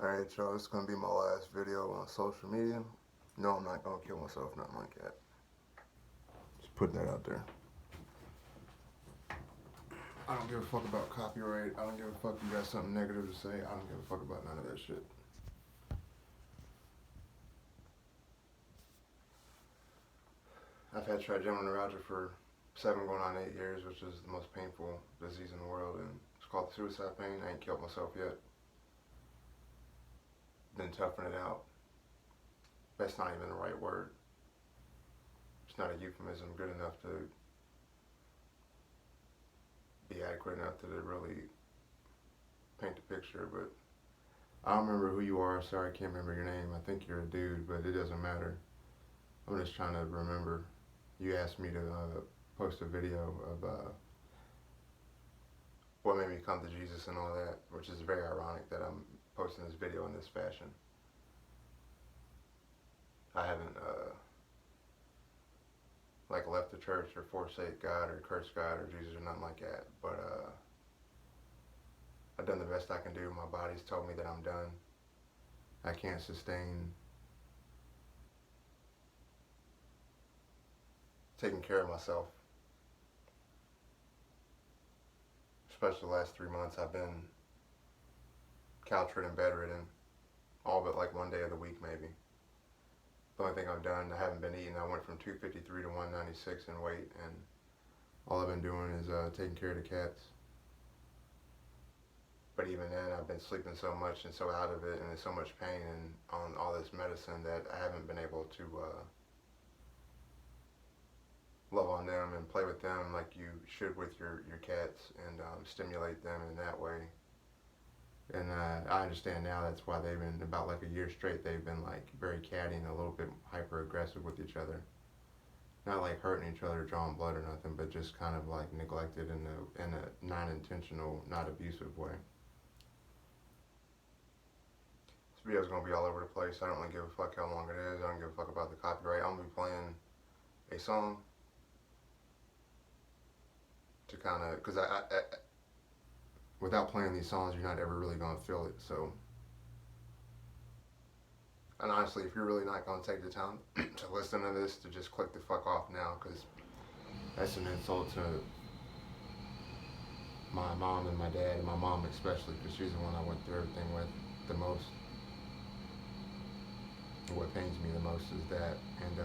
Alright, y'all, this is gonna be my last video on social media. No, I'm not gonna kill myself, nothing like that. Just putting that out there. I don't give a fuck about copyright. I don't give a fuck if you got something negative to say. I don't give a fuck about none of that shit. I've had trigeminal neuralgia for 7 going on 8 years, which is the most painful disease in the world, and it's called suicide pain. I ain't killed myself yet. Been toughing it out. That's not even the right word. It's not a euphemism good enough to be adequate enough to really paint the picture, but I don't remember who you are. Sorry, I can't remember your name. I think you're a dude, but it doesn't matter. I'm just trying to remember. You asked me to post a video of what made me come to Jesus and all that, which is very ironic that I'm posting this video in this fashion. I haven't like left the church or forsake God or cursed God or Jesus or nothing like that, but I've done the best I can do. My body's told me that I'm done. I can't sustain taking care of myself. Especially the last 3 months, I've been couch-ridden, bedridden, all but like one day of the week maybe. The only thing I've done, I haven't been eating. I went from 253 to 196 in weight, and all I've been doing is taking care of the cats. But even then, I've been sleeping so much and so out of it, and in so much pain and on all this medicine that I haven't been able to love on them and play with them like you should with your cats, and stimulate them in that way. And I understand now that's why they've been, about like a year straight, they've been like very catty and a little bit hyper aggressive with each other. Not like hurting each other, drawing blood or nothing, but just kind of like neglected in a non-intentional, not abusive way. This video's gonna be all over the place. I don't really give a fuck how long it is. I don't give a fuck about the copyright. I'm gonna be playing a song to kind of, because I without playing these songs, you're not ever really going to feel it. So, and honestly, if you're really not going to take the time to listen to this, to just click the fuck off now, because that's an insult to my mom and my dad, and my mom especially, because she's the one I went through everything with the most. And what pains me the most is that. And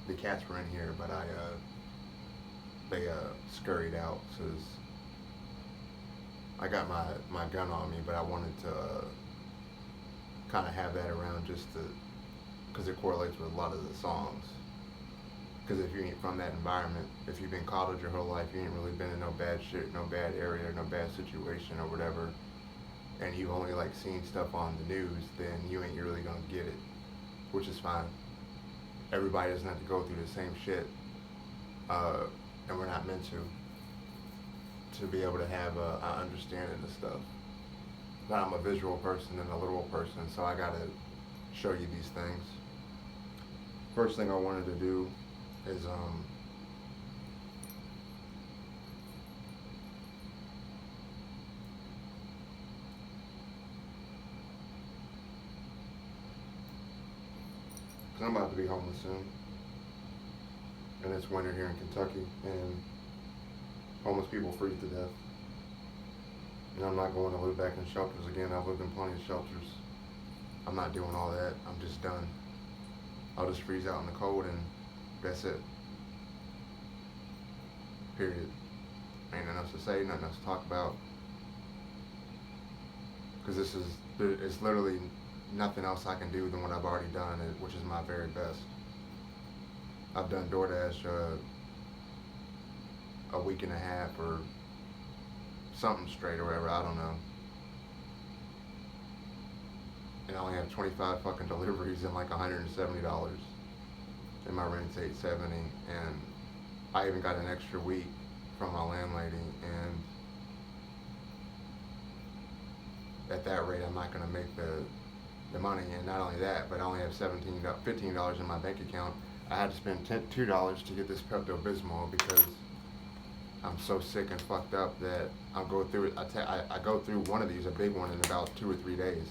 the cats were in here, but they scurried out, so I got my gun on me, but I wanted to kind of have that around just to, because it correlates with a lot of the songs. Because if you ain't from that environment, if you've been coddled your whole life, you ain't really been in no bad shit, no bad area, no bad situation or whatever, and you've only like seen stuff on the news, then you ain't really gonna get it, which is fine. Everybody doesn't have to go through the same shit, and we're not meant to be able to have an understanding of stuff. But I'm a visual person and a literal person, so I gotta show you these things. First thing I wanted to do is I'm about to be homeless soon, and it's winter here in Kentucky, and homeless people freeze to death. And I'm not going to live back in shelters again. I've lived in plenty of shelters. I'm not doing all that. I'm just done. I'll just freeze out in the cold, and that's it. Period. Ain't nothing else to say, nothing else to talk about. Because it's literally nothing else I can do than what I've already done, which is my very best. I've done DoorDash a week and a half or something straight or whatever, I don't know. And I only have 25 fucking deliveries and like $170. And my rent's $870, and I even got an extra week from my landlady, and at that rate I'm not gonna make the money. And not only that, but I only have $15 in my bank account. I had to spend $2 to get this Pepto-Bismol because I'm so sick and fucked up that I'll go through it. I go through one of these, a big one, in about 2 or 3 days.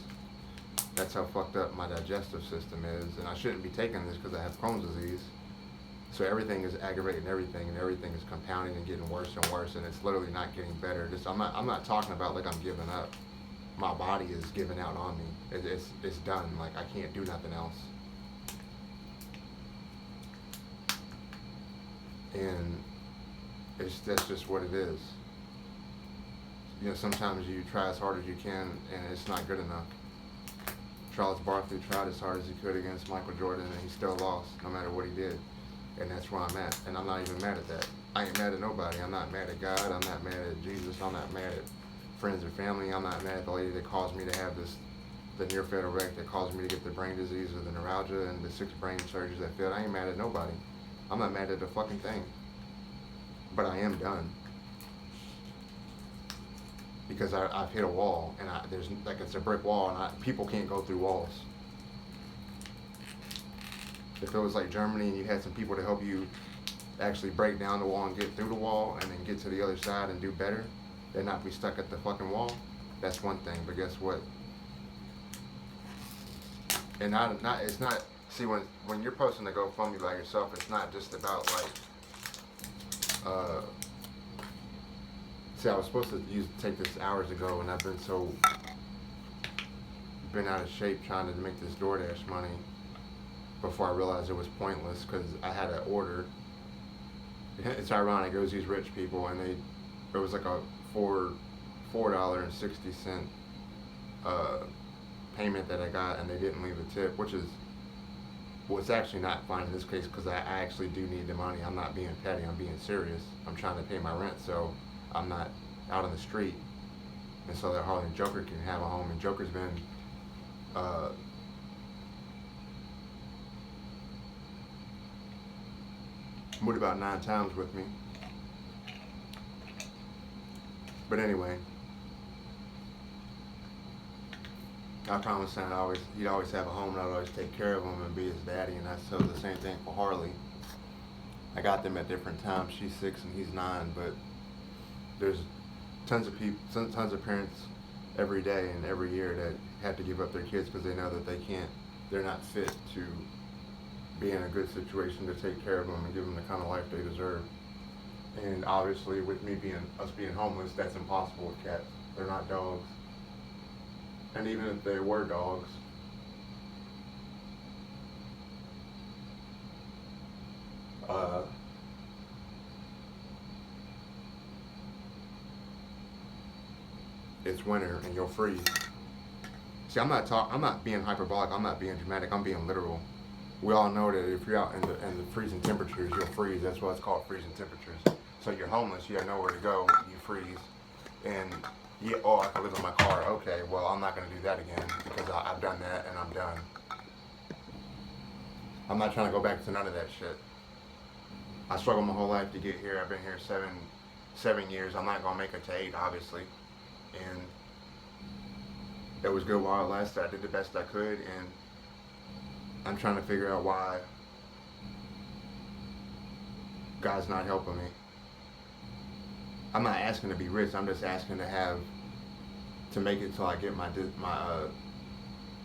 That's how fucked up my digestive system is, and I shouldn't be taking this because I have Crohn's disease. So everything is aggravating everything, and everything is compounding and getting worse and worse, and it's literally not getting better. I'm not talking about like I'm giving up. My body is giving out on me. It's done. Like I can't do nothing else. And that's just what it is. You know, sometimes you try as hard as you can, and it's not good enough. Charles Barkley tried as hard as he could against Michael Jordan, and he still lost, no matter what he did. And that's where I'm at, and I'm not even mad at that. I ain't mad at nobody. I'm not mad at God. I'm not mad at Jesus. I'm not mad at friends or family. I'm not mad at the lady that caused me to have the near fatal wreck that caused me to get the brain disease or the neuralgia and the 6 brain surgeries that failed. I ain't mad at nobody. I'm not mad at the fucking thing. But I am done. Because I've hit a wall, and there's like it's a brick wall, and people can't go through walls. If it was like Germany and you had some people to help you actually break down the wall and get through the wall and then get to the other side and do better, and not be stuck at the fucking wall, that's one thing. But guess what? And it's not. See, when you're posting to GoFundMe by yourself, it's not just about like. See, I was supposed to take this hours ago, and I've been out of shape trying to make this DoorDash money before I realized it was pointless because I had an order. It's ironic. It was these rich people, and it was like a $4.60 payment that I got, and they didn't leave a tip, which is what's actually not fine in this case because I actually do need the money. I'm not being petty. I'm being serious. I'm trying to pay my rent, so I'm not out on the street, and so that Harlem Joker can have a home. And Joker's been moved about 9 times with me. But anyway, I promised him he'd always have a home, and I'd always take care of him and be his daddy. And I said the same thing for Harley. I got them at different times. She's 6 and he's 9, but there's tons of people, tons of parents every day and every year that have to give up their kids because they know that they're not fit to be in a good situation to take care of them and give them the kind of life they deserve. And obviously, with us being homeless, that's impossible with cats. They're not dogs. And even if they were dogs, it's winter and you'll freeze. See, I'm not being hyperbolic. I'm not being dramatic. I'm being literal. We all know that if you're out in the freezing temperatures, you'll freeze. That's why it's called freezing temperatures. So you're homeless. You have nowhere to go. You freeze, and I can live in my car. Okay, well, I'm not going to do that again because I've done that and I'm done. I'm not trying to go back to none of that shit. I struggled my whole life to get here. I've been here seven years. I'm not going to make it to 8, obviously. And it was good while it lasted. I did the best I could, and I'm trying to figure out why God's not helping me. I'm not asking to be rich. I'm just asking to make it till I get my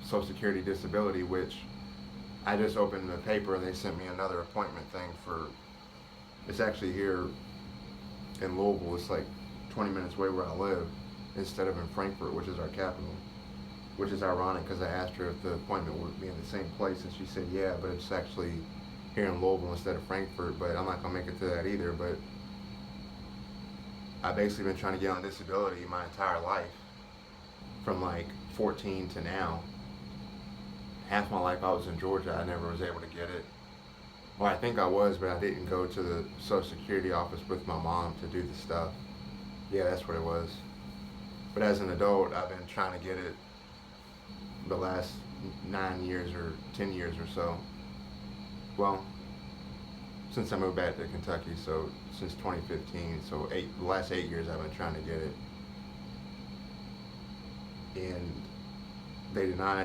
Social Security disability, which I just opened the paper and they sent me another appointment thing for. It's actually here in Louisville. It's like 20 minutes away where I live, instead of in Frankfurt, which is our capital. Which is ironic because I asked her if the appointment would be in the same place, and she said yeah, but it's actually here in Louisville instead of Frankfurt. But I'm not gonna make it to that either. But I've basically been trying to get on disability my entire life, from like 14 to now. Half my life I was in Georgia. I never was able to get it. Well, I think I was, but I didn't go to the Social Security office with my mom to do the stuff. Yeah, that's what it was. But as an adult, I've been trying to get it the last 9 years or 10 years or so. Well, since I moved back to Kentucky, so since 2015, so the last 8 years I've been trying to get it. And they deny.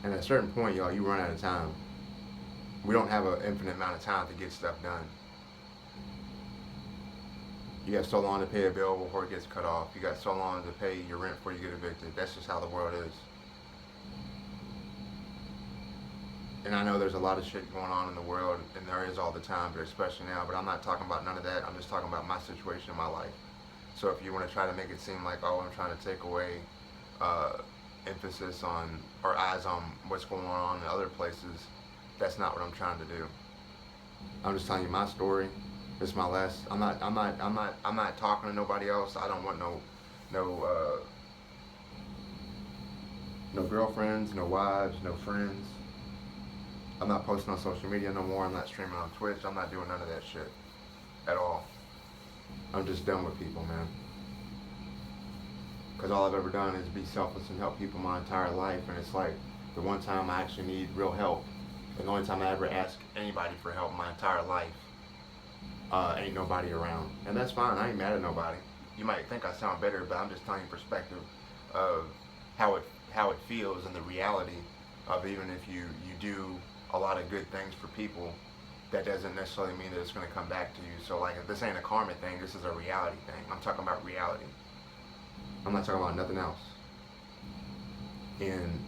And at a certain point, you run out of time. We don't have an infinite amount of time to get stuff done. You got so long to pay a bill before it gets cut off. You got so long to pay your rent before you get evicted. That's just how the world is. And I know there's a lot of shit going on in the world, and there is all the time, but especially now. But I'm not talking about none of that. I'm just talking about my situation in my life. So if you want to try to make it seem like, oh, I'm trying to take away emphasis on or eyes on what's going on in other places, that's not what I'm trying to do. I'm just telling you my story. It's my last. I'm not talking to nobody else. I don't want no girlfriends, no wives, no friends. I'm not posting on social media no more. I'm not streaming on Twitch. I'm not doing none of that shit at all. I'm just done with people, man. Because all I've ever done is be selfless and help people my entire life. And it's like the one time I actually need real help, and the only time I ever ask anybody for help my entire life, ain't nobody around. And that's fine. I ain't mad at nobody. You might think I sound bitter, but I'm just telling you perspective of how it feels and the reality of even if you do a lot of good things for people, that doesn't necessarily mean that it's going to come back to you. So like, if this ain't a karma thing, this is a reality thing. I'm talking about reality. I'm not talking about nothing else. And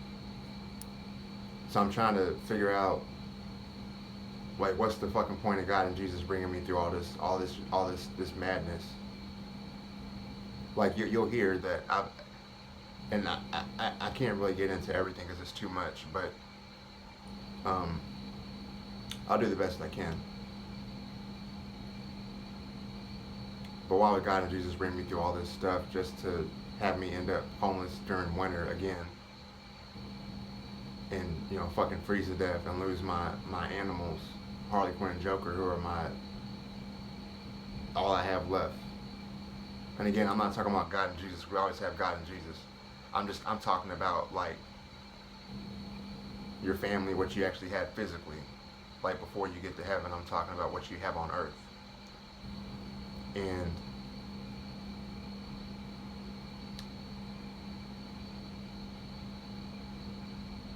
so I'm trying to figure out, like, what's the fucking point of God and Jesus bringing me through all this madness? Like, you'll hear that I can't really get into everything because it's too much, but I'll do the best I can. But why would God and Jesus bring me through all this stuff just to have me end up homeless during winter again? And, fucking freeze to death and lose my animals, Harley Quinn and Joker, who are all I have left. And again, I'm not talking about God and Jesus. We always have God and Jesus. I'm talking about, like, your family, what you actually had physically. Like, before you get to heaven, I'm talking about what you have on earth. And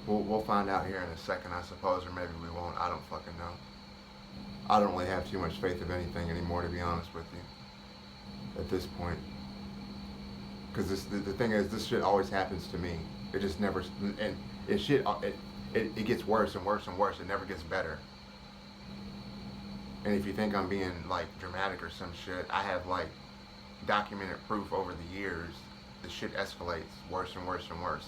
we'll find out here in a second, I suppose, or maybe we won't. I don't fucking know. I don't really have too much faith of anything anymore, to be honest with you, at this point. Because the thing is, this shit always happens to me. It just never, and it gets worse and worse and worse. It never gets better. And if you think I'm being, like, dramatic or some shit, I have, like, documented proof over the years. The shit escalates worse and worse and worse.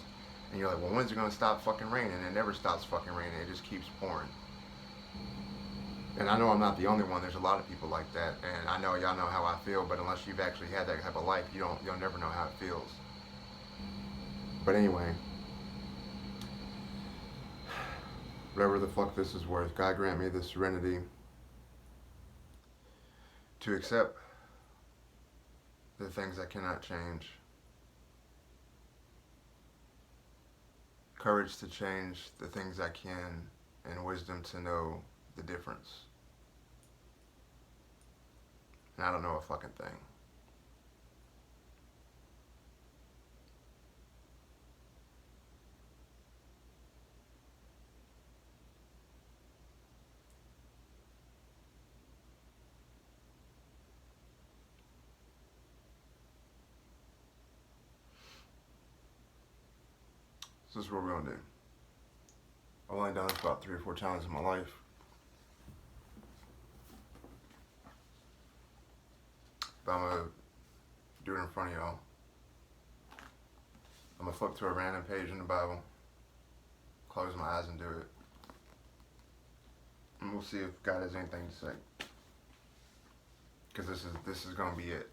And you're like, well, when's it going to stop fucking raining? And it never stops fucking raining. It just keeps pouring. And I know I'm not the only one. There's a lot of people like that. And I know y'all know how I feel, but unless you've actually had that type of life, you'll never know how it feels. But anyway, whatever the fuck this is worth, God grant me the serenity to accept the things I cannot change, courage to change the things I can, and wisdom to know the difference. And I don't know a fucking thing. So this is what we're gonna do. I've only done this about 3 or 4 times in my life. But I'm gonna do it in front of y'all. I'm gonna flip to a random page in the Bible, close my eyes and do it. And we'll see if God has anything to say. Because this is gonna be it.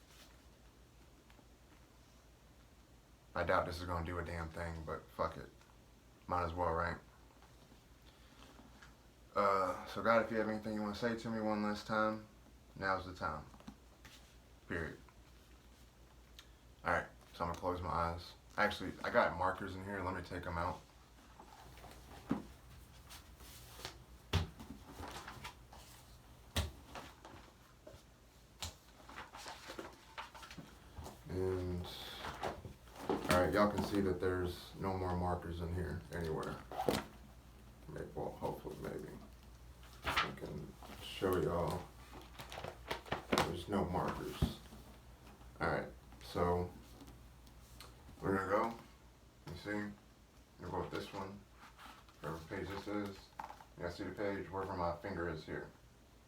I doubt this is gonna do a damn thing, but fuck it. Might as well, right? So God, if you have anything you want to say to me one last time, now's the time. Period. Alright, so I'm gonna close my eyes. Actually, I got markers in here, let me take them out. And alright, y'all can see that there's no more markers in here anywhere. Maybe, well, hopefully, maybe. I can show y'all. There's no markers. Alright, so we're gonna go. You see? We'll go with this one. Whatever page this is. You guys see the page? Wherever my finger is here.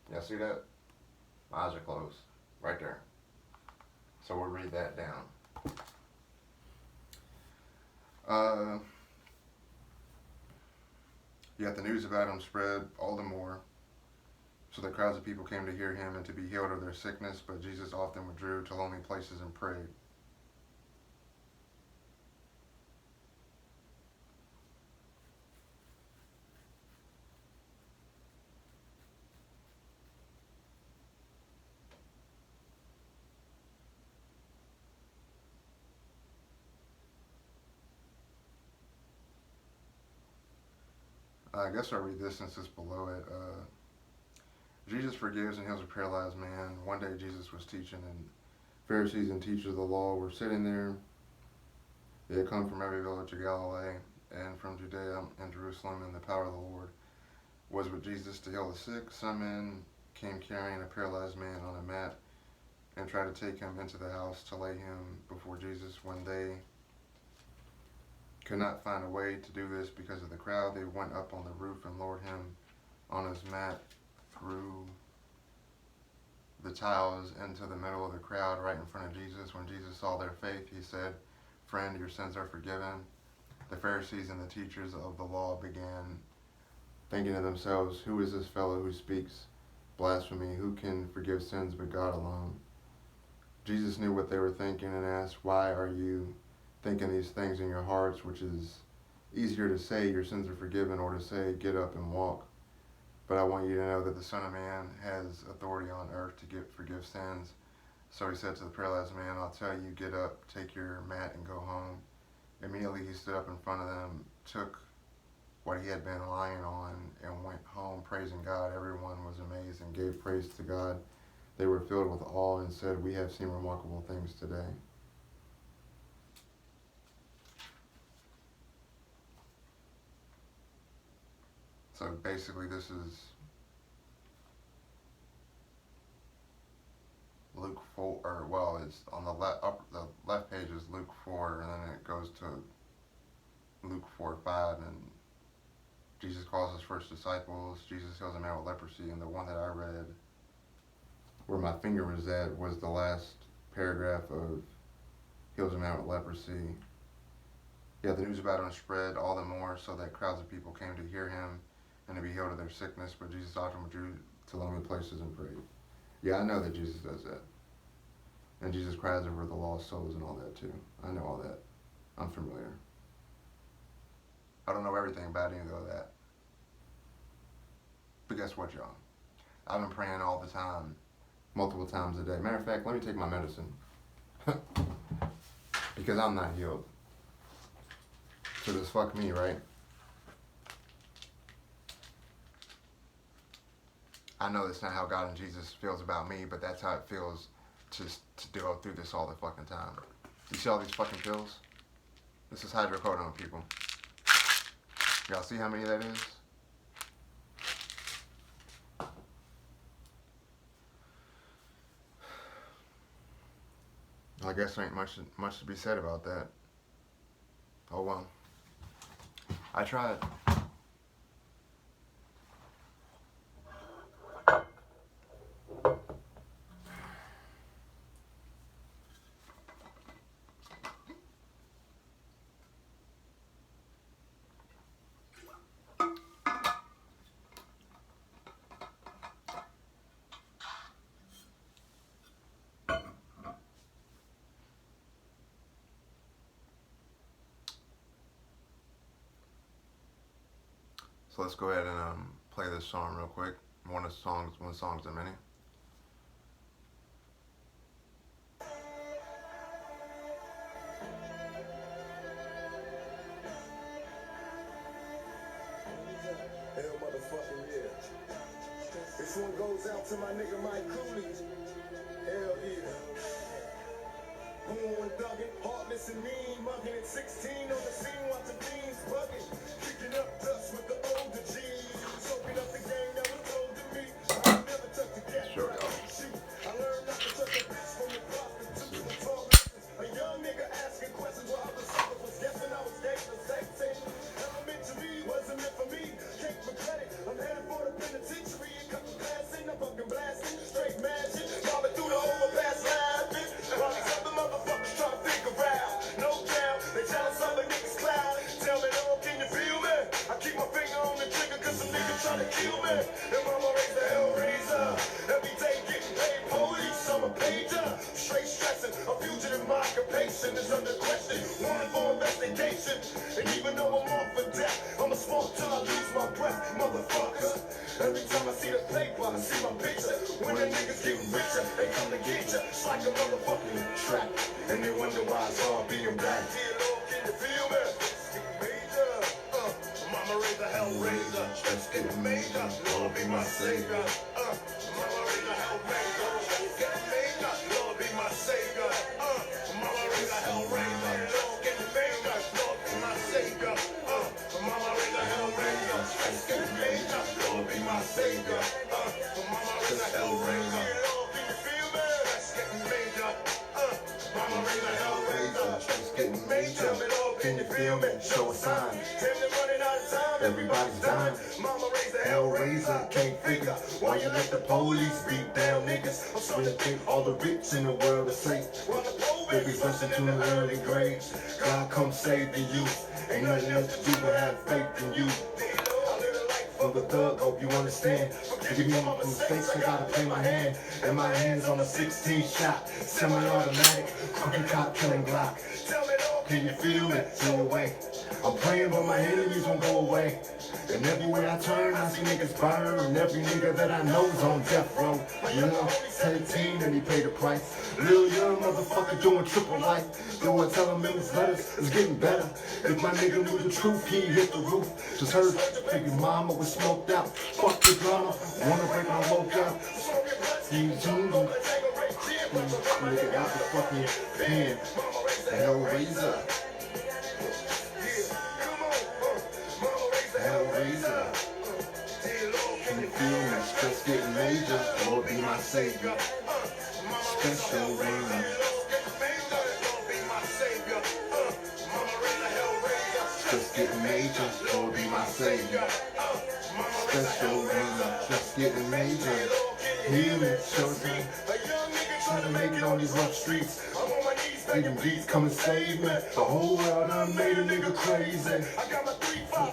You guys see that? My eyes are closed. Right there. So we'll read that down. Yet the news about him spread all the more, so that crowds of people came to hear him and to be healed of their sickness, but Jesus often withdrew to lonely places and prayed. I guess I'll read this since it's below it. Jesus forgives and heals a paralyzed man. One day Jesus was teaching, and Pharisees and teachers of the law were sitting there. They had come from every village of Galilee and from Judea and Jerusalem, and the power of the Lord was with Jesus to heal the sick. Some men came carrying a paralyzed man on a mat and tried to take him into the house to lay him before Jesus. When they could not find a way to do this because of the crowd, they went up on the roof and lowered him on his mat through the tiles into the middle of the crowd right in front of Jesus. When Jesus saw their faith, he said, "Friend, your sins are forgiven." The Pharisees and the teachers of the law began thinking to themselves, "Who is this fellow who speaks blasphemy? Who can forgive sins but God alone?" Jesus knew what they were thinking and asked, "Why are you thinking these things in your hearts? Which is easier to say, 'Your sins are forgiven,' or to say, 'Get up and walk'? But I want you to know that the Son of Man has authority on earth to forgive sins." So he said to the paralyzed man, "I'll tell you, get up, take your mat, and go home." Immediately he stood up in front of them, took what he had been lying on, and went home praising God. Everyone was amazed and gave praise to God. They were filled with awe and said, "We have seen remarkable things today." So basically this is Luke 4, or well, it's on the left page is Luke 4, and then it goes to Luke 4:5, and Jesus calls his first disciples. Jesus heals a man with leprosy, and the one that I read, where my finger was at, was the last paragraph of heals a man with leprosy. Yeah, the news about him spread all the more, so that crowds of people came to hear him and to be healed of their sickness, but Jesus often withdrew to lonely places and prayed. Yeah, I know that Jesus does that. And Jesus cries over the lost souls and all that too. I know all that. I'm familiar. I don't know everything about any of that. But guess what, y'all? I've been praying all the time, multiple times a day. Matter of fact, let me take my medicine. Because I'm not healed. So just fuck me, right? I know that's not how God and Jesus feels about me, but that's how it feels to go through this all the fucking time. You see all these fucking pills? This is hydrocodone, people. Y'all see how many that is? I guess there ain't much to be said about that. Oh well. I tried. So let's go ahead and play this song real quick. One song's of many. Hell motherfucking yeah. This one goes out to my nigga Mike Cooley. Hell yeah. Born thuggin', heartless and mean, mugging at 16 on the scene, watching fiends bugging, kicking up dust with the older G's, soaking up the game that was told to me. I never touched a cat, I learned not to touch a bitch from the prostitute. salvation is under question. Warrant for investigation. And even though I'm off for death, I'ma smoke till I lose my breath, motherfucker. Every time I see the paper, I see my picture. When the niggas getting richer, they come to get ya. It's like a motherfucking trap. And they wonder why it's hard being black. Dear Lord, can you feel me? Major, Mama raised a hell raiser. Let's get major. Lord be my savior. Mama raised a hell raiser. Let's get major. Lord be my savior. Mama raised a hell raiser. Lord get major. Lord be my savior. Mama raised a hell raiser. Let's get major. Lord be my savior. Mama raised a hell raiser. Lord, can you feel me? Let's get major. Mama raised a hell raiser. Let's get major. Can you feel me? Show a sign. Running out of time. Everybody's dying. Mama raised a hell raiser. Can't figure why you let the police beat down niggas. I'm starting to think all the rich in the world are safe. Babies rushing to an early grave. God come save the youth. Ain't nothing else to do but have faith in you. For the thug, hope you understand. Forgive me my mistakes, I gotta play my hand. And my hands on a 16 shot, semi-automatic, crooked cop killing Glock. Can you feel it? Feel away. I'm praying but my enemies won't go away. And everywhere I turn, I see niggas burn. And every nigga that I know is on death row. You know, 17 and he paid the price. Little young motherfucker doing triple life. Though I tell him in his letters, it's getting better. If my nigga knew the truth, he'd hit the roof. Just heard, figure mama was smoked out. Fuck the drama, wanna break my loc out. You jingle. Nigga out the fucking pen. Hellraiser. Hellraiser. Can you feel me? Stress getting major. Lord be my savior. Special rain. Stress getting major. Lord be my savior. Special rain. Stress getting major. Healing, children. Trying to make it on these rough streets. Thinking beats come and save me. The whole world done made a nigga crazy.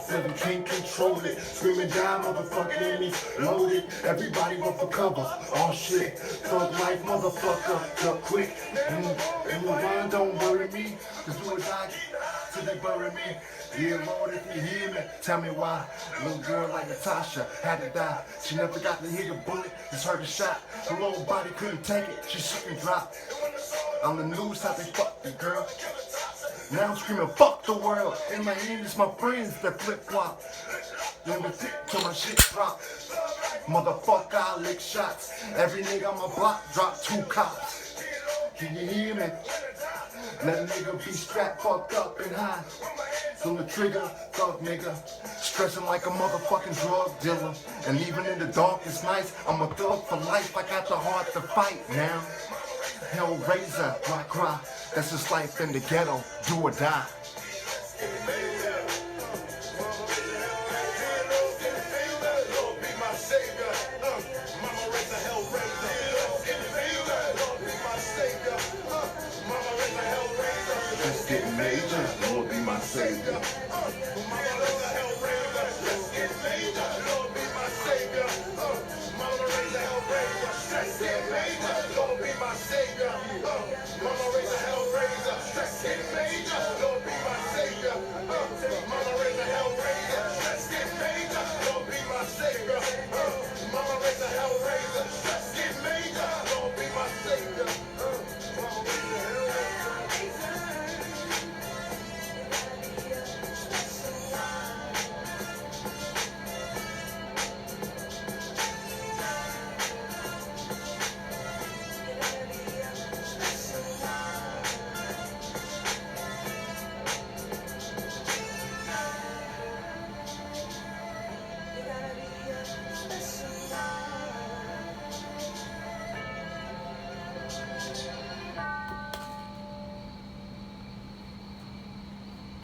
7 can't control it. Screaming down, motherfucking enemies loaded. Everybody run for cover. Oh shit, thug life, motherfucker. Duck quick. And the run don't worry me. Cause do or die till they bury me. Yeah, Lord, if you hear me, tell me why. Little girl like Natasha had to die. She never got to hit a bullet, just heard a shot. Her little body couldn't take it, she shook and dropped. On the news, how they fucked the girl. Now I'm screaming, fuck the world. In my hand is my friends that flip-flop. Then the tick till my shit drop. Motherfucker, I lick shots. Every nigga on my block drop 2 cops. Can you hear me? Let a nigga be strapped, fucked up and high. From the trigger, thug nigga. Stressing like a motherfucking drug dealer. And even in the darkest nights, I'm a thug for life. I got the heart to fight now. Hellraiser, cry. That's just life in the ghetto, do or die. Just getting major, Lord be my savior.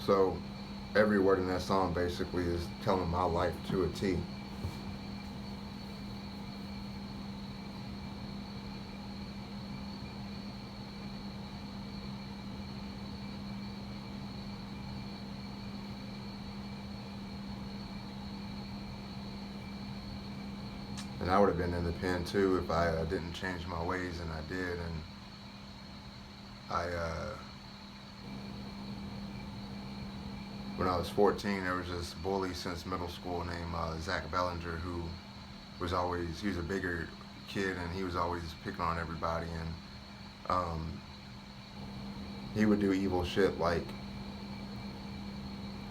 So every word in that song basically is telling my life to a T. And I would have been in the pen too if I didn't change my ways, and I did. And I when I was 14, there was this bully since middle school named Zach Bellinger who he was a bigger kid and he was always picking on everybody, and he would do evil shit. Like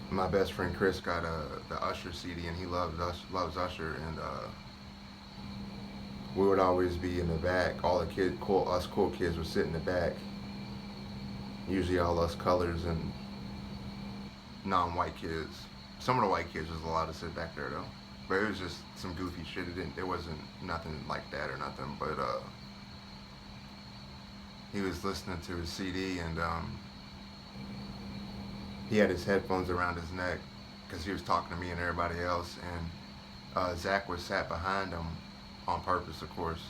my best friend Chris got the Usher CD and he loves Usher, and we would always be in the back. All the us cool kids would sit in the back. Usually all us colors and non-white kids. Some of the white kids was allowed to sit back there though, but it was just some goofy shit. It wasn't nothing like that or nothing. But he was listening to his CD and he had his headphones around his neck because he was talking to me and everybody else. And Zach was sat behind him on purpose, of course.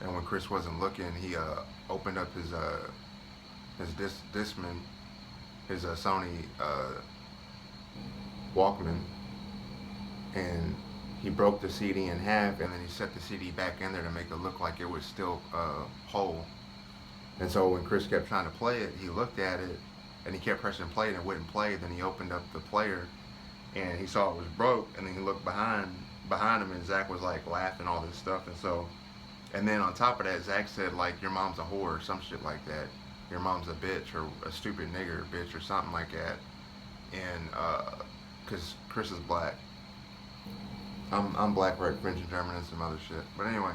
And when Chris wasn't looking, he opened up his Discman, his Sony Walkman, and he broke the CD in half, and then he set the CD back in there to make it look like it was still whole. And so when Chris kept trying to play it, he looked at it, and he kept pressing play, and it wouldn't play. Then he opened up the player, and he saw it was broke, and then he looked behind him, and Zach was like laughing, all this stuff. And then on top of that, Zach said like, "Your mom's a whore," or some shit like that. "Your mom's a bitch," or "a stupid nigger bitch," or something like that. And because Chris is black, I'm black, right? French and German and some other shit. But anyway,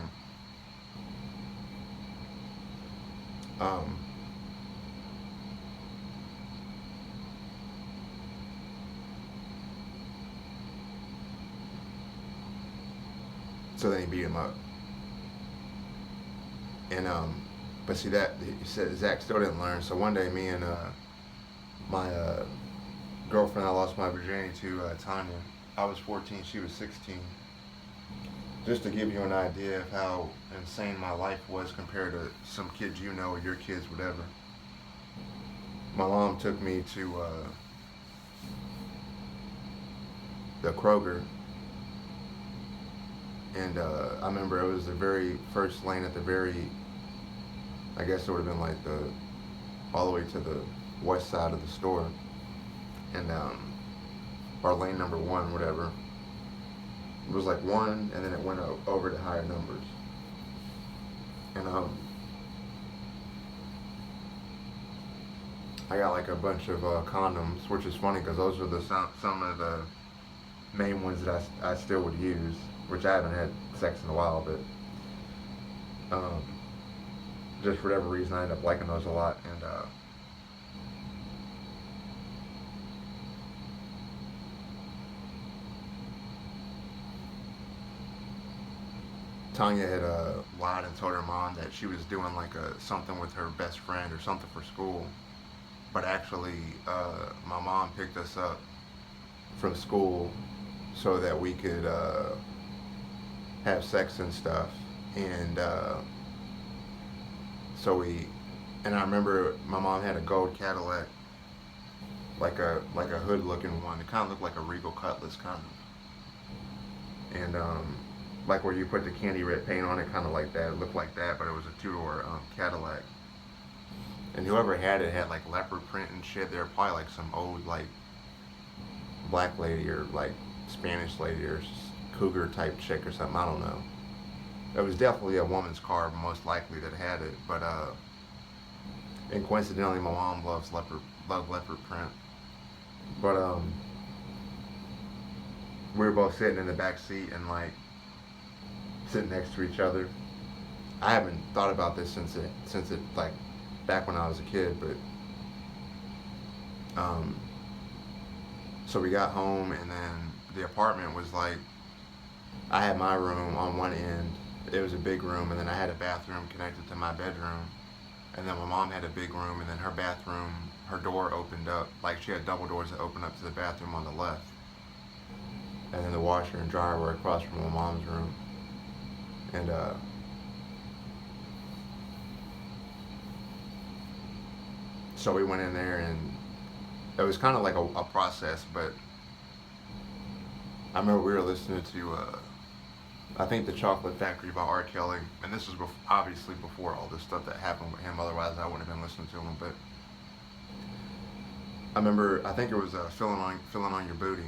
so then he beat him up. And but see that he said Zach still didn't learn. So one day, me and my girlfriend I lost my virginity to, Tanya. I was 14, she was 16. Just to give you an idea of how insane my life was compared to some kids you know, or your kids, whatever. My mom took me to the Kroger, and I remember it was the very first lane at the very, I guess it would have been like all the way to the west side of the store, and or lane number 1, whatever. It was like 1, and then it went over to higher numbers. And I got like a bunch of condoms, which is funny because those are some of the main ones that I still would use, which I haven't had sex in a while, but just for whatever reason I ended up liking those a lot. And Tanya had lied and told her mom that she was doing like something with her best friend or something for school, but actually my mom picked us up from school so that we could have sex and stuff. And and I remember my mom had a gold Cadillac, like a hood looking one. It kind of looked like a Regal Cutlass, kind of. And like where you put the candy red paint on it, kind of like that. It looked like that, but it was a 2-door Cadillac. And whoever had it had like leopard print and shit. They were probably like some old like black lady or like Spanish lady or cougar type chick or something. I don't know. It was definitely a woman's car, most likely, that had it. But and coincidentally, my mom loved leopard print. But we were both sitting in the back seat and like sitting next to each other. I haven't thought about this since it like back when I was a kid, but so we got home, and then the apartment was like, I had my room on one end. It was a big room, and then I had a bathroom connected to my bedroom, and then my mom had a big room, and then her bathroom, her door opened up, like she had double doors that opened up to the bathroom on the left, and then the washer and dryer were across from my mom's room. And so we went in there, and it was kind of like a process, but I remember we were listening to I think The Chocolate Factory by R. Kelly, and this was obviously before all this stuff that happened with him, otherwise I wouldn't have been listening to him. But I remember, I think it was feeling on your booty,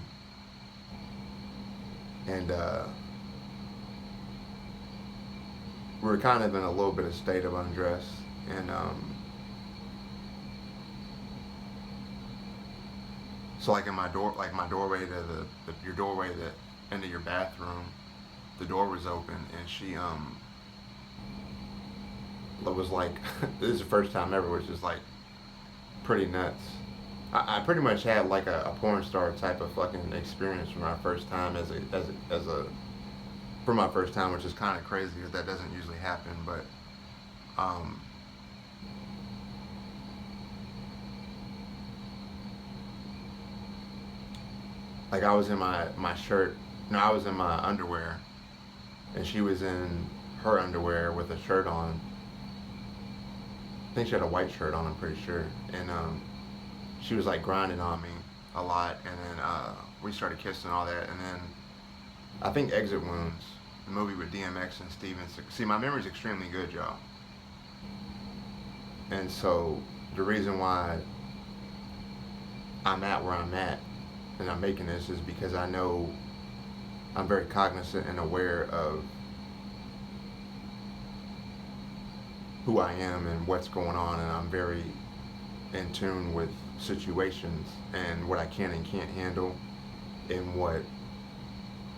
and we were kind of in a little bit of state of undress, and so like in my door, like my doorway to your doorway to into your bathroom, the door was open, and she was like, this is the first time ever, which is like pretty nuts. I pretty much had like a porn star type of fucking experience for my first time as a for my first time, which is kind of crazy because that doesn't usually happen. But um, like I was in my shirt, no, I was in my underwear, and she was in her underwear with a shirt on. I think she had a white shirt on. I'm pretty sure, and she was like grinding on me a lot, and then we started kissing and all that, and then I think Exit Wounds, the movie with DMX and Steven. See, my memory's extremely good, y'all. And so the reason why I'm at where I'm at and I'm making this is because I know I'm very cognizant and aware of who I am and what's going on, and I'm very in tune with situations and what I can and can't handle, and what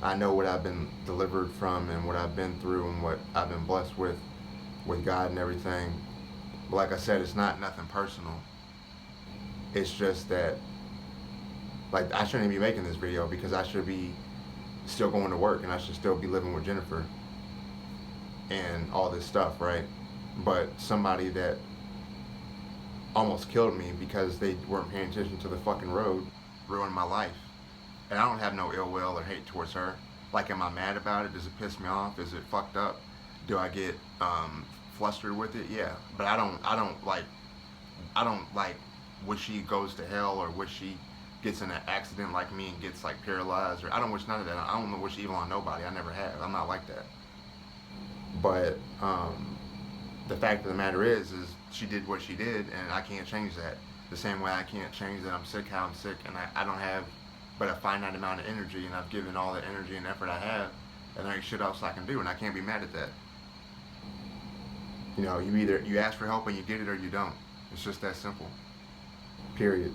I know, what I've been delivered from and what I've been through and what I've been blessed with God and everything. But like I said, it's not nothing personal. It's just that, like, I shouldn't be making this video because I should be still going to work and I should still be living with Jennifer and all this stuff, right? But somebody that almost killed me because they weren't paying attention to the fucking road ruined my life. And I don't have no ill will or hate towards her. Like, am I mad about it? Does it piss me off? Is it fucked up? Do I get flustered with it? Yeah. But I don't like wish she goes to hell, or wish she gets in an accident like me and gets like paralyzed, or I don't wish none of that. I don't wish evil on nobody. I never have. I'm not like that. But the fact of the matter is she did what she did, and I can't change that. The same way I can't change that I'm sick how I'm sick, and I don't have but a finite amount of energy, and I've given all the energy and effort I have, and there ain't shit else I can do, and I can't be mad at that. You know, you ask for help and you get it, or you don't. It's just that simple. Period.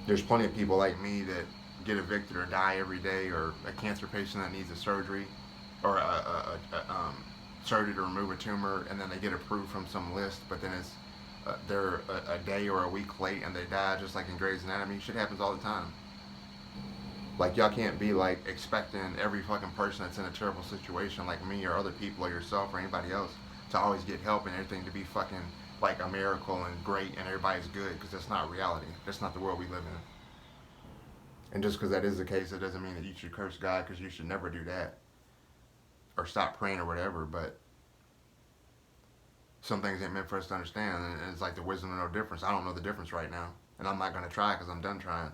There's plenty of people like me that get evicted or die every day, or a cancer patient that needs a surgery, or a surgery to remove a tumor, and then they get approved from some list, but then it's they're a day or a week late and they die, just like in Grey's Anatomy. Shit happens all the time. Like, y'all can't be like expecting every fucking person that's in a terrible situation like me or other people or yourself or anybody else to always get help and everything to be fucking like a miracle and great and everybody's good, because that's not reality. That's not the world we live in. And just because that is the case, it doesn't mean that you should curse God, because you should never do that or stop praying or whatever. But some things ain't meant for us to understand, and it's like the wisdom of no difference. I don't know the difference right now, and I'm not going to try because I'm done trying.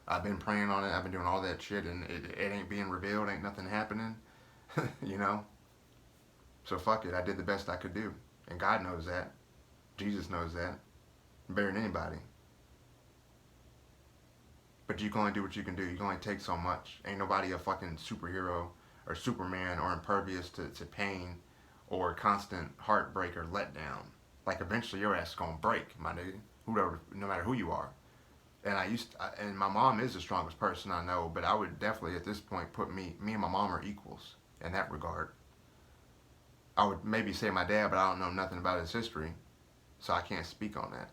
I've been praying on it, I've been doing all that shit, and it ain't being revealed, ain't nothing happening, you know? So fuck it, I did the best I could do, and God knows that. Jesus knows that, better than anybody. But you can only do what you can do. You can only take so much. Ain't nobody a fucking superhero or Superman or impervious to pain or constant heartbreak or letdown. Like, eventually your ass is gonna break, my nigga. Whoever, no matter who you are. And and my mom is the strongest person I know, but I would definitely at this point put me and my mom are equals in that regard. I would maybe say my dad, but I don't know nothing about his history, so I can't speak on that.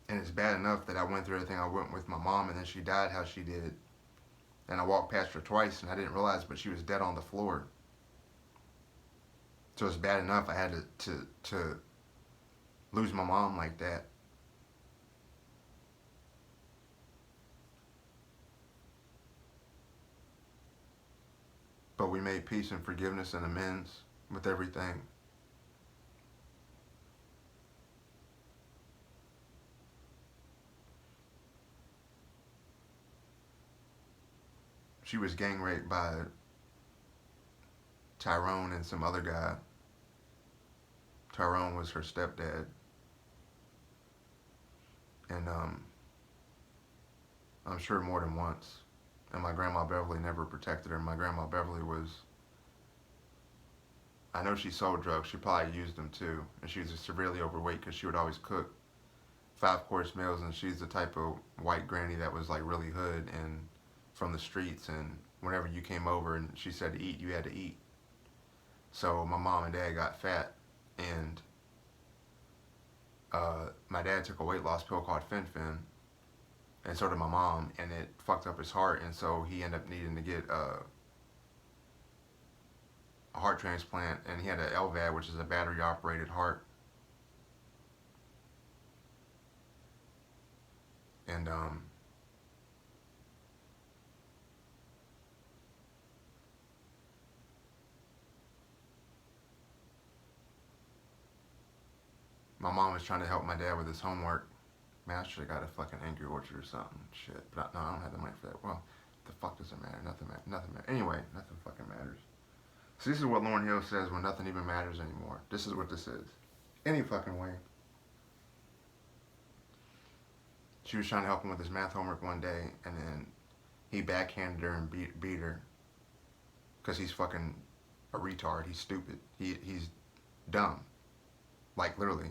And it's bad enough that I went through everything I went with my mom, and then she died how she did. And I walked past her twice, and I didn't realize, but she was dead on the floor. So it's bad enough I had to lose my mom like that. But we made peace and forgiveness and amends with everything. She was gang raped by Tyrone and some other guy. Tyrone was her stepdad. And I'm sure more than once. And my grandma Beverly never protected her. My grandma Beverly was, I know she sold drugs. She probably used them too. And she was severely overweight because she would always cook 5-course meals. And she's the type of white granny that was like really hood and from the streets. And whenever you came over and she said to eat, you had to eat. So my mom and dad got fat. And my dad took a weight loss pill called Fen-Phen, and so did my mom, and it fucked up his heart, and so he ended up needing to get a heart transplant, and he had an LVAD, which is a battery operated heart. And my mom was trying to help my dad with his homework. Man, I should have got a fucking Angry Orchard or something. Shit. But no, I don't have the money for that. Well, the fuck does it matter? Nothing matters. Anyway, nothing fucking matters. So this is what Lauryn Hill says when nothing even matters anymore. This is what this is. Any fucking way. She was trying to help him with his math homework one day, and then he backhanded her and beat her. Because he's fucking a retard. He's stupid. He's dumb. Like, literally.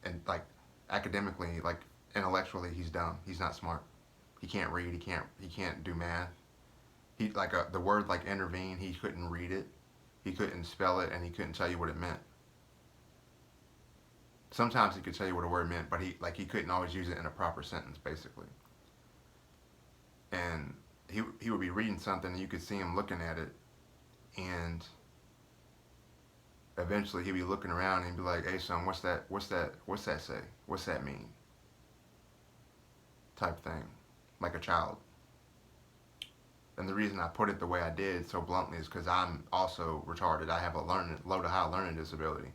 And, like, academically, like, intellectually, he's dumb. He's not smart. He can't read. He can't do math. He, like, the word, like, intervene, he couldn't read it. He couldn't spell it, and he couldn't tell you what it meant. Sometimes he could tell you what a word meant, but he couldn't always use it in a proper sentence, basically. And he would be reading something, and you could see him looking at it, and eventually he'd be looking around and he'd be like, "Hey son, what's that say? What's that mean?" Type thing. Like a child. And the reason I put it the way I did so bluntly is because I'm also retarded. I have a low to high learning disability.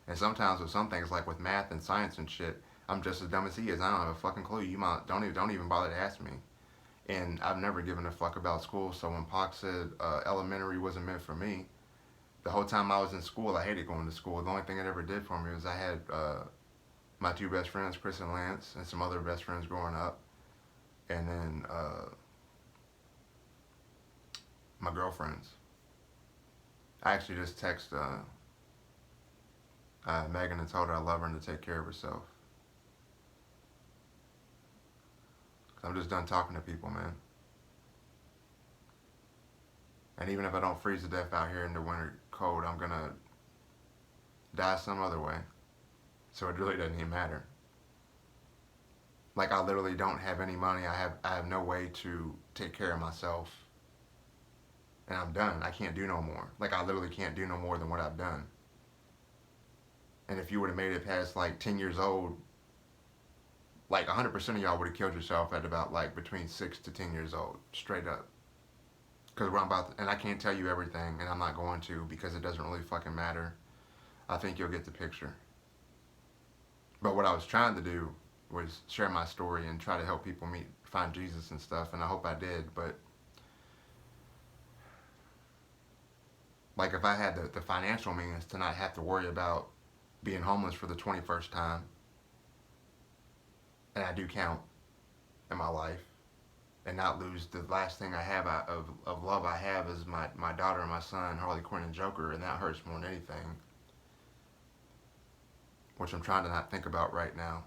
And sometimes with some things, like with math and science and shit, I'm just as dumb as he is. I don't have a fucking clue. You might don't even bother to ask me. And I've never given a fuck about school. So when Pac said elementary wasn't meant for me, the whole time I was in school, I hated going to school. The only thing it ever did for me was I had my two best friends, Chris and Lance, and some other best friends growing up. And then my girlfriends. I actually just texted Megan and told her I love her and to take care of herself. I'm just done talking to people, man. And even if I don't freeze to death out here in the winter cold, I'm gonna die some other way. So it really doesn't even matter. Like, I literally don't have any money. I have no way to take care of myself. And I'm done. I can't do no more. Like, I literally can't do no more than what I've done. And if you would have made it past like 10 years old, like 100% of y'all would have killed yourself at about like between 6 to 10 years old, straight up. Because what I'm about to, and I can't tell you everything, and I'm not going to, because it doesn't really fucking matter. I think you'll get the picture. But what I was trying to do was share my story and try to help people find Jesus and stuff, and I hope I did. But like, if I had the financial means to not have to worry about being homeless for the 21st time, and I do count in my life, and not lose the last thing I have of love I have is my daughter and my son, Harley Quinn and Joker, and that hurts more than anything, which I'm trying to not think about right now.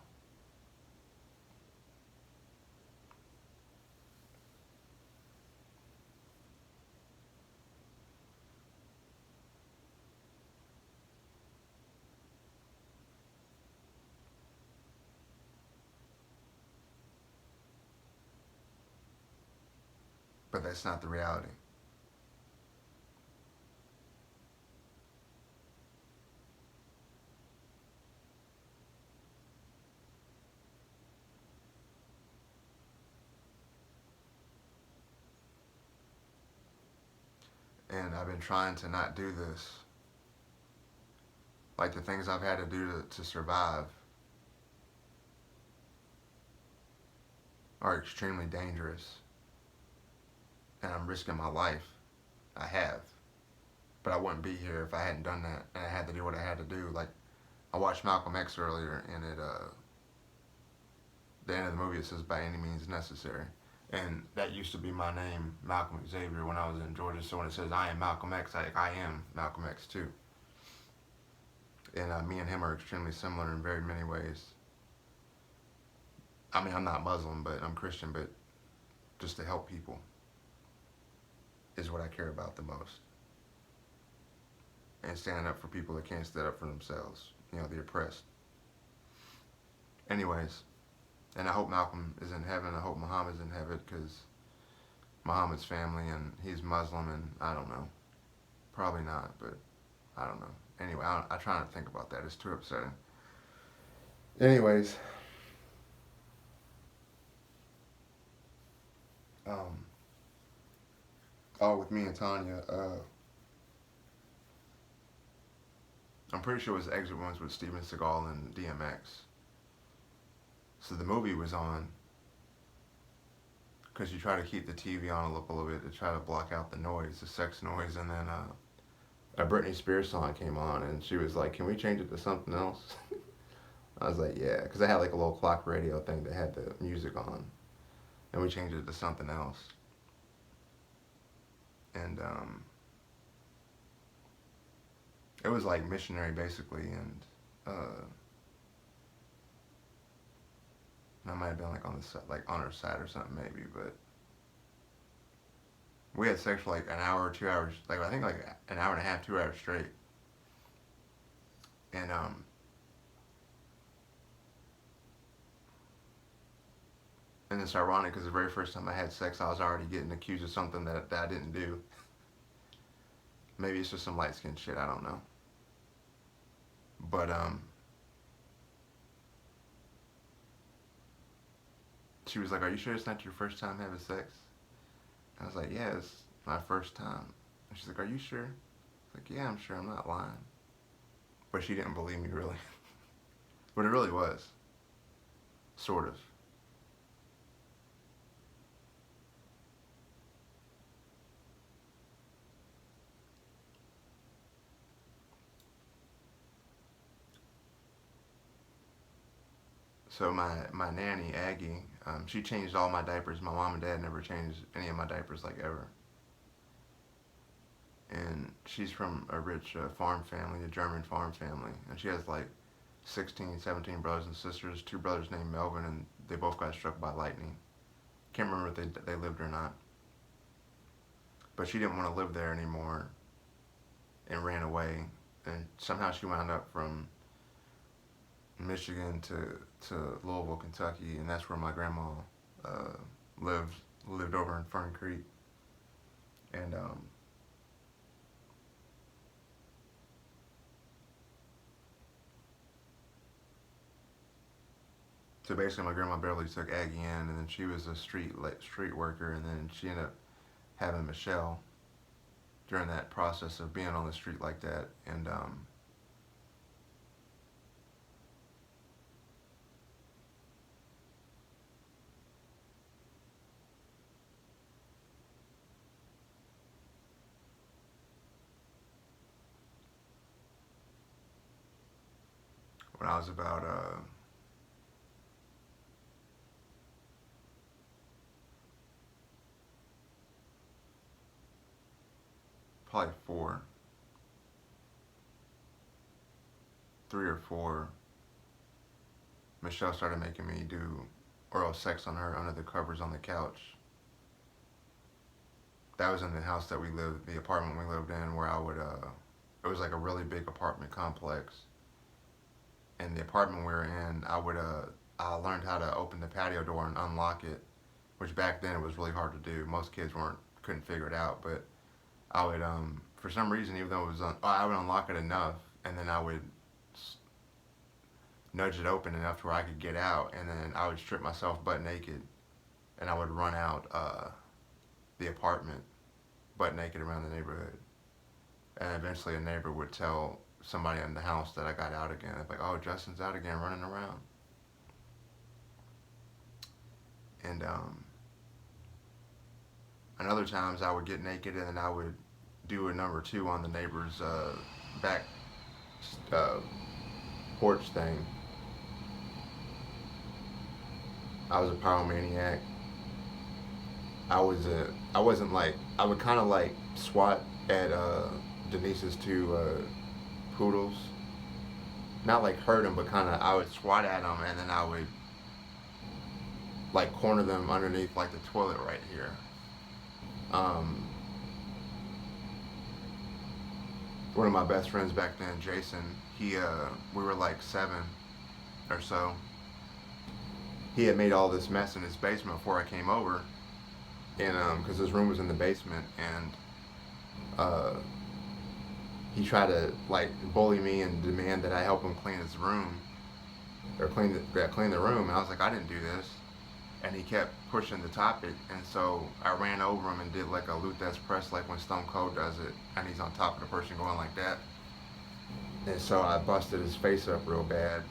But that's not the reality. And I've been trying to not do this. Like, the things I've had to do to survive are extremely dangerous. And I'm risking my life. I have. But I wouldn't be here if I hadn't done that. And I had to do what I had to do. Like, I watched Malcolm X earlier, and the end of the movie it says by any means necessary, and that used to be my name, Malcolm Xavier, when I was in Georgia. So when it says I am Malcolm X, I am Malcolm X too. And me and him are extremely similar in very many ways. I mean, I'm not Muslim, but I'm Christian, but just to help people is what I care about the most. And standing up for people that can't stand up for themselves, the oppressed. Anyways, and I hope Malcolm is in heaven. I hope Muhammad's in heaven, because Muhammad's family, and he's Muslim, and I don't know. Probably not, but I don't know. Anyway, I try not to think about that. It's too upsetting. Anyways, with me and Tanya, I'm pretty sure it was Exit Wounds with Steven Seagal and DMX. So the movie was on because you try to keep the TV on a little bit to try to block out the noise, the sex noise, and then a Britney Spears song came on, and she was like, "Can we change it to something else?" I was like, "Yeah," because I had like a little clock radio thing that had the music on, and we changed it to something else. And it was like missionary basically, and I might have been like on the side, like on her side or something maybe, but we had sex for like an hour or 2 hours, like I think like an hour and a half, 2 hours straight. And it's ironic because the very first time I had sex, I was already getting accused of something that I didn't do. Maybe it's just some light skin shit, I don't know. But she was like, "Are you sure it's not your first time having sex?" I was like, "Yeah, it's my first time." And she's like, "Are you sure?" I was like, "Yeah, I'm sure. I'm not lying." But she didn't believe me, really. But it really was. Sort of. So my nanny, Aggie, she changed all my diapers. My mom and dad never changed any of my diapers, like, ever. And she's from a rich farm family, a German farm family. And she has like 16, 17 brothers and sisters, two brothers named Melvin, and they both got struck by lightning. Can't remember if they lived or not. But she didn't want to live there anymore and ran away. And somehow she wound up from Michigan to Louisville, Kentucky, and that's where my grandma uh, lived over in Fern Creek. And so basically, my grandma barely took Aggie in, and then she was a street worker, and then she ended up having Michelle during that process of being on the street like that. And when I was about probably 3 or 4, Michelle started making me do oral sex on her under the covers on the couch. That was in the house that we lived, the apartment we lived in, where I would, it was like a really big apartment complex. And the apartment we were in, I learned how to open the patio door and unlock it, which back then it was really hard to do. Most kids couldn't figure it out, but I would, for some reason, even though it was, I would unlock it enough, and then I would nudge it open enough to where I could get out, and then I would strip myself butt naked, and I would run out the apartment butt naked around the neighborhood. And eventually a neighbor would tell somebody in the house that I got out again. They'd be like, "Oh, Justin's out again running around." And other times I would get naked and then I would do a number 2 on the neighbor's back uh, porch thing. I was a pyromaniac. I wasn't like, I would kind of like swat at Denise's two poodles. Not like hurt them, but kind of, I would swat at them and then I would like corner them underneath like the toilet right here. Um, One of my best friends back then, Jason, we were like 7 or so. He had made all this mess in his basement before I came over, and because his room was in the basement, and he tried to like bully me and demand that I help him clean his room or clean the room, and I was like, I didn't do this, and he kept pushing the topic, and so I ran over him and did like a Luthez press, like when Stone Cold does it, and he's on top of the person going like that, and so I busted his face up real bad.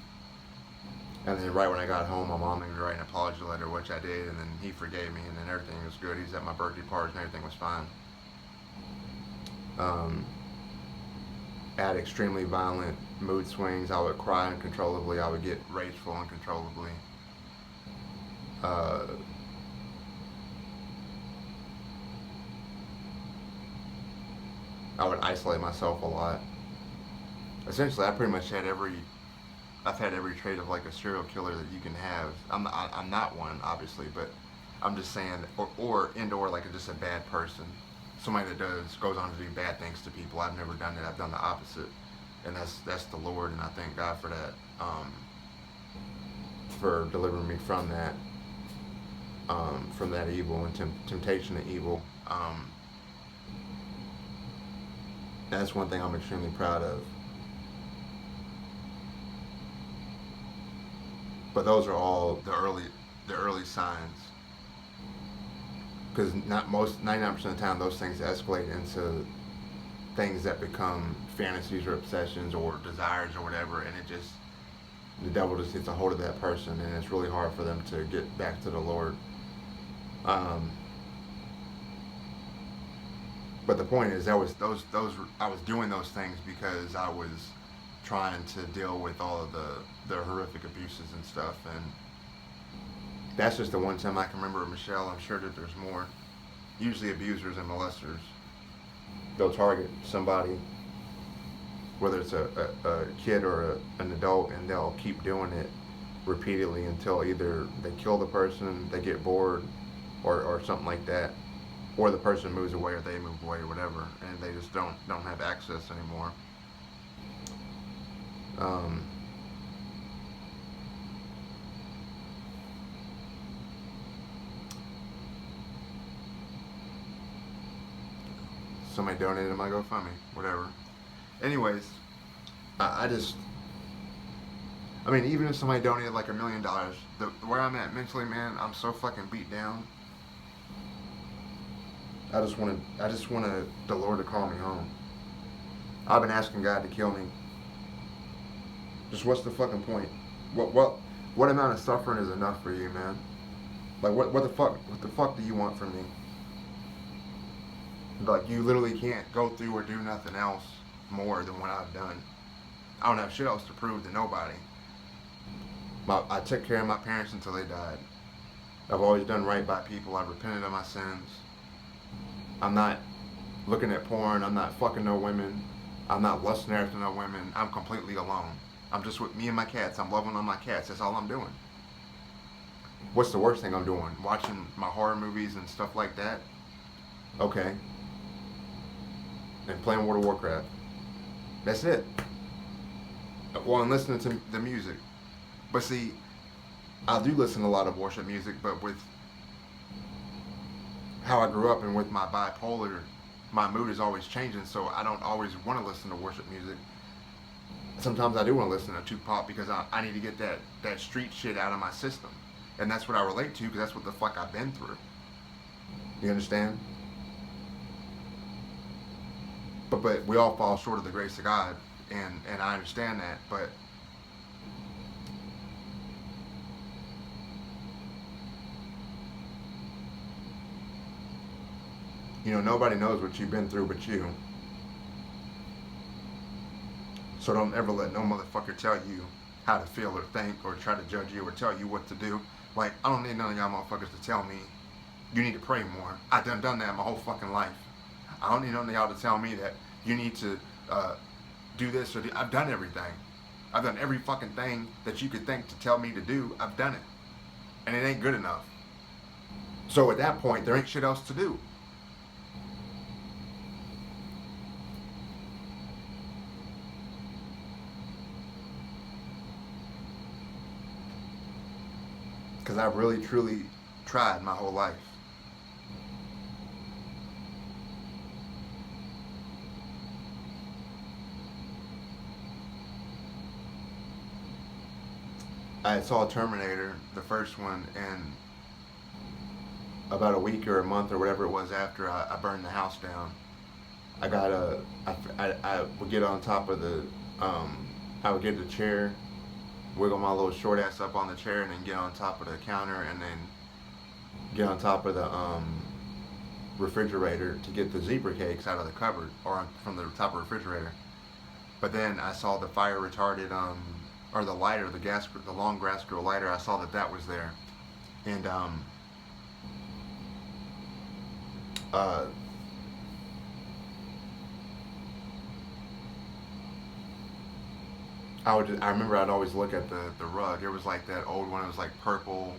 And then right when I got home, my mom made me write an apology letter, which I did, and then he forgave me, and then everything was good. He was at my birthday party, and everything was fine. I had extremely violent mood swings. I would cry uncontrollably. I would get rageful uncontrollably. I would isolate myself a lot. Essentially, I've had every trait of like a serial killer that you can have. I'm not one, obviously, but I'm just saying, or like just a bad person, somebody that goes on to do bad things to people. I've never done it. I've done the opposite, and that's the Lord, and I thank God for that, for delivering me from that evil and temptation to evil. That's one thing I'm extremely proud of. But those are all the early signs, because 99% of the time those things escalate into things that become fantasies or obsessions or desires or whatever, and the devil just gets a hold of that person, and it's really hard for them to get back to the Lord. But the point is, I was doing those things because I was trying to deal with all of the horrific abuses and stuff, and that's just the one time I can remember. Michelle, I'm sure that there's more. Usually abusers and molesters, they'll target somebody, whether it's a kid or an adult, and they'll keep doing it repeatedly until either they kill the person, they get bored, or something like that, or the person moves away or they move away or whatever, and they just don't have access anymore. Somebody donated my GoFundMe, whatever. Anyways, even if somebody donated like $1 million, where I'm at mentally, man, I'm so fucking beat down. I just wanted the Lord to call me home. I've been asking God to kill me. Just what's the fucking point? What amount of suffering is enough for you, man? Like what the fuck do you want from me? Like you literally can't go through or do nothing else more than what I've done. I don't have shit else to prove to nobody. I took care of my parents until they died. I've always done right by people. I've repented of my sins. I'm not looking at porn. I'm not fucking no women. I'm not lusting after no women. I'm completely alone. I'm just with me and my cats. I'm loving on my cats. That's all I'm doing. What's the worst thing I'm doing? Watching my horror movies and stuff like that? Okay. And playing World of Warcraft. That's it. Well, and listening to the music. But see, I do listen to a lot of worship music, but with how I grew up and with my bipolar, my mood is always changing, so I don't always want to listen to worship music. Sometimes I do want to listen to Tupac because I need to get that street shit out of my system. And that's what I relate to, because that's what the fuck I've been through. You understand? But we all fall short of the grace of God, and I understand that, but nobody knows what you've been through but you. So don't ever let no motherfucker tell you how to feel or think or try to judge you or tell you what to do. Like, I don't need none of y'all motherfuckers to tell me you need to pray more. I done that my whole fucking life. I don't need none of y'all to tell me that you need to do this or I've done everything. I've done every fucking thing that you could think to tell me to do. I've done it. And it ain't good enough. So at that point, there ain't shit else to do. Because I've really, truly tried my whole life. I saw Terminator, the first one, and about a week or a month or whatever it was after I burned the house down, I would get on top of the, I would get the chair, wiggle my little short ass up on the chair, and then get on top of the counter, and then get on top of the refrigerator to get the zebra cakes out of the cupboard or from the top of the refrigerator. But then I saw the fire retarded, or the lighter, the long grass grill lighter. I saw that was there, and I remember I'd always look at the rug. It was like that old one. It was like purple,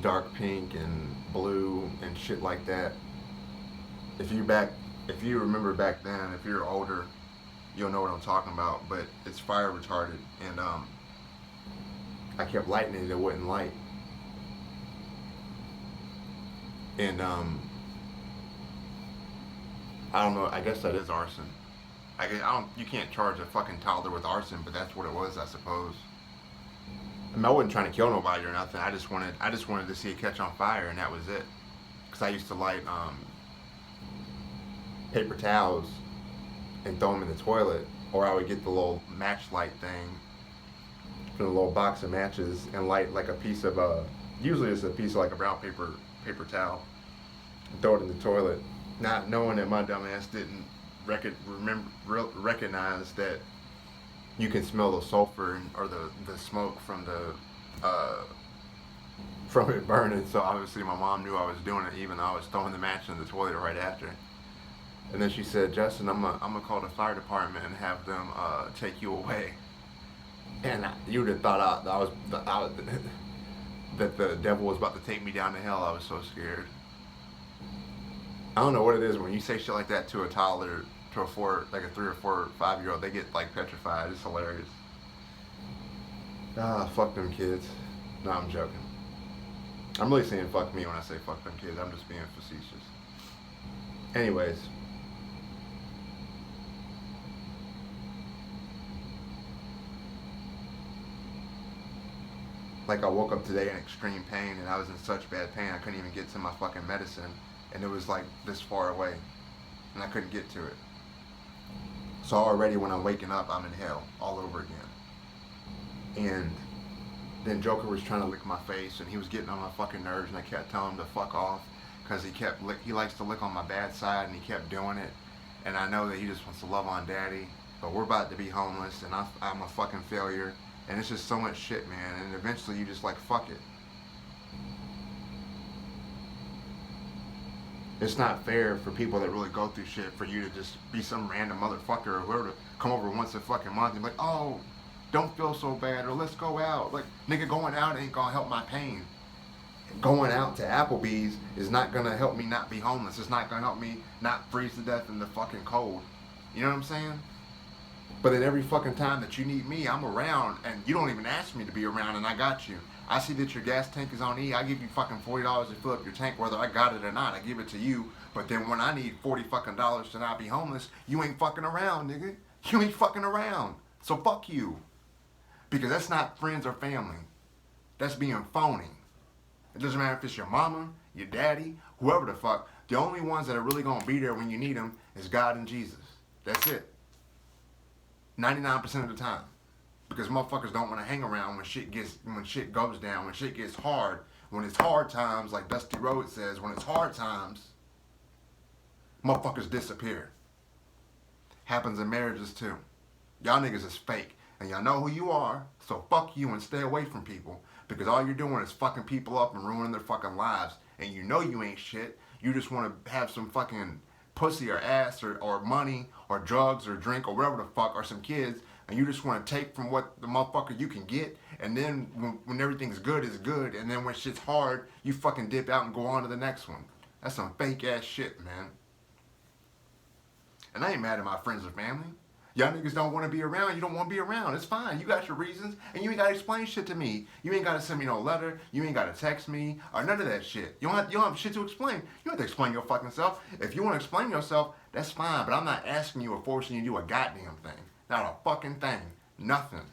dark pink, and blue and shit like that. If you remember back then, if you're older, you'll know what I'm talking about. But it's fire retarded, and I kept lighting it. It wouldn't light, and I don't know. I guess that is arson. You can't charge a fucking toddler with arson, but that's what it was, I suppose. I mean, I wasn't trying to kill nobody or nothing. I just wanted to see it catch on fire, and that was it. Because I used to light paper towels and throw them in the toilet, or I would get the little match light thing from the little box of matches and light like a piece of usually it's a piece of like a brown paper towel, and throw it in the toilet, not knowing that my dumb ass didn't recognize that you can smell the sulfur or the smoke from it burning. So obviously my mom knew I was doing it, even though I was throwing the match in the toilet right after. And then she said, "Justin, I'm gonna call the fire department and have them take you away." And you would have thought that the devil was about to take me down to hell. I was so scared. I don't know what it is when you say shit like that to a toddler, to a 3 or 4 or 5-year-old. They get like petrified. It's hilarious. Fuck them kids. No, I'm joking. I'm really saying fuck me when I say fuck them kids. I'm just being facetious. Anyways. Like, I woke up today in extreme pain, and I was in such bad pain I couldn't even get to my fucking medicine, and it was like this far away, and I couldn't get to it. So already when I'm waking up, I'm in hell all over again. And then Joker was trying to lick my face, and he was getting on my fucking nerves, and I kept telling him to fuck off, because he likes to lick on my bad side, and he kept doing it. And I know that he just wants to love on daddy, but we're about to be homeless, and I'm a fucking failure. And it's just so much shit, man. And eventually you just like, fuck it. It's not fair for people that really go through shit for you to just be some random motherfucker or whoever to come over once a fucking month and be like, oh, don't feel so bad, or let's go out. Like, nigga, going out ain't gonna help my pain. Going out to Applebee's is not gonna help me not be homeless. It's not gonna help me not freeze to death in the fucking cold. You know what I'm saying? But then every fucking time that you need me, I'm around, and you don't even ask me to be around, and I got you. I see that your gas tank is on E, I give you fucking $40 to fill up your tank, whether I got it or not, I give it to you. But then when I need $40 fucking to not be homeless, you ain't fucking around, nigga. You ain't fucking around. So fuck you. Because that's not friends or family. That's being phony. It doesn't matter if it's your mama, your daddy, whoever the fuck. The only ones that are really gonna be there when you need them is God and Jesus. That's it. 99% of the time. Because motherfuckers don't want to hang around when shit goes down, when shit gets hard. When it's hard times, like Dusty Rhodes says, when it's hard times, motherfuckers disappear. Happens in marriages too. Y'all niggas is fake. And y'all know who you are, so fuck you and stay away from people. Because all you're doing is fucking people up and ruining their fucking lives. And you know you ain't shit. You just want to have some fucking pussy or ass or money or drugs or drink or whatever the fuck or some kids. And you just want to take from what the motherfucker you can get. And then when everything's good, it's good. And then when shit's hard, you fucking dip out and go on to the next one. That's some fake ass shit, man. And I ain't mad at my friends or family. Y'all niggas don't want to be around. You don't want to be around. It's fine. You got your reasons, and you ain't got to explain shit to me. You ain't got to send me no letter. You ain't got to text me or none of that shit. You don't have shit to explain. You don't have to explain your fucking self. If you want to explain yourself, that's fine. But I'm not asking you or forcing you to do a goddamn thing. Not a fucking thing. Nothing.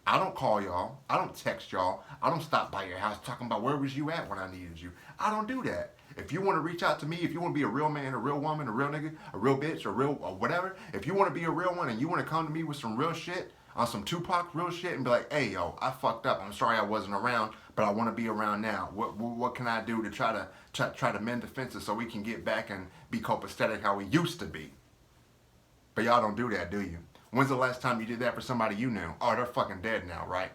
I don't call y'all. I don't text y'all. I don't stop by your house talking about where was you at when I needed you. I don't do that. If you want to reach out to me, if you want to be a real man, a real woman, a real nigga, a real bitch, or whatever, if you want to be a real one and you want to come to me with some real shit, on some Tupac real shit, and be like, hey, yo, I fucked up. I'm sorry I wasn't around, but I want to be around now. What can I do to try to mend the fences so we can get back and be copacetic how we used to be? But y'all don't do that, do you? When's the last time you did that for somebody you knew? Oh, they're fucking dead now, right?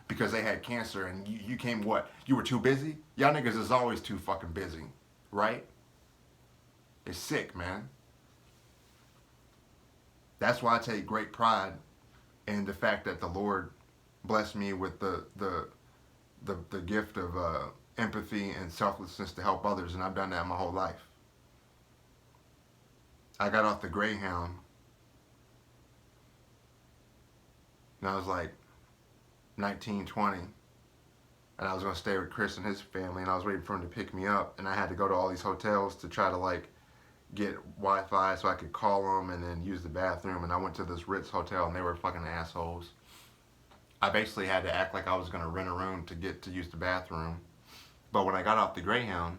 Because they had cancer and you came what? You were too busy? Y'all niggas is always too fucking busy. Right? It's sick, man. That's why I take great pride in the fact that the Lord blessed me with the gift of empathy and selflessness to help others, and I've done that my whole life. I got off the Greyhound, and I was like 19, 20. And I was going to stay with Chris and his family, and I was waiting for him to pick me up, and I had to go to all these hotels to try to like get Wi-Fi so I could call them and then use the bathroom. And I went to this Ritz hotel, and they were fucking assholes. I basically had to act like I was going to rent a room to get to use the bathroom. But when I got off the Greyhound,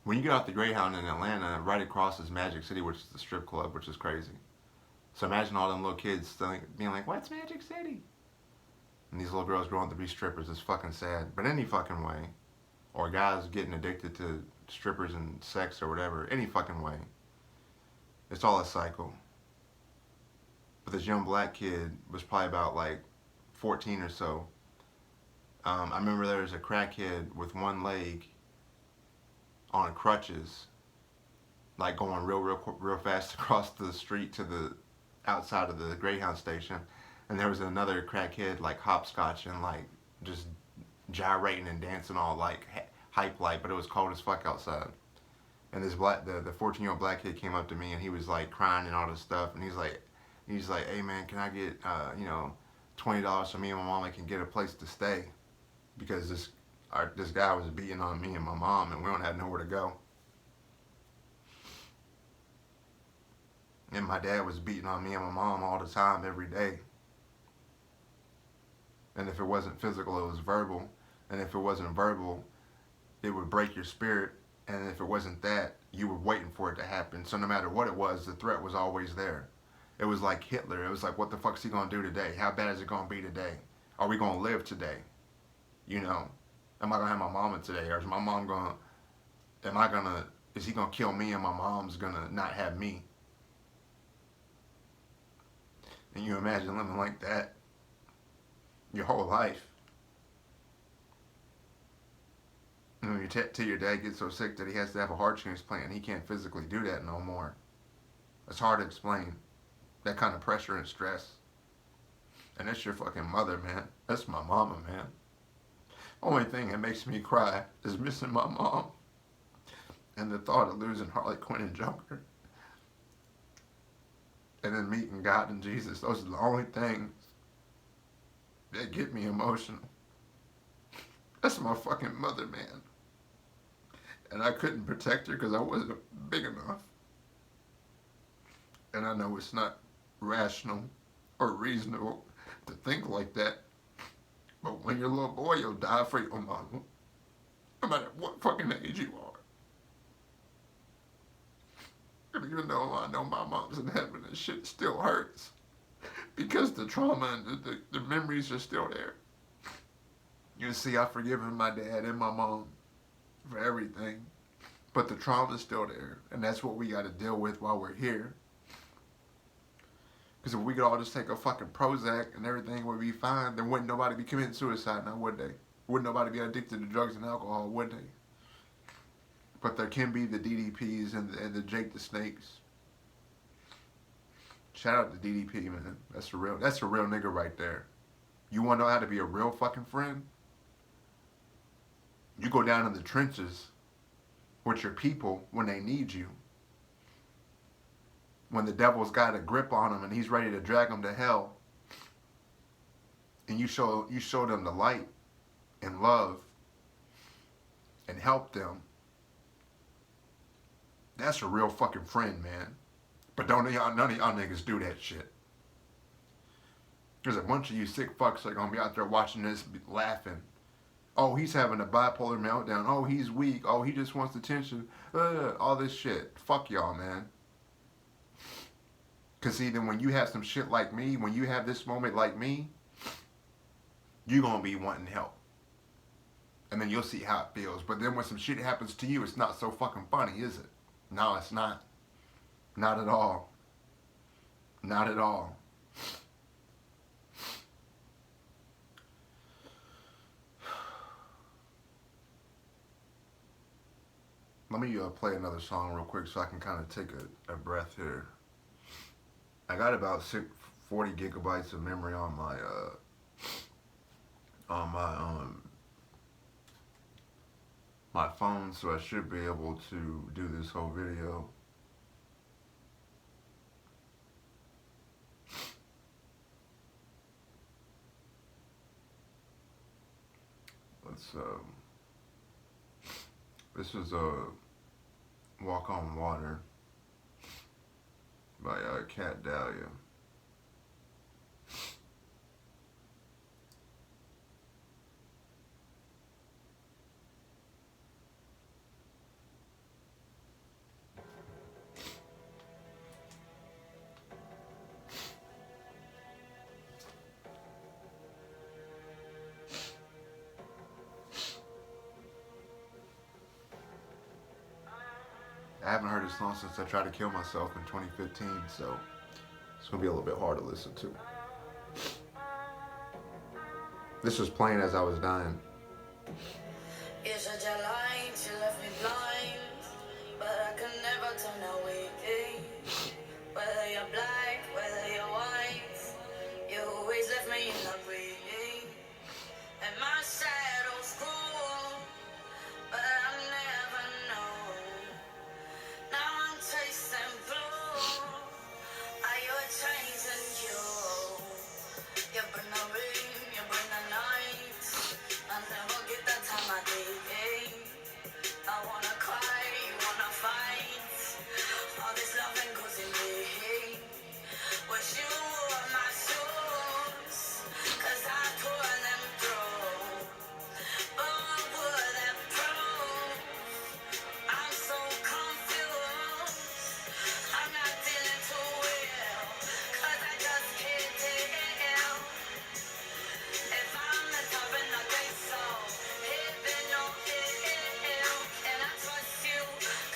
when you get off the Greyhound in Atlanta, right across is Magic City, which is the strip club, which is crazy. So imagine all them little kids being like, what's Magic City? And these little girls growing up to be strippers. It's fucking sad. But any fucking way. Or guys getting addicted to strippers and sex or whatever. Any fucking way. It's all a cycle. But this young black kid was probably about like 14 or so. I remember there was a crackhead with one leg on crutches. Like going real fast across the street to the outside of the Greyhound station. And there was another crackhead like hopscotching, like just gyrating and dancing all like hype like, but it was cold as fuck outside. And this the 14-year-old black kid came up to me and he was like crying and all this stuff. And he's like, hey man, can I get $20 so me and my mama can get a place to stay? Because this guy was beating on me and my mom and we don't have nowhere to go. And my dad was beating on me and my mom all the time, every day. And if it wasn't physical, it was verbal. And if it wasn't verbal, it would break your spirit. And if it wasn't that, you were waiting for it to happen. So no matter what it was, the threat was always there. It was like Hitler. It was like, what the fuck's he gonna do today? How bad is it gonna be today? Are we gonna live today? You know, am I gonna have my mama today? Or is my mom is he gonna kill me and my mom's gonna not have me? And you imagine living like that your whole life. And when till your dad gets so sick that he has to have a heart transplant, he can't physically do that no more. It's hard to explain. That kind of pressure and stress. And it's your fucking mother, man. That's my mama, man. Only thing that makes me cry is missing my mom. And the thought of losing Harley Quinn and Joker. And then meeting God and Jesus. Those are the only things that get me emotional. That's my fucking mother, man. And I couldn't protect her because I wasn't big enough. And I know it's not rational or reasonable to think like that. But when you're a little boy, you'll die for your mama. No matter what fucking age you are. And even though I know my mom's in heaven and shit still hurts. Because the trauma and the memories are still there. You see, I've forgiven my dad and my mom for everything. But the trauma's still there. And that's what we got to deal with while we're here. Because if we could all just take a fucking Prozac and everything would be fine, then wouldn't nobody be committing suicide now, would they? Wouldn't nobody be addicted to drugs and alcohol, would they? But there can be the DDPs and the Jake the Snakes. Shout out to DDP, man. That's a real nigga right there. You want to know how to be a real fucking friend? You go down in the trenches with your people when they need you. When the devil's got a grip on them and he's ready to drag them to hell, and you show them the light and love and help them. That's a real fucking friend, man. But none of y'all niggas do that shit. There's a bunch of you sick fucks that are gonna be out there watching this, laughing. Oh, he's having a bipolar meltdown. Oh, he's weak. Oh, he just wants attention. All this shit. Fuck y'all, man. Because see, then when you have some shit like me, when you have this moment like me, you're going to be wanting help. And then you'll see how it feels. But then when some shit happens to you, it's not so fucking funny, is it? No, it's not. Not at all. Not at all. Let me play another song real quick so I can kind of take a breath here. I got about 40 gigabytes of memory on my phone, so I should be able to do this whole video. This is a Walk on Water by Cat Dahlia. I haven't heard this song since I tried to kill myself in 2015, so it's gonna be a little bit hard to listen to. This was playing as I was dying. You said your light, you left me blind, but I could never turn away. Whether you're black, whether you're white, you always left me in the gray. And my shadow's cool, but I never know. Now I'm chasing blue. Are you chasing you? You bring the rain, you bring the night. I never get the time I need. I wanna cry, you wanna fight. All this loving goes in me. Wish you wore my shoes, 'cause I tore them through. But what would that prove? I'm so confused. I'm not feeling too well, 'cause I just can't tell if I'm the top and I think so. Heaven or hell, and I trust you,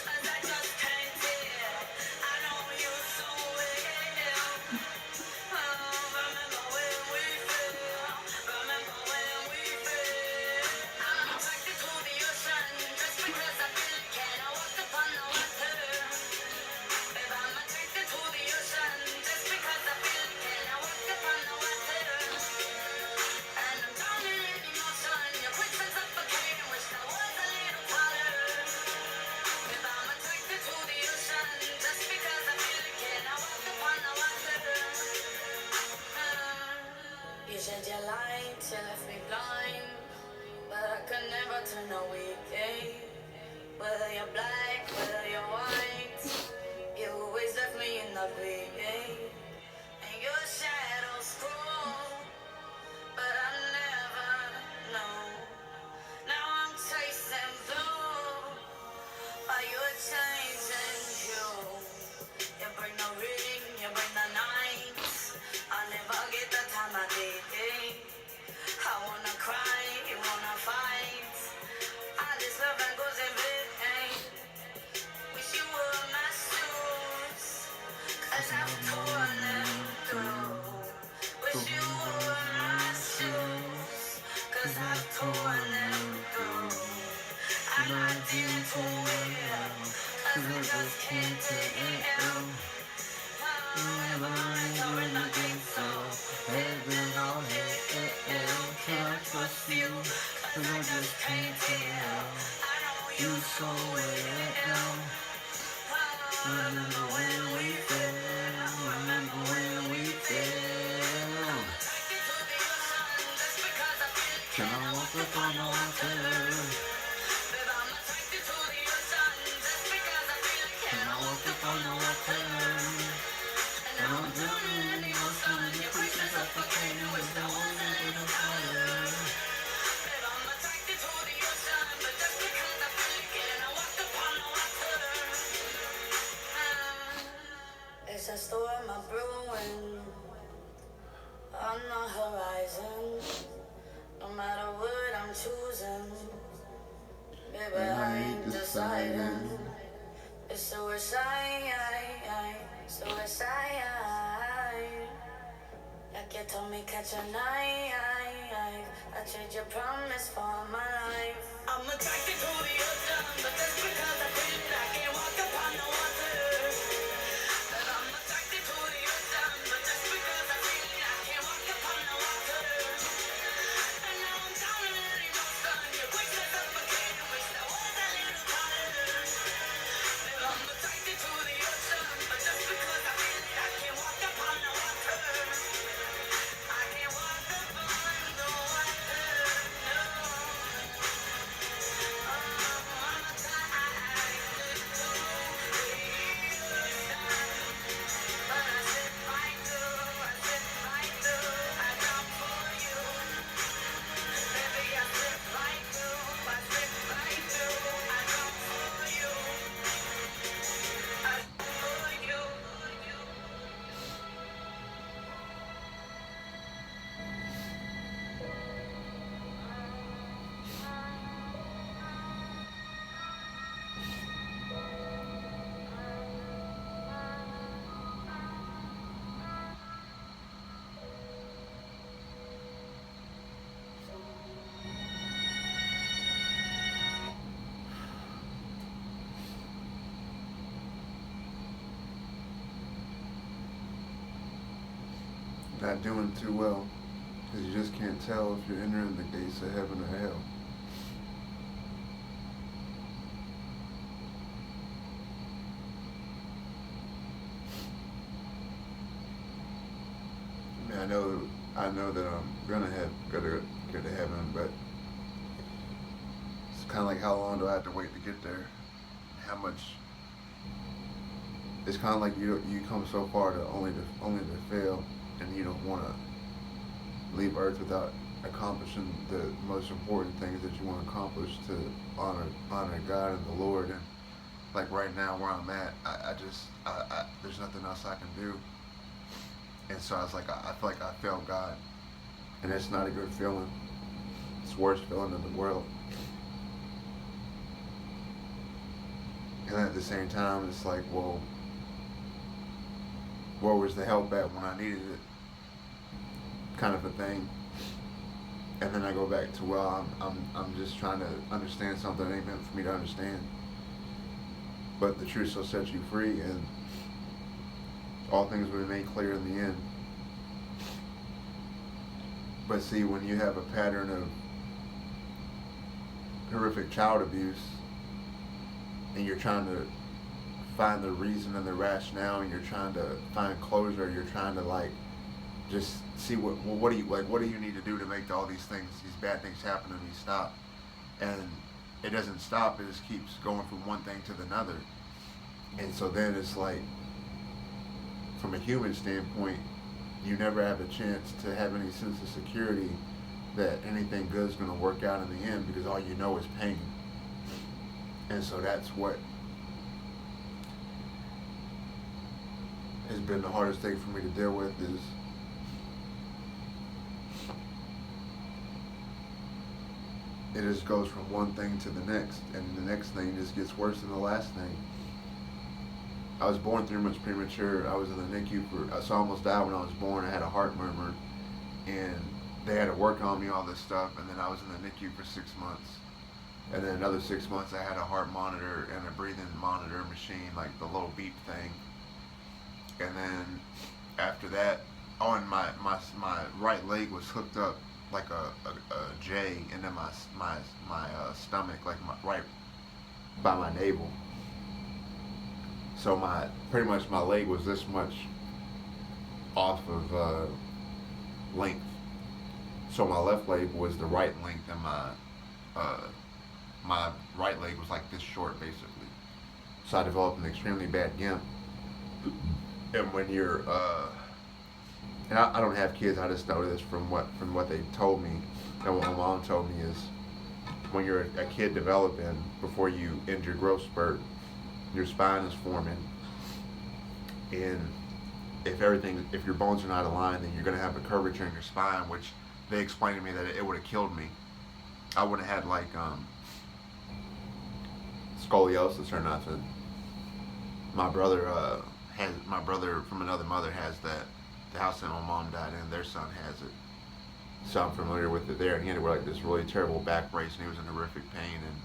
'cause I just can't tell. I know you so well. Remember when we fell? Remember when we fell? I'm attracted to the ocean just because I feel it. Can I walk upon the water? Babe, I'm attracted to the ocean just because I feel it. Can I walk upon the water? And I'm drowning in emotion. Your quicksand suffocating. Wish I was a little taller. Babe, I'm attracted to the ocean just because I feel it. Can I walk upon the water? You shed your light, you left me blind, but I could never turn away. Whether you're black, whether you're white, you always left me in the gray. And your shadow's cruel, but I never know. Now I'm chasing blue. Are you changing you? You bring the ring, you bring the night. I never get the time I need. I wanna cry, you wanna fight. All this love that goes in vain. Wish you were my shoes, 'cause I've torn them through. 'cause I just can't take it. I'm running against all heaven on it. Can I trust you? 'Cause I just can't tell. You so well. Remember when we fell. Remember when we fell. Can I walk upon the water? Can I walk upon the water? And I'm drowning in the ocean, and your creatures suffocating with the ones in the fire. I'm attracted to the ocean, but just because I feel it, can I walk upon the water? It's a storm I'm brewing on the horizon. No matter what I'm choosing, baby, I ain't deciding. It's suicide, suicide. Like you told me, catch a knife. I trade your promise for my life. I'm attracted to the ocean, but just because I feel it, I can't walk upon the water. But I'm attracted to the ocean, but just because I feel it, I can't walk upon the water. And now I'm drowning in emotion. Your quick are suffocating, wish I was a little taller. I'm attracted to the ocean, but just because I feel it, I can't walk upon the water. I can't walk upon the water, no. I'm attracted to the ocean, but I sit right through, I drop for you. Baby, I sit right through, I drop for you. Not doing too well, because you just can't tell if you're entering the gates of heaven or hell. I mean, I know that I'm gonna go to heaven, but it's kind of like, how long do I have to wait to get there? How much? It's kind of like you come so far to only to fail, and you don't want to leave Earth without accomplishing the most important things that you want to accomplish to honor God and the Lord. And like right now where I'm at, I there's nothing else I can do. And so I was like, I feel like I failed God, and it's not a good feeling. It's the worst feeling in the world. And at the same time, it's like, well, where was the help at when I needed it? Kind of a thing. And then I go back to, well, I'm just trying to understand something that ain't meant for me to understand. But the truth will set you free, and all things will be made clear in the end. But see, when you have a pattern of horrific child abuse, and you're trying to find the reason and the rationale, and you're trying to find closure, you're trying to like just see what do you need to do to make all these bad things happen to me stop. And it doesn't stop, it just keeps going from one thing to another. And so then it's like, from a human standpoint, you never have a chance to have any sense of security that anything good is going to work out in the end, because all you know is pain. And so that's what has been the hardest thing for me to deal with, is it just goes from one thing to the next, and the next thing just gets worse than the last thing. I was born 3 months premature. I was in the NICU so I almost died when I was born. I had a heart murmur, and they had to work on me, all this stuff, and then I was in the NICU for 6 months. And then another 6 months, I had a heart monitor and a breathing monitor machine, like the little beep thing. And then after that, oh, and my right leg was hooked up like a J into my stomach, like my right by my navel. So my pretty much my leg was this much off of length. So my left leg was the right length, and uh, my right leg was like this short, basically. So I developed an extremely bad gimp. And when you're, and I don't have kids. I just know this from what they told me, and what my mom told me is, when you're a kid developing, before you end your growth spurt, your spine is forming, and if your bones are not aligned, then you're gonna have a curvature in your spine, which they explained to me that it would have killed me. I would have had like scoliosis or nothing. My brother my brother from another mother has that. The house that my mom died in, their son has it. So I'm familiar with it there. And he had to wear like this really terrible back brace, and he was in horrific pain. And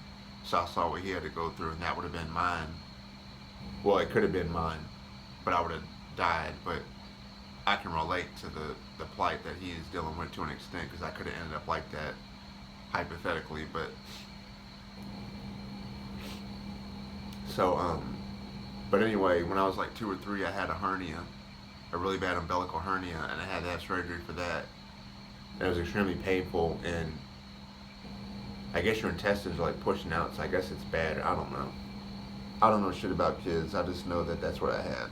so I saw what he had to go through, and that would have been mine. Well, it could have been mine, but I would have died. But I can relate to the plight that he is dealing with to an extent, because I could have ended up like that hypothetically. But so but anyway, when I was like 2 or 3, I had a hernia, a really bad umbilical hernia, and I had to have surgery for that. And it was extremely painful, and I guess your intestines are like pushing out, so I guess it's bad. I don't know. I don't know shit about kids. I just know that that's what I had.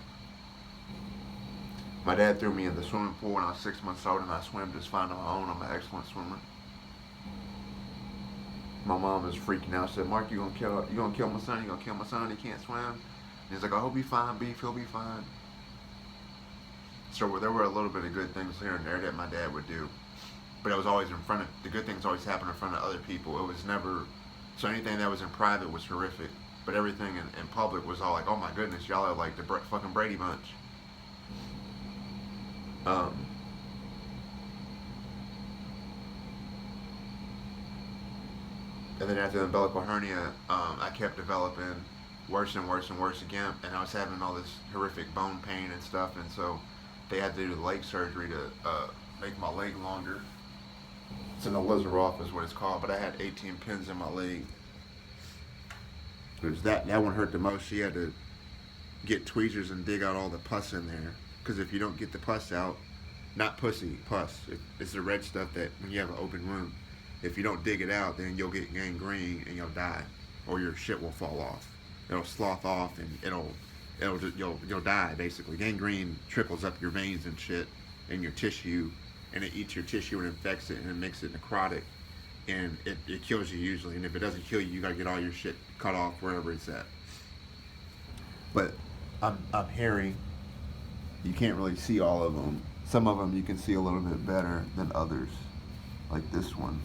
My dad threw me in the swimming pool when I was 6 months old, and I swam just fine on my own. I'm an excellent swimmer. My mom was freaking out. She said, "Mark, you gonna kill my son? You gonna kill my son? He can't swim." And he's like, "I hope he'll be fine, Beef. He'll be fine." So there were a little bit of good things here and there that my dad would do, but it was always in front of, the good things always happened in front of other people. It was never, so anything that was in private was horrific, but everything in public was all like, "Oh my goodness, y'all are like the fucking Brady Bunch." And then after the umbilical hernia, I kept developing worse and worse and worse again, and I was having all this horrific bone pain and stuff, and so they had to do the leg surgery to make my leg longer. So the Lizaroff is what it's called, but I had 18 pins in my leg. It was that one hurt the most. She had to get tweezers and dig out all the pus in there, because if you don't get the pus out, not pussy, pus, it's the red stuff that when you have an open wound, if you don't dig it out, then you'll get gangrene and you'll die, or your shit will fall off. It'll slough off, and you'll die basically. Gangrene trickles up your veins and shit in your tissue, and it eats your tissue and infects it, and it makes it necrotic, and it kills you usually. And if it doesn't kill you, you gotta get all your shit cut off wherever it's at. But I'm hairy. You can't really see all of them. Some of them you can see a little bit better than others, like this one.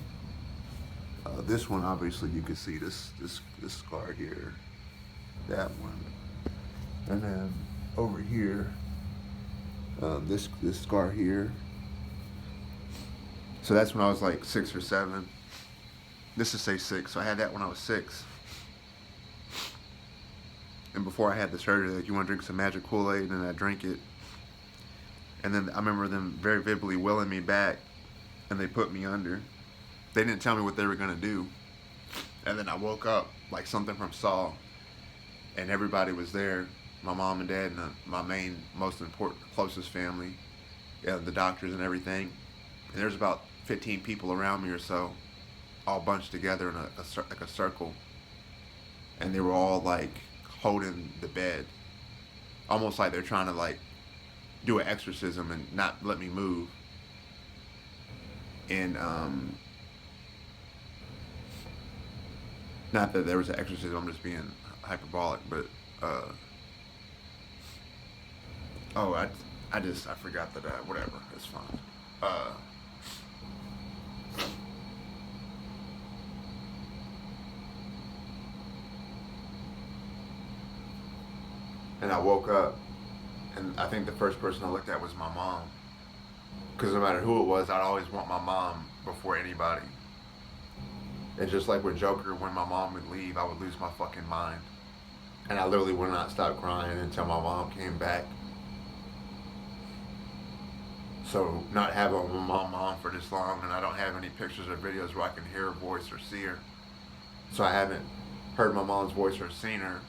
This one, obviously, you can see this scar here, that one, and then over here, this scar here. So that's when I was like 6 or 7. This is say 6, so I had that when I was 6. And before I had the surgery, like, "You want to drink some magic Kool-Aid?" And I drank it. And then I remember them very vividly willing me back, and they put me under. They didn't tell me what they were gonna do. And then I woke up like something from Saw, and everybody was there. My mom and dad and my main, most important, closest family, the doctors and everything. And there's about 15 people around me or so, all bunched together in a circle. And they were all like holding the bed, almost like they're trying to like do an exorcism and not let me move. And not that there was an exorcism, I'm just being hyperbolic, but I forgot that, whatever, it's fine. And I woke up, and I think the first person I looked at was my mom, because no matter who it was, I'd always want my mom before anybody. And just like with Joker, when my mom would leave, I would lose my fucking mind. And I literally would not stop crying until my mom came back. So not having my mom for this long, and I don't have any pictures or videos where I can hear her voice or see her. So I haven't heard my mom's voice or seen her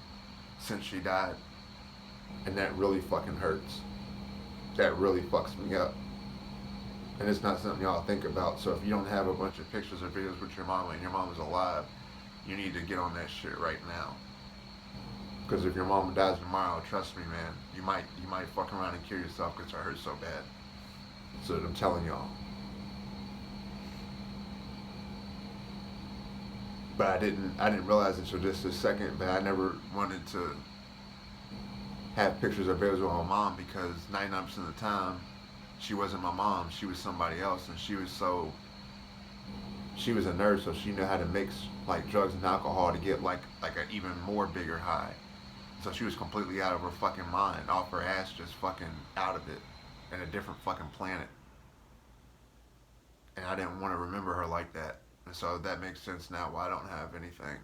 since she died. And that really fucking hurts. That really fucks me up. And it's not something y'all think about. So if you don't have a bunch of pictures or videos with your mama and your mom is alive, you need to get on that shit right now. Because if your mama dies tomorrow, trust me, man, you might fuck around and kill yourself because it hurts so bad. So I'm telling y'all. But I didn't realize it until just a second. But I never wanted to have pictures or videos with my mom because 99% of the time, she wasn't my mom. She was somebody else, and she was a nurse, so she knew how to mix like drugs and alcohol to get like an even more bigger high. So she was completely out of her fucking mind, off her ass, just fucking out of it, in a different fucking planet. And I didn't want to remember her like that. And so that makes sense now why I don't have anything.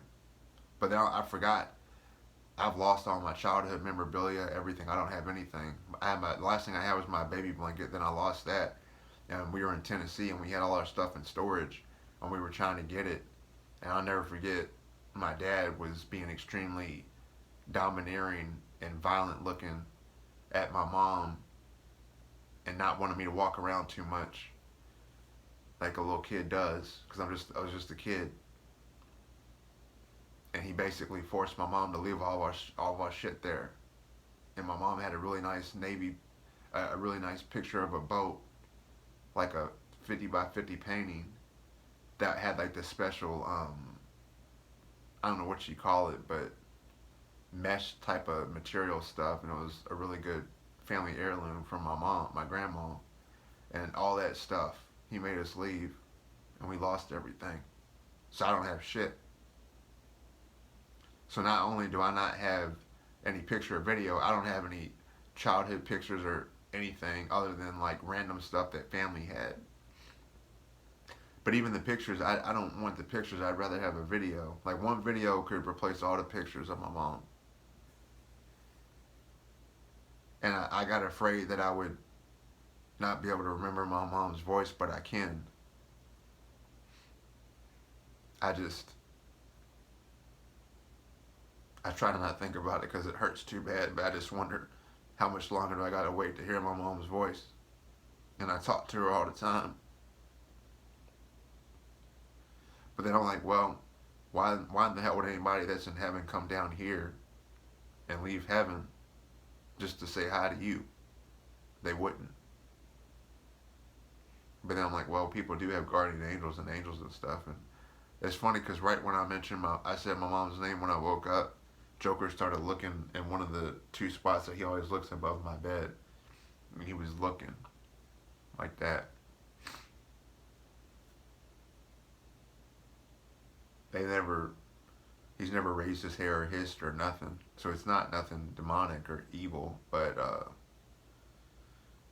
But now I forgot. I've lost all my childhood memorabilia, everything. I don't have anything. The last thing I had was my baby blanket. Then I lost that. And we were in Tennessee and we had all our stuff in storage and we were trying to get it. And I'll never forget, my dad was being extremely domineering and violent looking at my mom and not wanting me to walk around too much like a little kid does because I was just a kid. And he basically forced my mom to leave all of our shit there. And my mom had a really nice a really nice picture of a boat, like a 50 by 50 painting that had like the special I don't know what you call it, but mesh type of material stuff, and it was a really good family heirloom from my grandma, and all that stuff. He made us leave, and we lost everything. So I don't have shit. So not only do I not have any picture or video, I don't have any childhood pictures or anything other than like random stuff that family had. But even the pictures, I don't want the pictures. I'd rather have a video. Like one video could replace all the pictures of my mom. And I got afraid that I would not be able to remember my mom's voice, but I can. I try to not think about it because it hurts too bad, but I just wonder how much longer do I gotta wait to hear my mom's voice. And I talk to her all the time. But then I'm like, well, why in the hell would anybody that's in heaven come down here and leave heaven just to say hi to you? They wouldn't. But then I'm like, well, people do have guardian angels and stuff. And it's funny because right when I said my mom's name when I woke up, Joker started looking in one of the two spots that he always looks above my bed. And he was looking like that. He's never raised his hair or hissed or nothing. So it's not nothing demonic or evil. But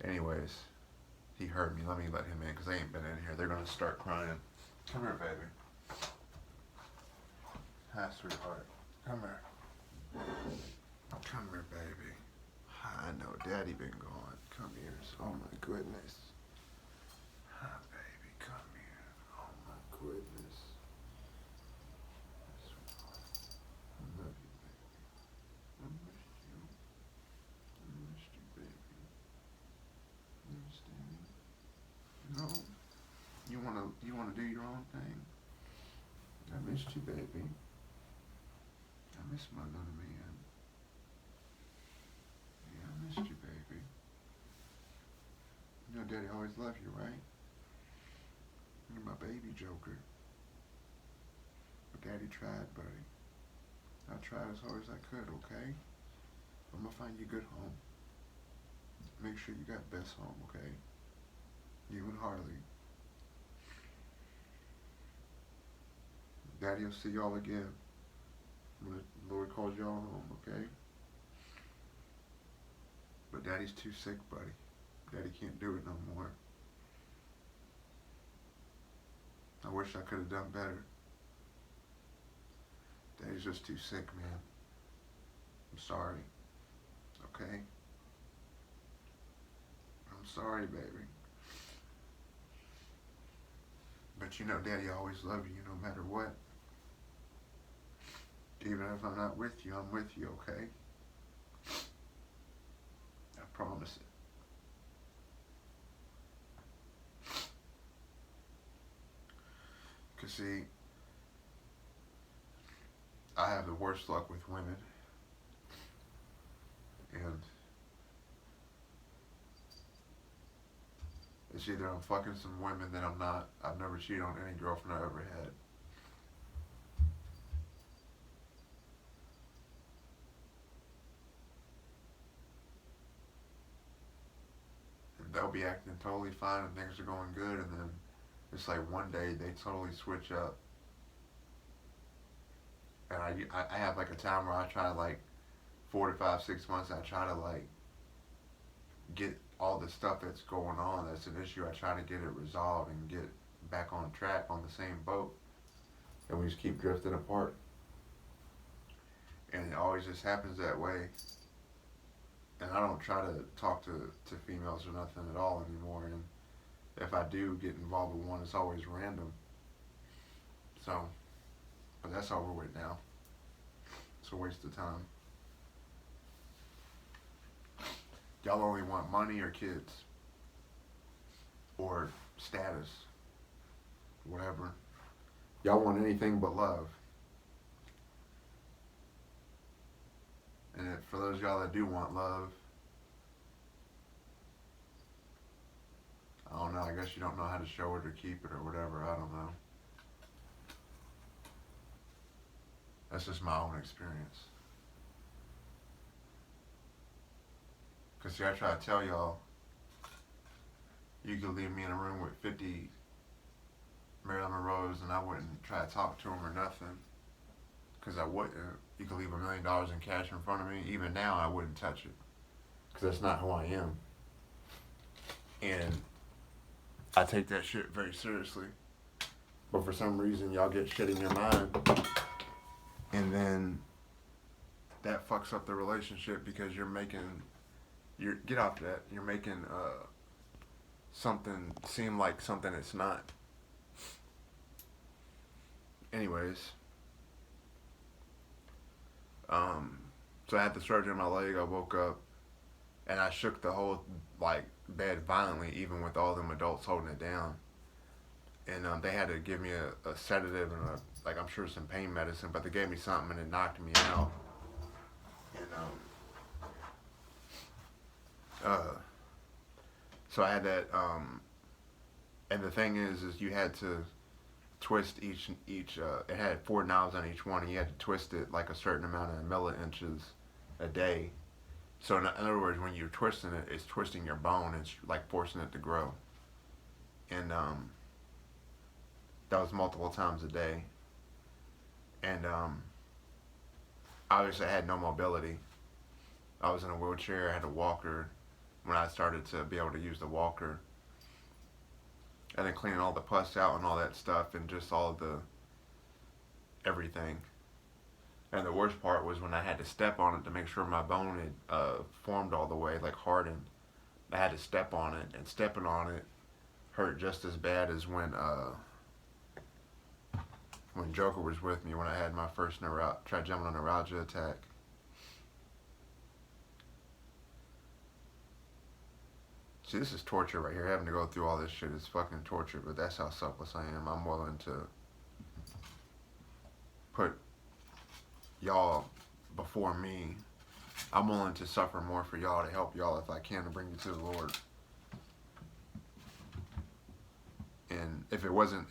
anyways, he heard me. Let me let him in because they ain't been in here. They're going to start crying. Come here, baby. Hi, sweetheart. Come here. Come here, baby. I know Daddy been gone. Come here. Oh my goodness. Hi, baby. Come here. Oh my goodness. I love you, baby. I missed you. I missed you, baby. You understand? No? You wanna do your own thing? I missed you, baby. I miss my little man. Yeah, I missed you, baby. You know Daddy always loved you, right? You're my baby, Joker. But Daddy tried, buddy. I tried as hard as I could, okay? I'm gonna find you a good home. Make sure you got best home, okay? You and Harley. Daddy will see y'all again when the Lord calls y'all home, okay? But Daddy's too sick, buddy. Daddy can't do it no more. I wish I could have done better. Daddy's just too sick, man. I'm sorry. Okay? I'm sorry, baby. But you know, Daddy always love you no matter what. Even if I'm not with you, I'm with you, okay? I promise it. Cause see, I have the worst luck with women. And it's either I'm fucking some women that I'm not. I've never cheated on any girlfriend I ever had. And they'll be acting totally fine and things are going good, and then it's like one day they totally switch up. And I have like a time where I try like 4 to 5, 6 months. I try to like get all the stuff that's going on that's an issue. I try to get it resolved and get back on track on the same boat. And we just keep drifting apart. And it always just happens that way. And I don't try to talk to females or nothing at all anymore. And if I do get involved with one, it's always random. So, but that's over with now. It's a waste of time. Y'all only want money or kids or status, whatever. Y'all want anything but love. And for those of y'all that do want love, I don't know, I guess you don't know how to show it or keep it or whatever, I don't know. That's just my own experience. Because see, I try to tell y'all, you could leave me in a room with 50 Marilyn Monroes and I wouldn't try to talk to them or nothing. Because I wouldn't. You could leave $1 million in cash in front of me. Even now, I wouldn't touch it. Because that's not who I am. And I take that shit very seriously. But for some reason, y'all get shit in your mind. And then that fucks up the relationship because you're get off that. You're making something seem like something it's not. Anyways. So I had the surgery on my leg. I woke up and I shook the whole bed violently, even with all them adults holding it down. And they had to give me a sedative and I'm sure some pain medicine, but they gave me something and it knocked me out. And so I had that. And the thing is you had to twist each. It had 4 knobs on each one, and you had to twist it like a certain amount of milli-inches a day. So in other words, when you're twisting it, it's twisting your bone. It's like forcing it to grow. And that was multiple times a day. And obviously I had no mobility. I was in a wheelchair. I had a walker when I started to be able to use the walker. And then cleaning all the pus out and all that stuff and just all the everything. And the worst part was when I had to step on it to make sure my bone had formed all the way, like hardened. I had to step on it, and stepping on it hurt just as bad as when Joker was with me, when I had my first trigeminal neuralgia attack. See, this is torture right here. Having to go through all this shit is fucking torture, but that's how selfless I am. I'm willing to put y'all before me. I'm willing to suffer more for y'all, to help y'all if I can, to bring you to the Lord. And if it wasn't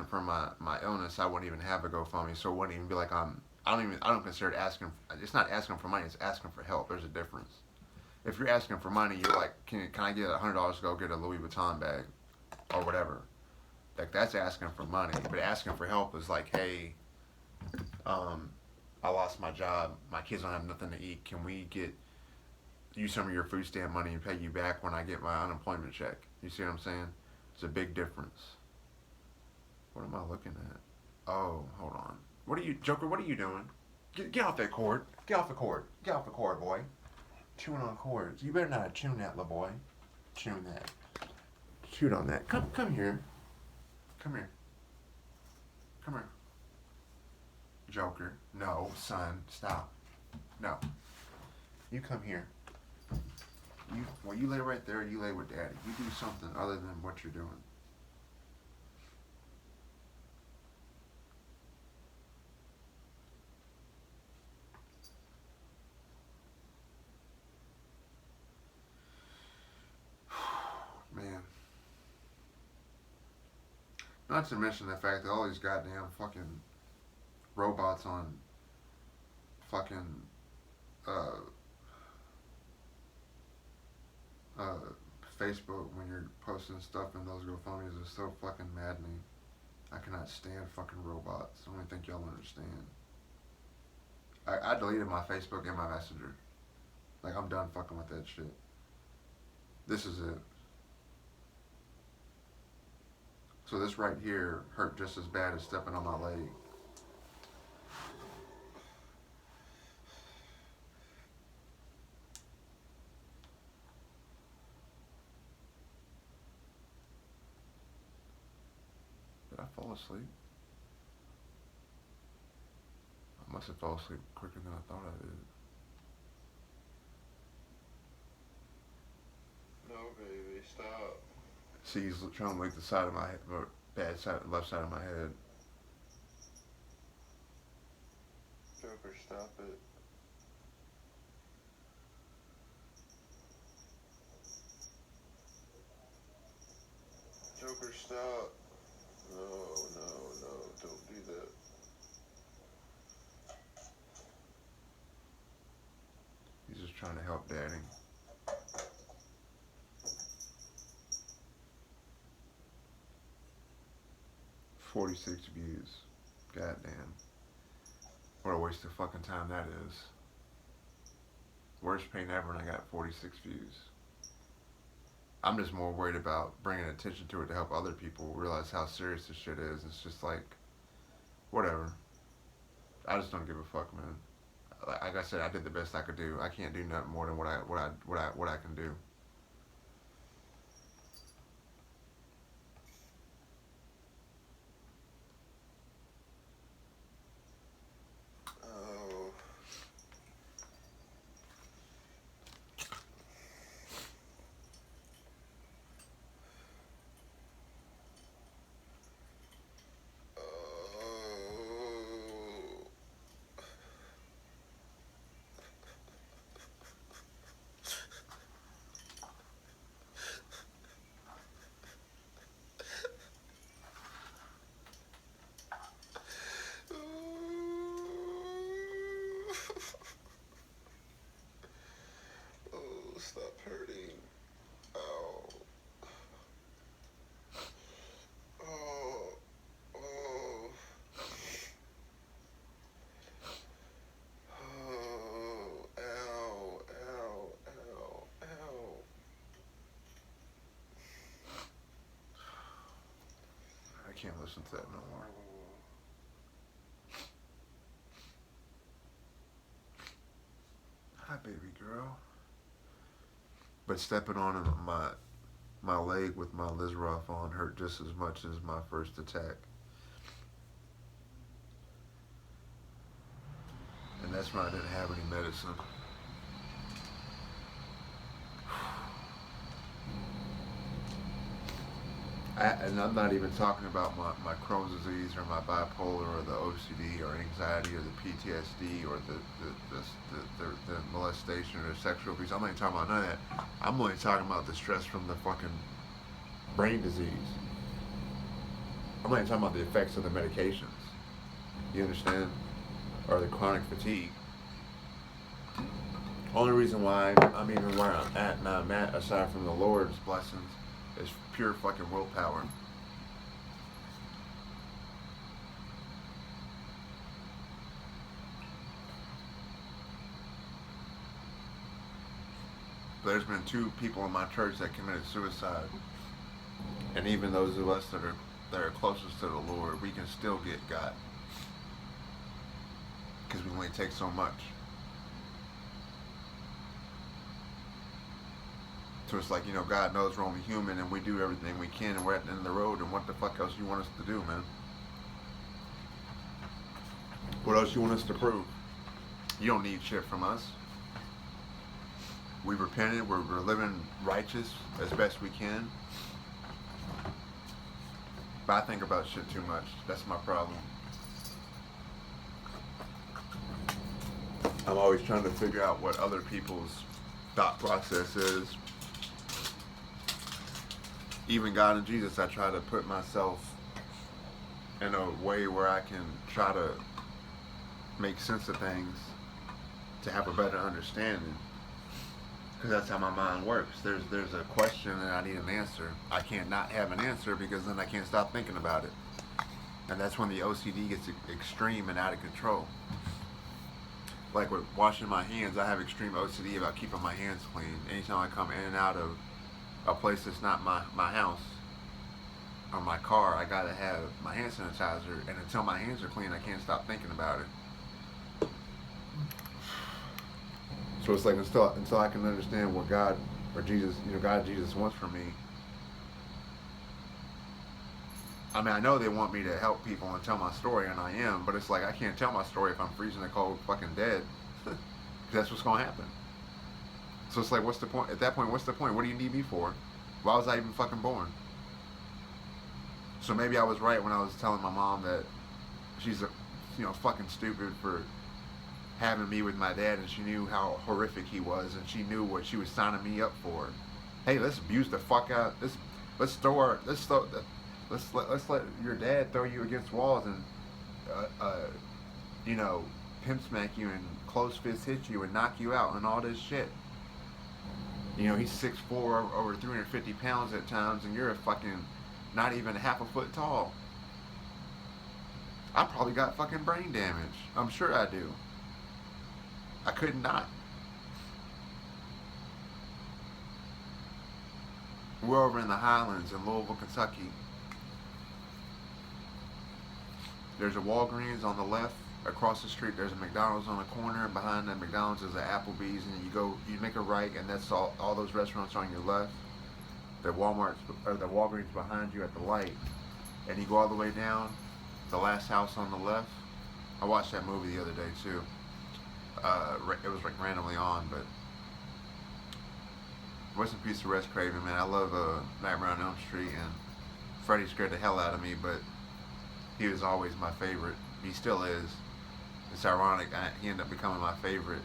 for my illness, I wouldn't even have a GoFundMe. So it wouldn't even be like I don't consider it asking. It's not asking for money. It's asking for help. There's a difference. If you're asking for money, you're like, can I get $100 to go get a Louis Vuitton bag or whatever? Like, that's asking for money. But asking for help is like, hey, I lost my job. My kids don't have nothing to eat. Can we use some of your food stamp money and pay you back when I get my unemployment check? You see what I'm saying? It's a big difference. What am I looking at? Oh, hold on. What are you, Joker? What are you doing? Get off that cord. Get off the cord. Get off the cord, boy. Chewing on cords. You better not chew that, little boy. Chewing that. Chewed on that. Come here. Come here. Come here. Joker. No, son. Stop. No. You come here. You lay right there. You lay with Daddy. You do something other than what you're doing. Man. Not to mention the fact that all these goddamn fucking robots on fucking Facebook when you're posting stuff in those GoFundMes is so fucking maddening. I cannot stand fucking robots. I don't think y'all understand. I deleted my Facebook and my Messenger. Like, I'm done fucking with that shit. This is it. So this right here hurt just as bad as stepping on my leg. Did I fall asleep? I must have fallen asleep quicker than I thought I did. No, baby, stop. See, he's trying to lick the side of my head, or bad side, left side of my head. Joker, stop it. Joker, stop. No, don't do that. He's just trying to help Daddy. $46 views. Goddamn. What a waste of fucking time that is. Worst pain ever, and I got 46 views. I'm just more worried about bringing attention to it to help other people realize how serious this shit is. It's just like, whatever. I just don't give a fuck, man. Like I said, I did the best I could do. I can't do nothing more than what I can do. Stop hurting. Ow. Oh. Oh. Oh. Ow. Ow. Ow. Ow. I can't listen to that no more. Hi, baby girl. But stepping on my leg with my Lizroth on hurt just as much as my first attack. And that's when I didn't have any medicine. And I'm not even talking about my Crohn's disease or my bipolar or the OCD or anxiety or the PTSD or the molestation or the sexual abuse. I'm not even talking about none of that. I'm only talking about the stress from the fucking brain disease. I'm not even talking about the effects of the medications. You understand? Or the chronic fatigue. Only reason why I'm even where I'm at now, Matt, aside from the Lord's blessings, is pure fucking willpower. There's been 2 people in my church that committed suicide, and even those of us that are closest to the Lord, we can still get got. because we only take so much. So it's like, God knows we're only human and we do everything we can and we're at the end of the road, and what the fuck else you want us to do, man? What else you want us to prove? You don't need shit from us. We repented, we're living righteous as best we can. But I think about shit too much. That's my problem. I'm always trying to figure out what other people's thought process is. Even God and Jesus, I try to put myself in a way where I can try to make sense of things to have a better understanding. Because that's how my mind works. There's a question and I need an answer. I can't not have an answer because then I can't stop thinking about it. And that's when the OCD gets extreme and out of control. Like with washing my hands, I have extreme OCD about keeping my hands clean. Anytime I come in and out of a place that's not my house or my car, I gotta have my hand sanitizer, and until my hands are clean, I can't stop thinking about it. So it's like until I can understand what God or Jesus, God, Jesus wants from me. I mean, I know they want me to help people and tell my story, and I am, but it's like I can't tell my story if I'm freezing the cold, fucking dead. That's what's gonna happen. So it's like, what's the point? At that point, what's the point? What do you need me for? Why was I even fucking born? So maybe I was right when I was telling my mom that she's fucking stupid for having me with my dad, and she knew how horrific he was, and she knew what she was signing me up for. Hey, let's abuse the fuck out. Let's let your dad throw you against walls and pimp smack you and close fist hit you and knock you out and all this shit. He's 6'4", over 350 pounds at times, and you're a fucking not even half a foot tall. I probably got fucking brain damage. I'm sure I do. I could not. We're over in the Highlands in Louisville, Kentucky. There's a Walgreens on the left. Across the street, there's a McDonald's on the corner. Behind that McDonald's is an Applebee's, and you make a right, and that's all those restaurants are on your left. The Walgreens behind you at the light, and you go all the way down. The last house on the left. I watched that movie the other day too. It was like randomly on, but rest in peace to Wes Craven, man. I love Nightmare on Elm Street, and Freddy scared the hell out of me, but he was always my favorite. He still is. It's ironic. He ended up becoming my favorite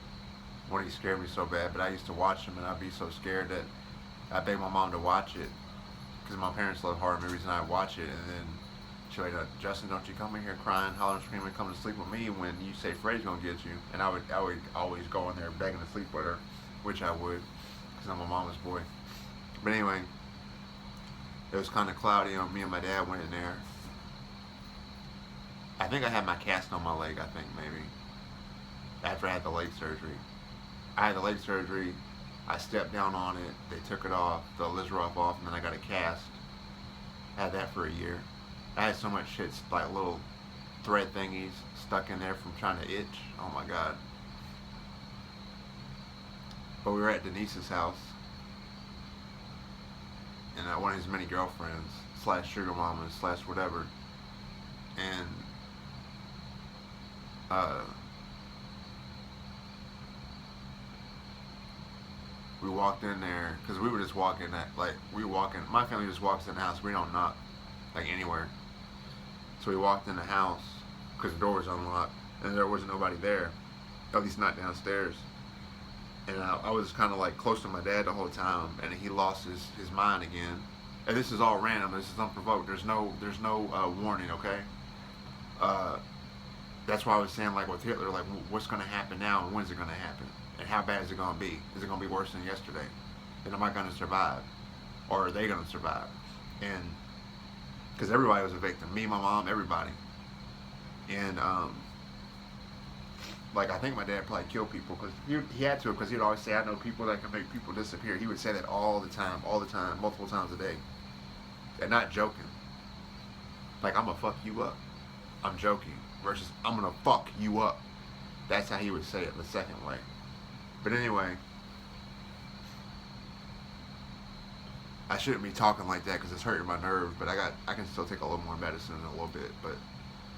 when he scared me so bad. But I used to watch him, and I'd be so scared that I begged my mom to watch it because my parents love horror movies, and I'd watch it. And then she'd be like, "Justin, don't you come in here crying, hollering, screaming, come to sleep with me when you say Freddy's gonna get you." And I would always go in there begging to sleep with her, which I would because I'm a mama's boy. But anyway, it was kind of cloudy. Me and my dad went in there. I think I had my cast on my leg, maybe. After I had the leg surgery. I had the leg surgery, I stepped down on it, they took it off, the Lizarov off, and then I got a cast. I had that for a year. I had so much shit, like little thread thingies stuck in there from trying to itch. Oh my God. But we were at Denise's house, and one of his many girlfriends, / sugar mamas, / whatever, and we walked in there because we were just walking my family just walks in the house. We don't knock like anywhere. So we walked in the house because the door was unlocked and there wasn't nobody there, at least not downstairs. And I was kind of like close to my dad the whole time, and he lost his mind again. And this is all random. This is unprovoked. There's no warning. Okay. That's why I was saying, like with Hitler, like what's going to happen now and when's it going to happen? And how bad is it going to be? Is it going to be worse than yesterday? And am I going to survive? Or are they going to survive? And because everybody was a victim. Me, my mom, everybody. And like I think my dad probably killed people because he had to, because he'd always say, "I know people that can make people disappear." He would say that all the time, multiple times a day. And not joking. Like, I'm going to fuck you up. I'm joking. Versus, I'm going to fuck you up. That's how he would say it the second way. But anyway, I shouldn't be talking like that because it's hurting my nerves. But I can still take a little more medicine in a little bit. But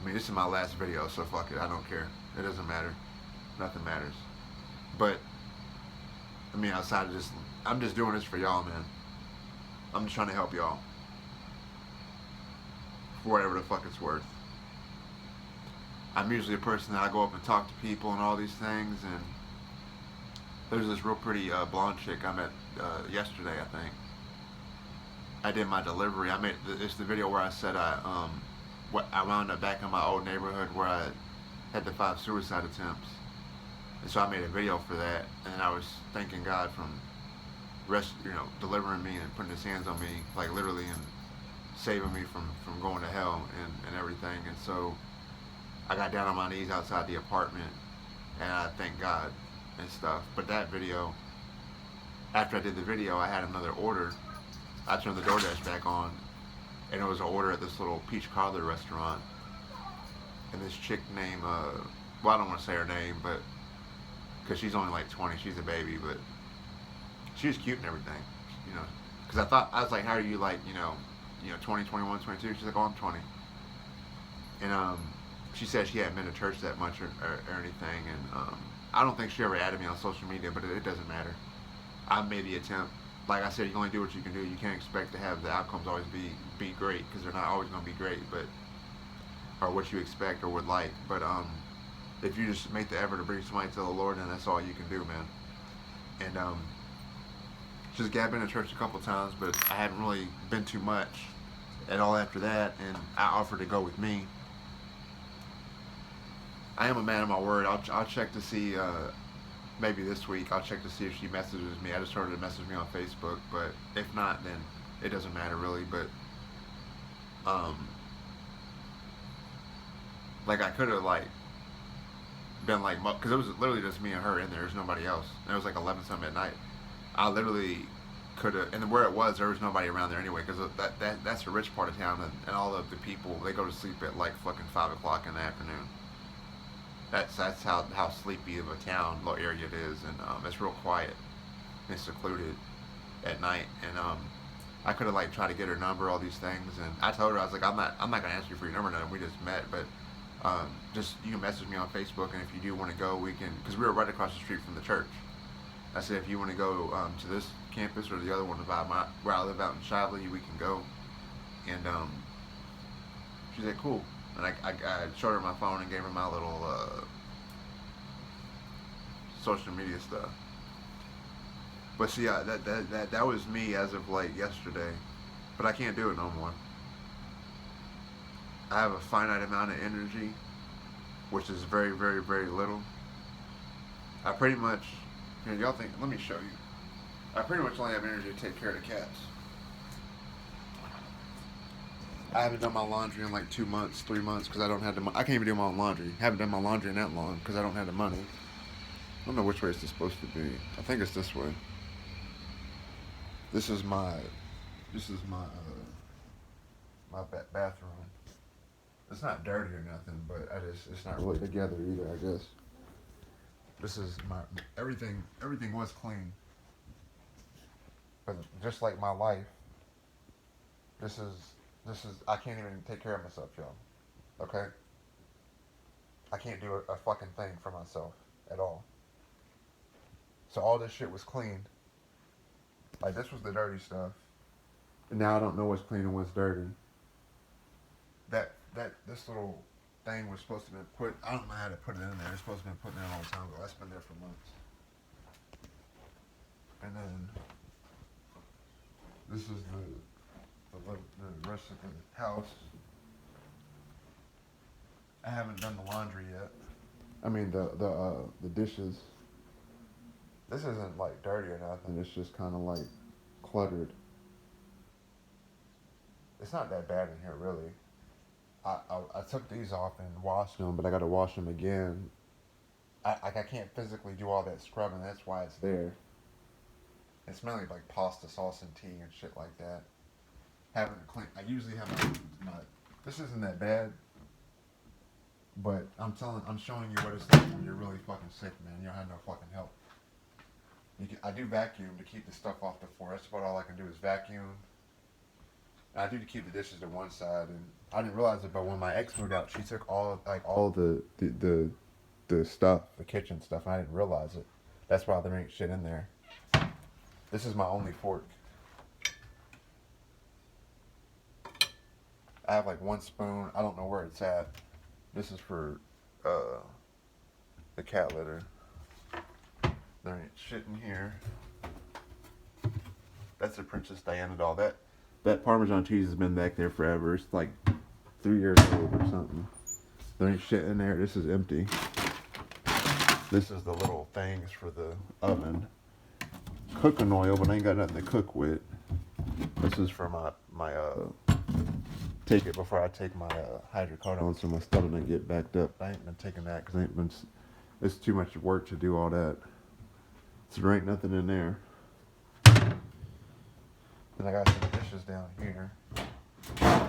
I mean, this is my last video, so fuck it. I don't care. It doesn't matter. Nothing matters. But I mean, outside of just, I'm just doing this for y'all, man. I'm just trying to help y'all for whatever the fuck it's worth. I'm usually a person that I go up and talk to people and all these things, and there's this real pretty blonde chick I met yesterday, I think. I did my delivery. It's the video where I said I wound up back in my old neighborhood where I had the 5 suicide attempts, and so I made a video for that, and I was thanking God from delivering me and putting His hands on me, like literally, and saving me from going to hell and everything. And so I got down on my knees outside the apartment, and I thanked God and stuff. But that video, after I did the video, I had another order. I turned the DoorDash back on, and it was an order at this little peach cobbler restaurant. And this chick named, well, I don't want to say her name, but because she's only like 20, she's a baby, but she was cute and everything, you know. Because I was like, how are you, like, 20, 21, 22? She's like, oh, I'm 20. And she said she hadn't been to church that much or anything, and I don't think she ever added me on social media, but it doesn't matter. I made the attempt. Like I said, you can only do what you can do. You can't expect to have the outcomes always be great, because they're not always going to be great, but or what you expect or would like. But if you just make the effort to bring somebody to the Lord, then that's all you can do, man. And just I've been to church a couple times, but I haven't really been too much at all after that, and I offered to go with me. I am a man of my word. I'll check to see, maybe this week, I'll check to see if she messages me. I just told her to message me on Facebook, but if not, then it doesn't matter really. But, like, I could have, like, been like, because it was literally just me and her in there. There's nobody else. And it was like 11 something at night. I literally could have, and where it was, there was nobody around there anyway, because that's a rich part of town, and all of the people, they go to sleep at like fucking 5 o'clock in the afternoon. That's how sleepy of a town, little area it is, and it's real quiet and secluded at night. And I could have like tried to get her number, all these things, and I told her, I was like, I'm not gonna ask you for your number now. We just met, but just you can message me on Facebook, and if you do want to go, we can, because we were right across the street from the church. I said, if you want to go to this campus or the other one where I live out in Shively, we can go. And she said, cool. And I showed her my phone and gave her my little social media stuff. But see, that was me as of like yesterday. But I can't do it no more. I have a finite amount of energy, which is very, very, very little. I pretty much, y'all think, let me show you. I pretty much only have energy to take care of the cats. I haven't done my laundry in like 2 months, 3 months, because I don't have the money. I can't even do my own laundry. Haven't done my laundry in that long because I don't have the money. I don't know which way it's supposed to be. I think it's this way. This is my bathroom. It's not dirty or nothing, but it's not really together either, I guess. This is everything was clean. But just like my life, this is, I can't even take care of myself, y'all. Okay? I can't do a fucking thing for myself at all. So all this shit was clean. Like, this was the dirty stuff. And now I don't know what's clean and what's dirty. This little thing was supposed to be put, I don't know how to put it in there. It's supposed to be put in there all the time, but that's been there for months. And then this is the rest of the house. I haven't done the laundry yet. I mean the dishes. This isn't like dirty or nothing. It's just kind of like cluttered. It's not that bad in here, really. I took these off and washed them, but I got to wash them again. I can't physically do all that scrubbing. That's why it's there. It's mainly like pasta sauce and tea and shit like that. Having to clean. I usually have my. This isn't that bad, But I'm showing you what it's like when you're really fucking sick, man. You don't have no fucking help. I do vacuum to keep the stuff off the floor. That's about all I can do is vacuum. And I do to keep the dishes to one side. And I didn't realize it, but when my ex moved out, she took all the stuff, the kitchen stuff, and I didn't realize it. That's why there ain't shit in there. This is my only fork. I have like one spoon. I don't know where it's at. This is for the cat litter. There ain't shit in here. That's the Princess Diana doll. That Parmesan cheese has been back there forever. It's like 3 years old or something. There ain't shit in there. This is empty. This is the little things for the oven. Cooking oil, but I ain't got nothing to cook with. This is for my take it before I take my hydrocodone so my stomach doesn't get backed up. I ain't been taking that because it's too much work to do all that. So there ain't nothing in there. Then I got some dishes down here. I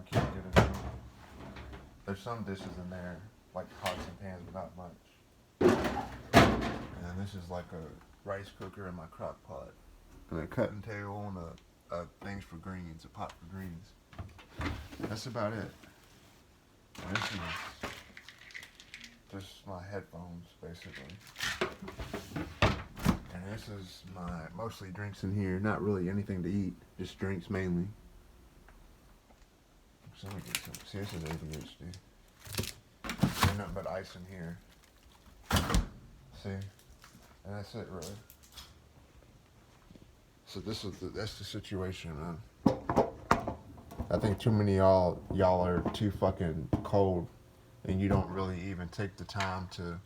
can't get it out. There's some dishes in there, like pots and pans, but not much. And this is like a rice cooker and my crock pot. And a cutting table and a things for greens, a pot for greens. That's about it. And this is just my headphones, basically. And this is my mostly drinks in here. Not really anything to eat, just drinks mainly. So let me get some. See, this is ADHD. There's nothing but ice in here. See, and that's it, really. So that's the situation, man. I think too many y'all are too fucking cold, and you don't really even take the time to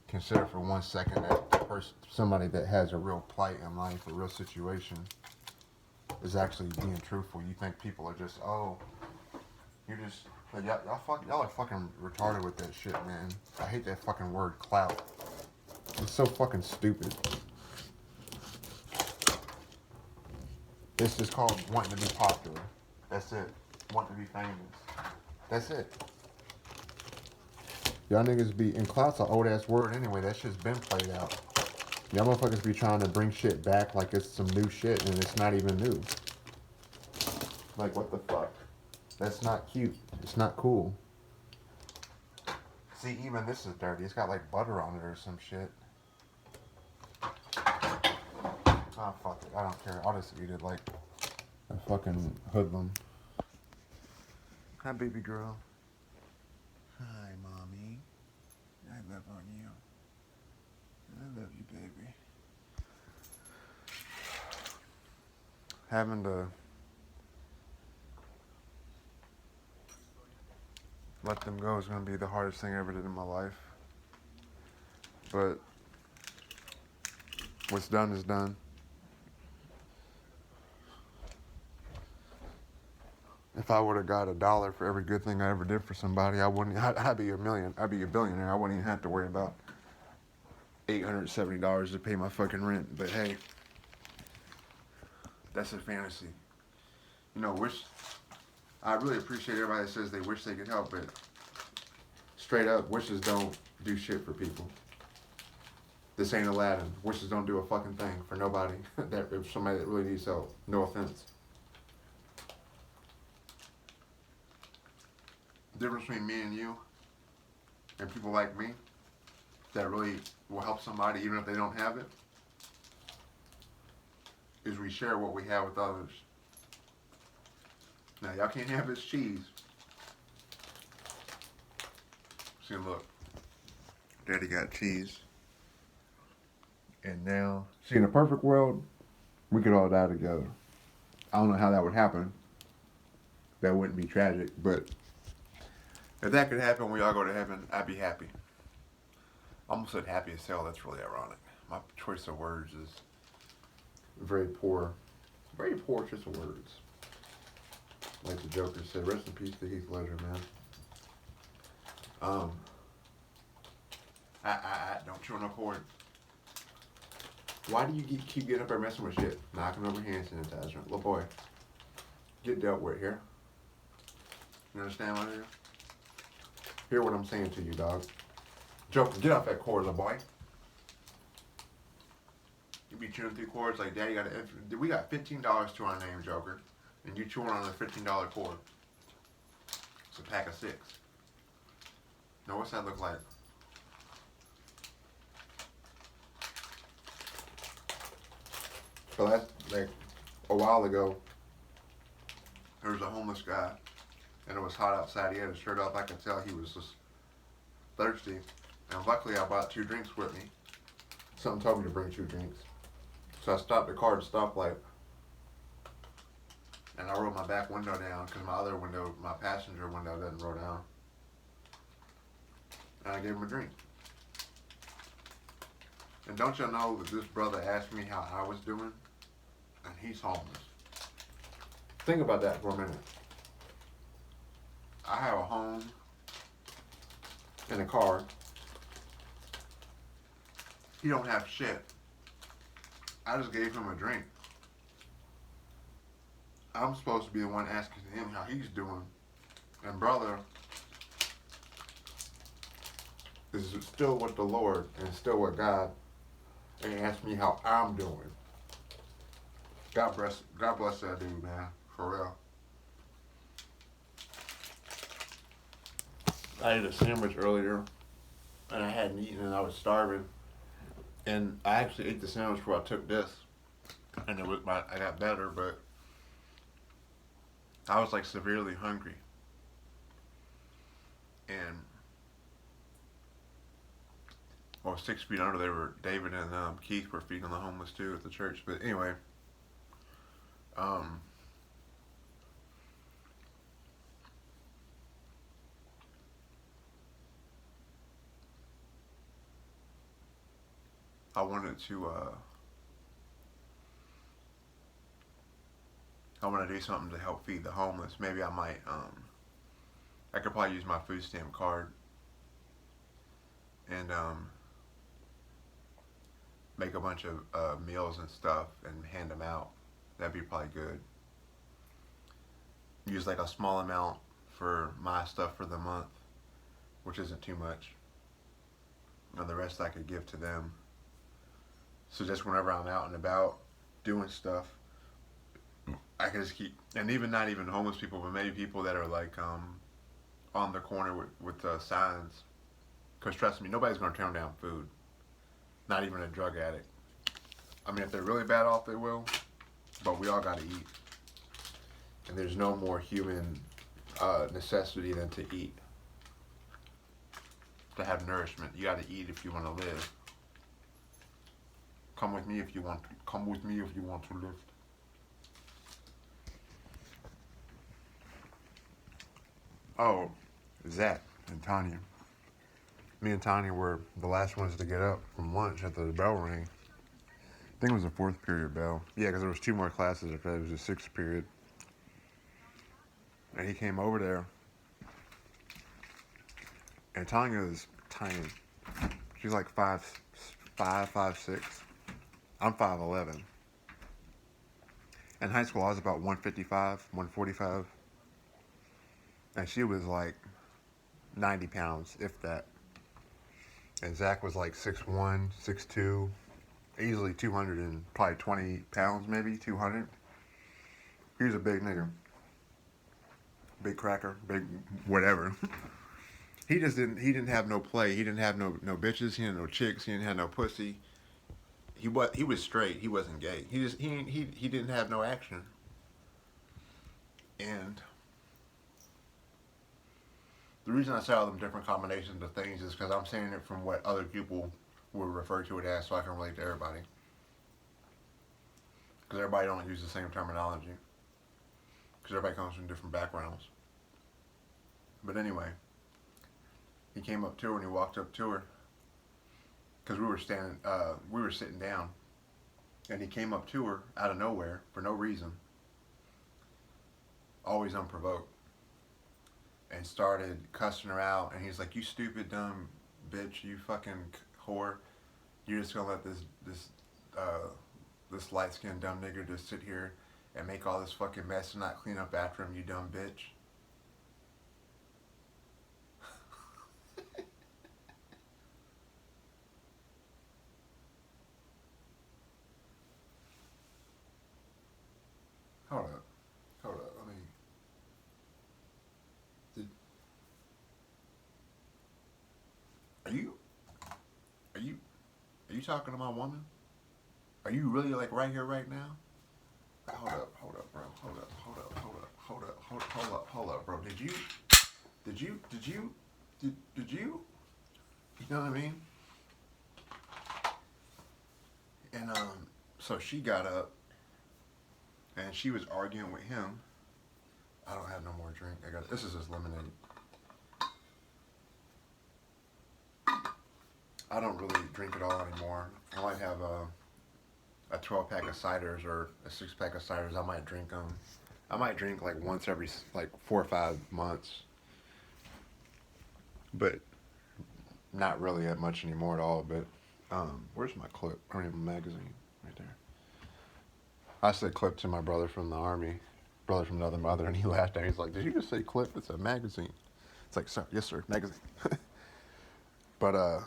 consider for 1 second that somebody that has a real plight in life, a real situation, is actually being truthful. You think people are just, oh, you just, y'all are fucking retarded with that shit, man. I hate that fucking word, clout. It's so fucking stupid. This is called wanting to be popular. That's it. Wanting to be famous. That's it. Y'all niggas be, and clout's an old ass word anyway. That shit's been played out. Y'all motherfuckers be trying to bring shit back like it's some new shit and it's not even new. Like, what the fuck? That's not cute. It's not cool. See, even this is dirty. It's got like butter on it or some shit. Ah, fuck it. I don't care. I'll just eat it like a fucking hoodlum. Hi, baby girl. Hi, mommy. I love on you. I love you, baby. Having to let them go is going to be the hardest thing I ever did in my life. But what's done is done. If I would have got $1 for every good thing I ever did for somebody, I'd be I'd be a billionaire. I wouldn't even have to worry about $870 to pay my fucking rent. But hey, that's a fantasy. You know, I really appreciate everybody that says they wish they could help, but straight up, wishes don't do shit for people. This ain't Aladdin. Wishes don't do a fucking thing for nobody. If somebody that really needs help. No offense. The difference between me and you and people like me that really will help somebody even if they don't have it is we share what we have with others. Now, y'all can't have this cheese. See, look. Daddy got cheese. And now, see, in a perfect world, we could all die together. I don't know how that would happen. That wouldn't be tragic, but if that could happen, we all go to heaven, I'd be happy. I almost said happy as hell. That's really ironic. My choice of words is very poor. Very poor choice of words. Like the Joker said, rest in peace to Heath Ledger, man. Don't chew on no cord. Why do you keep getting up there messing with shit? Knocking over hand sanitizer. Little boy, get dealt with here. You understand what I mean? Hear what I'm saying to you, dog. Joker, get off that cord, little boy. You be chewing through cords like Daddy got a. We got $15 to our name, Joker, and you chewing on a $15 cord. It's a pack of 6. Now what's that look like? So that's like a while ago. There was a homeless guy, and it was hot outside. He had his shirt off. I could tell he was just thirsty. And luckily, I brought 2 drinks with me. Something told me to bring 2 drinks. So I stopped the car at a stoplight, and I rolled my back window down because my other window, my passenger window, doesn't roll down. And I gave him a drink. And don't you know that this brother asked me how I was doing? And he's homeless. Think about that for a minute. I have a home and a car. He don't have shit. I just gave him a drink. I'm supposed to be the one asking him how he's doing. And brother is still with the Lord and still with God, and he asked me how I'm doing. God bless that dude, man. For real. I ate a sandwich earlier, and I hadn't eaten, and I was starving. And I actually ate the sandwich before I took this, and I got better, but I was like severely hungry. And 6 feet under, David and Keith were feeding the homeless too at the church. But anyway, I wanted to do something to help feed the homeless. Maybe I might I could probably use my food stamp card and make a bunch of meals and stuff and hand them out. That'd be probably good. Use like a small amount for my stuff for the month, which isn't too much, and the rest I could give to them. So just whenever I'm out and about doing stuff, I can just keep, and even not even homeless people, but maybe people that are like on the corner with signs. Because trust me, nobody's going to turn down food. Not even a drug addict. I mean, if they're really bad off, they will. But we all got to eat. And there's no more human necessity than to eat. To have nourishment. You got to eat if you want to live. Come with me if you want to. Come with me if you want to live. Oh, Zach and Tanya. Me and Tanya were the last ones to get up from lunch after the bell rang. I think it was the 4th period bell. Yeah, because there was 2 more classes after that. It was the 6th period. And he came over there. And Tanya is tiny. She's like 5'6". I'm 5'11". In high school, I was about 155, 145. And she was like 90 pounds, if that. And Zach was like 6'1", 6'2", easily 200 and probably 20 pounds, maybe 200. He was a big nigga. Big cracker, big whatever. He didn't have no play. He didn't have no bitches. He had no chicks. He didn't have no pussy. He was straight. He wasn't gay. He didn't have no action. And the reason I say all them different combinations of things is because I'm saying it from what other people would refer to it as, so I can relate to everybody. Because everybody don't use the same terminology. Because everybody comes from different backgrounds. But anyway, he came up to her and he walked up to her. Because we were sitting down. And he came up to her out of nowhere for no reason. Always unprovoked. And started cussing her out, and he's like, "You stupid dumb bitch, you fucking whore, you're just gonna let this light skinned dumb nigger just sit here and make all this fucking mess and not clean up after him, you dumb bitch." Hold up. Hold up. Let me. Did, are you? Are you? Are you talking to my woman? Are you really like right here, right now? Hold up, bro. Hold up, bro. Did you? You know what I mean? And so she got up, and she was arguing with him. I don't have no more drink. This is just lemonade. I don't really drink it all anymore. I might have a 12-pack of ciders or a 6-pack of ciders. I might drink them. I might drink like once every like 4 or 5 months, but not really that much anymore at all. But where's my clip? I don't even magazine right there. I said clip to my brother from the army, brother from another mother, and he laughed at me. He's like, "Did you just say clip? It's a magazine." It's like, "Sir, yes, sir, magazine." But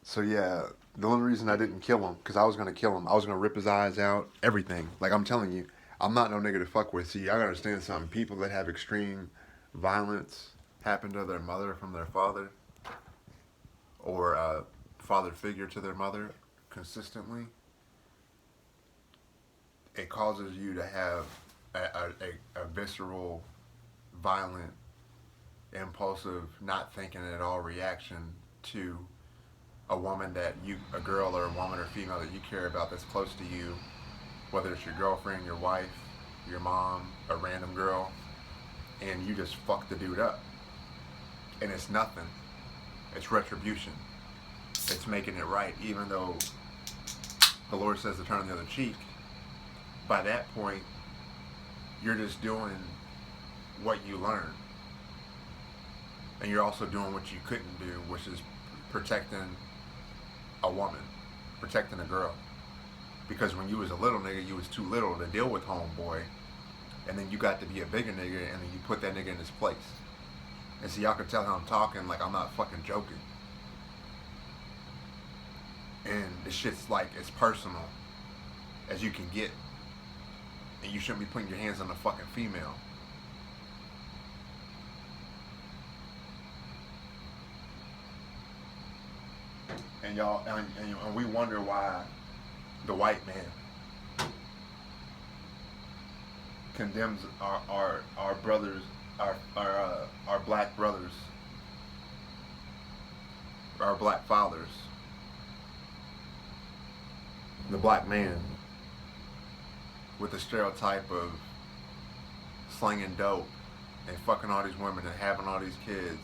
so yeah, the only reason I didn't kill him, because I was gonna kill him. I was gonna rip his eyes out, everything. Like I'm telling you, I'm not no nigga to fuck with. See, I gotta understand something. People that have extreme violence happen to their mother from their father, or a father figure to their mother consistently, it causes you to have a visceral, violent, impulsive, not thinking at all reaction to a woman that a girl or a woman or female that you care about that's close to you, whether it's your girlfriend, your wife, your mom, a random girl, and you just fuck the dude up. And it's nothing. It's retribution. It's making it right, even though the Lord says to turn the other cheek. By that point, you're just doing what you learned. And you're also doing what you couldn't do, which is protecting a woman, protecting a girl. Because when you was a little nigga, you was too little to deal with homeboy. And then you got to be a bigger nigga, and then you put that nigga in his place. And see, y'all can tell how I'm talking like I'm not fucking joking. And this shit's like, it's personal as you can get. And you shouldn't be putting your hands on a fucking female. And y'all, and we wonder why the white man condemns our brothers, our black brothers, our black fathers. The black man with the stereotype of slinging dope and fucking all these women and having all these kids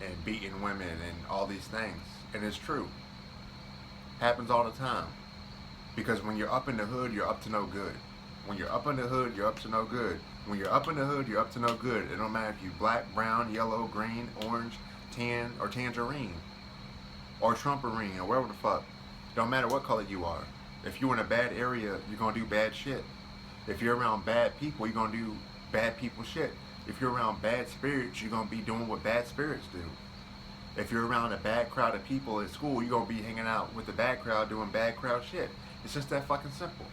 and beating women and all these things. And it's true. Happens all the time. Because when you're up in the hood, you're up to no good. When you're up in the hood, you're up to no good. When you're up in the hood, you're up to no good. It don't matter if you black, brown, yellow, green, orange, tan, or tangerine. Or trumperine, or whatever the fuck. Don't matter what color you are. If you're in a bad area, you're gonna do bad shit. If you're around bad people, you're gonna do bad people shit. If you're around bad spirits, you're gonna be doing what bad spirits do. If you're around a bad crowd of people at school, you're gonna be hanging out with the bad crowd doing bad crowd shit. It's just that fucking simple.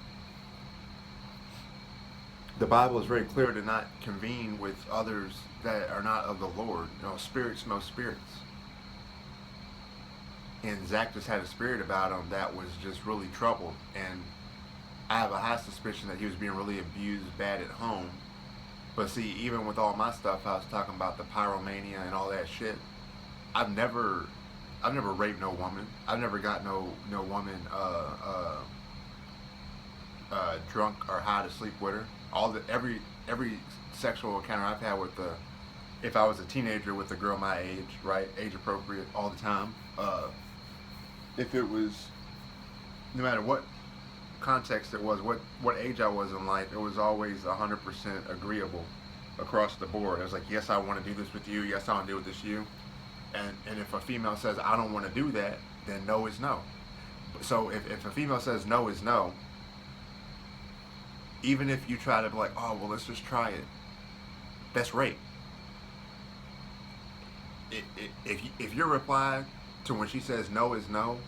The Bible is very clear to not convene with others that are not of the Lord. You know, spirits know spirits. And Zach just had a spirit about him that was just really troubled. And I have a high suspicion that he was being really abused bad at home. But see, even with all my stuff, I was talking about the pyromania and all that shit. I've never raped no woman. I've never got no woman drunk or high to sleep with her. Every sexual encounter I've had with if I was a teenager with a girl my age, right, age appropriate, all the time. If it was, no matter what context it was, what age I was in life, it was always 100% agreeable across the board. It was like, yes, I want to do this with you. Yes, I want to do this with you. And if a female says, I don't want to do that, then no is no. So if a female says no is no, even if you try to be like, oh, well, let's just try it, that's rape. If your reply to when she says no is no,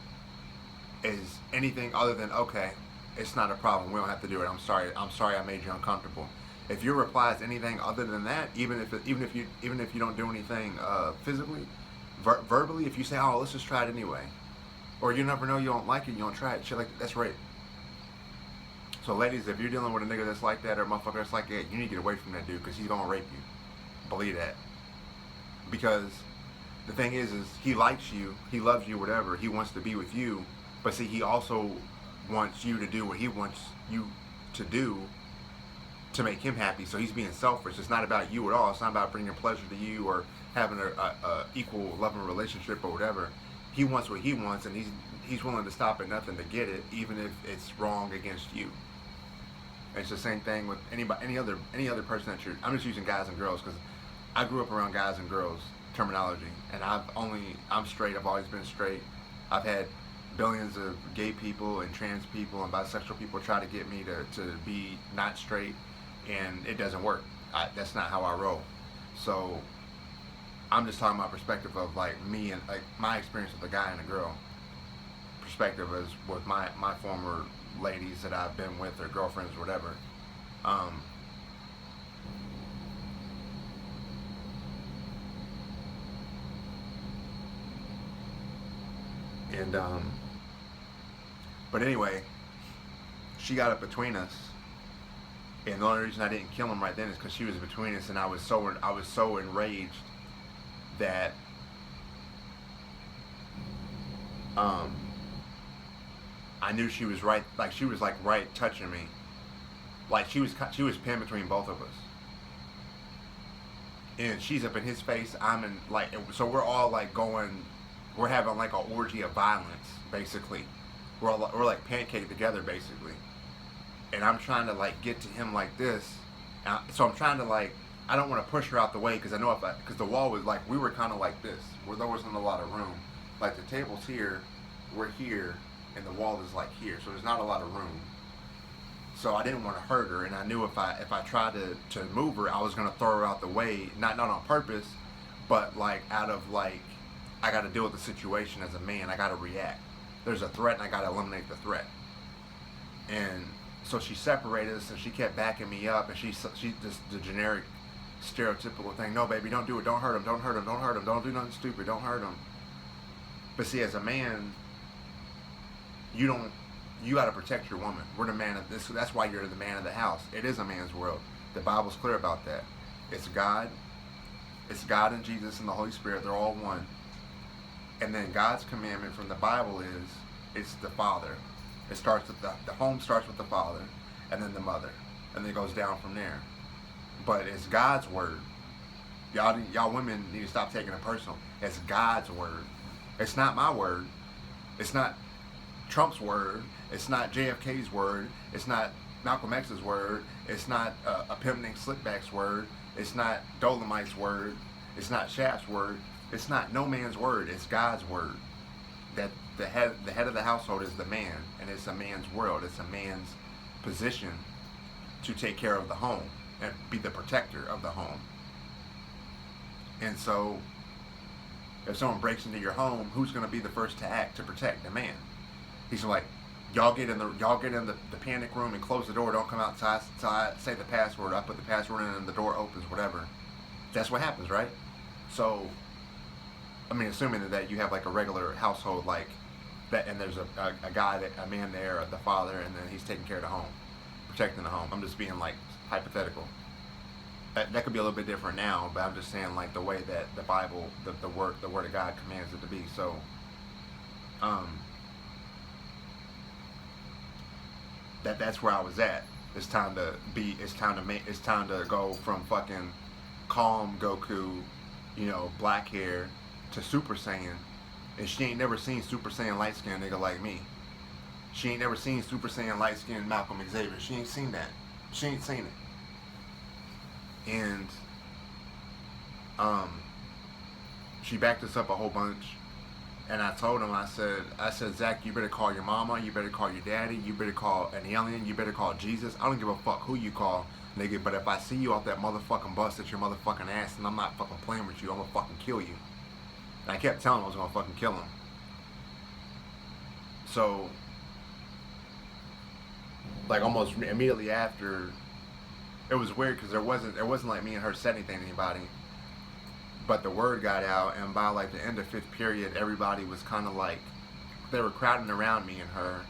is anything other than okay, it's not a problem. We don't have to do it. I'm sorry. I made you uncomfortable. If your reply is anything other than that, even if you don't do anything physically, verbally, if you say, oh, let's just try it anyway, or you never know, you don't like it, you don't try it, shit like that, that's rape. So ladies, if you're dealing with a nigga that's like that or a motherfucker that's like that, you need to get away from that dude because he's gonna rape you. Believe that. Because the thing is he likes you, he loves you, whatever. He wants to be with you, but see, he also wants you to do what he wants you to do to make him happy. So he's being selfish. It's not about you at all. It's not about bringing pleasure to you or having a equal loving relationship or whatever. He wants what he wants, and he's willing to stop at nothing to get it, even if it's wrong against you. It's the same thing with any other person that I'm just using guys and girls because I grew up around guys and girls terminology, and I'm straight. I've always been straight. I've had billions of gay people and trans people and bisexual people try to get me to be not straight, and it doesn't work. That's not how I roll. So I'm just talking about perspective of like me and like my experience with a guy and a girl. Perspective is with my former ladies that I've been with or girlfriends or whatever. But anyway, she got up between us, and the only reason I didn't kill him right then is because she was between us, and I was so enraged that I knew she was right, like she was like right touching me, like she was pinned between both of us, and she's up in his face, I'm in like, so we're all like we're having like an orgy of violence basically. We're like pancaked together basically, and I'm trying to like get to him like this, so I'm trying to like, I don't want to push her out the way because I know because the wall was like, we were kind of like this, where there wasn't a lot of room. Like the table's here, we're here, and the wall is like here, so there's not a lot of room. So I didn't want to hurt her, and I knew if I tried to move her, I was gonna throw her out the way, not on purpose, but like out of like, I got to deal with the situation as a man. I got to react. There's a threat, and I got to eliminate the threat. And so she separated us, and she kept backing me up, and she just the generic, stereotypical thing. No, baby, don't do it. Don't hurt him. Don't hurt him. Don't hurt him. Don't do nothing stupid. Don't hurt him. But see, as a man, you got to protect your woman. We're the man of this. That's why you're the man of the house. It is a man's world. The Bible's clear about that. It's God and Jesus and the Holy Spirit. They're all one. And then God's commandment from the Bible is, it's the father. It starts with the home starts with the father, and then the mother, and then it goes down from there. But it's God's word. Y'all women need to stop taking it personal. It's God's word. It's not my word. It's not Trump's word. It's not JFK's word. It's not Malcolm X's word. It's not a pimp named Slickback's word. It's not Dolomite's word. It's not Shaft's word. It's not no man's word. It's God's word. That the head of the household is the man, and it's a man's world. It's a man's position to take care of the home and be the protector of the home. And so, if someone breaks into your home, who's going to be the first to act to protect the man? He's like, y'all get in the panic room and close the door. Don't come outside. Say the password. I put the password in, and the door opens. Whatever. That's what happens, right? So, I mean, assuming that you have like a regular household like that, and there's a man there, the father, and then he's taking care of the home, protecting the home. I'm just being like hypothetical. That could be a little bit different now, but I'm just saying like the way that the Bible, the word of God commands it to be. So, that's where I was at. It's time to go from fucking calm Goku, black hair, to Super Saiyan. And she ain't never seen Super Saiyan light skinned nigga like me. She ain't never seen Super Saiyan light skinned Malcolm Xavier. She ain't seen that. She ain't seen it. And she backed us up a whole bunch. And I told him, I said, Zach, you better call your mama, you better call your daddy, you better call an alien, you better call Jesus. I don't give a fuck who you call, nigga, but if I see you off that motherfucking bus at your motherfucking ass, and I'm not fucking playing with you, I'm gonna fucking kill you. And I kept telling him I was gonna fucking kill him. So, like almost immediately after, it was weird because it wasn't like me and her said anything to anybody, but the word got out, and by like the end of fifth period, everybody was kind of like they were crowding around me and her,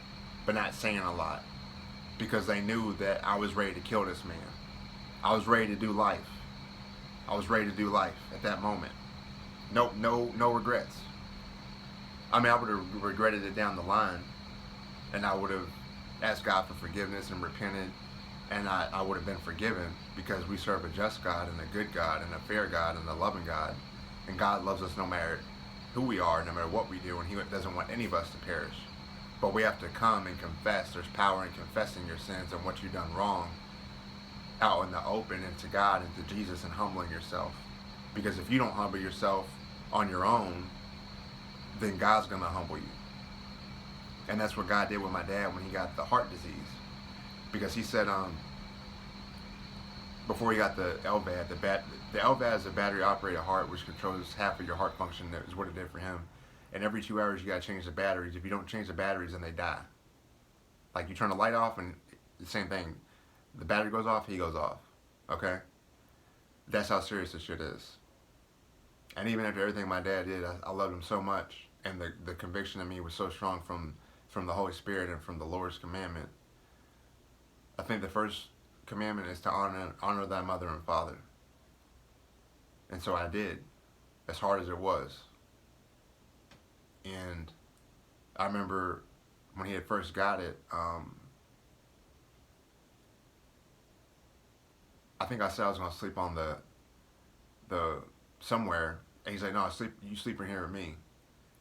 but not saying a lot because they knew that I was ready to kill this man. I was ready to do life. I was ready to do life at that moment. No regrets. I mean, I would have regretted it down the line, and I would have asked God for forgiveness and repented, and I would have been forgiven because we serve a just God and a good God and a fair God and a loving God, and God loves us no matter who we are, no matter what we do, and He doesn't want any of us to perish. But we have to come and confess. There's power in confessing your sins and what you've done wrong out in the open and to God and to Jesus and humbling yourself. Because if you don't humble yourself on your own, then God's going to humble you. And that's what God did with my dad when he got the heart disease. Because he said, before he got the LVAD, the LVAD is a battery operated heart which controls half of your heart function. That is what it did for him. And every 2 hours you got to change the batteries. If you don't change the batteries, then they die. Like you turn the light off and the same thing. The battery goes off, he goes off. Okay? That's how serious this shit is. And even after everything my dad did, I loved him so much. And the conviction in me was so strong from the Holy Spirit and from the Lord's commandment. I think the first commandment is to honor thy mother and father. And so I did, as hard as it was. And I remember when he had first got it, I think I said I was going to sleep on the somewhere. And he's like, no, you sleep in here with me.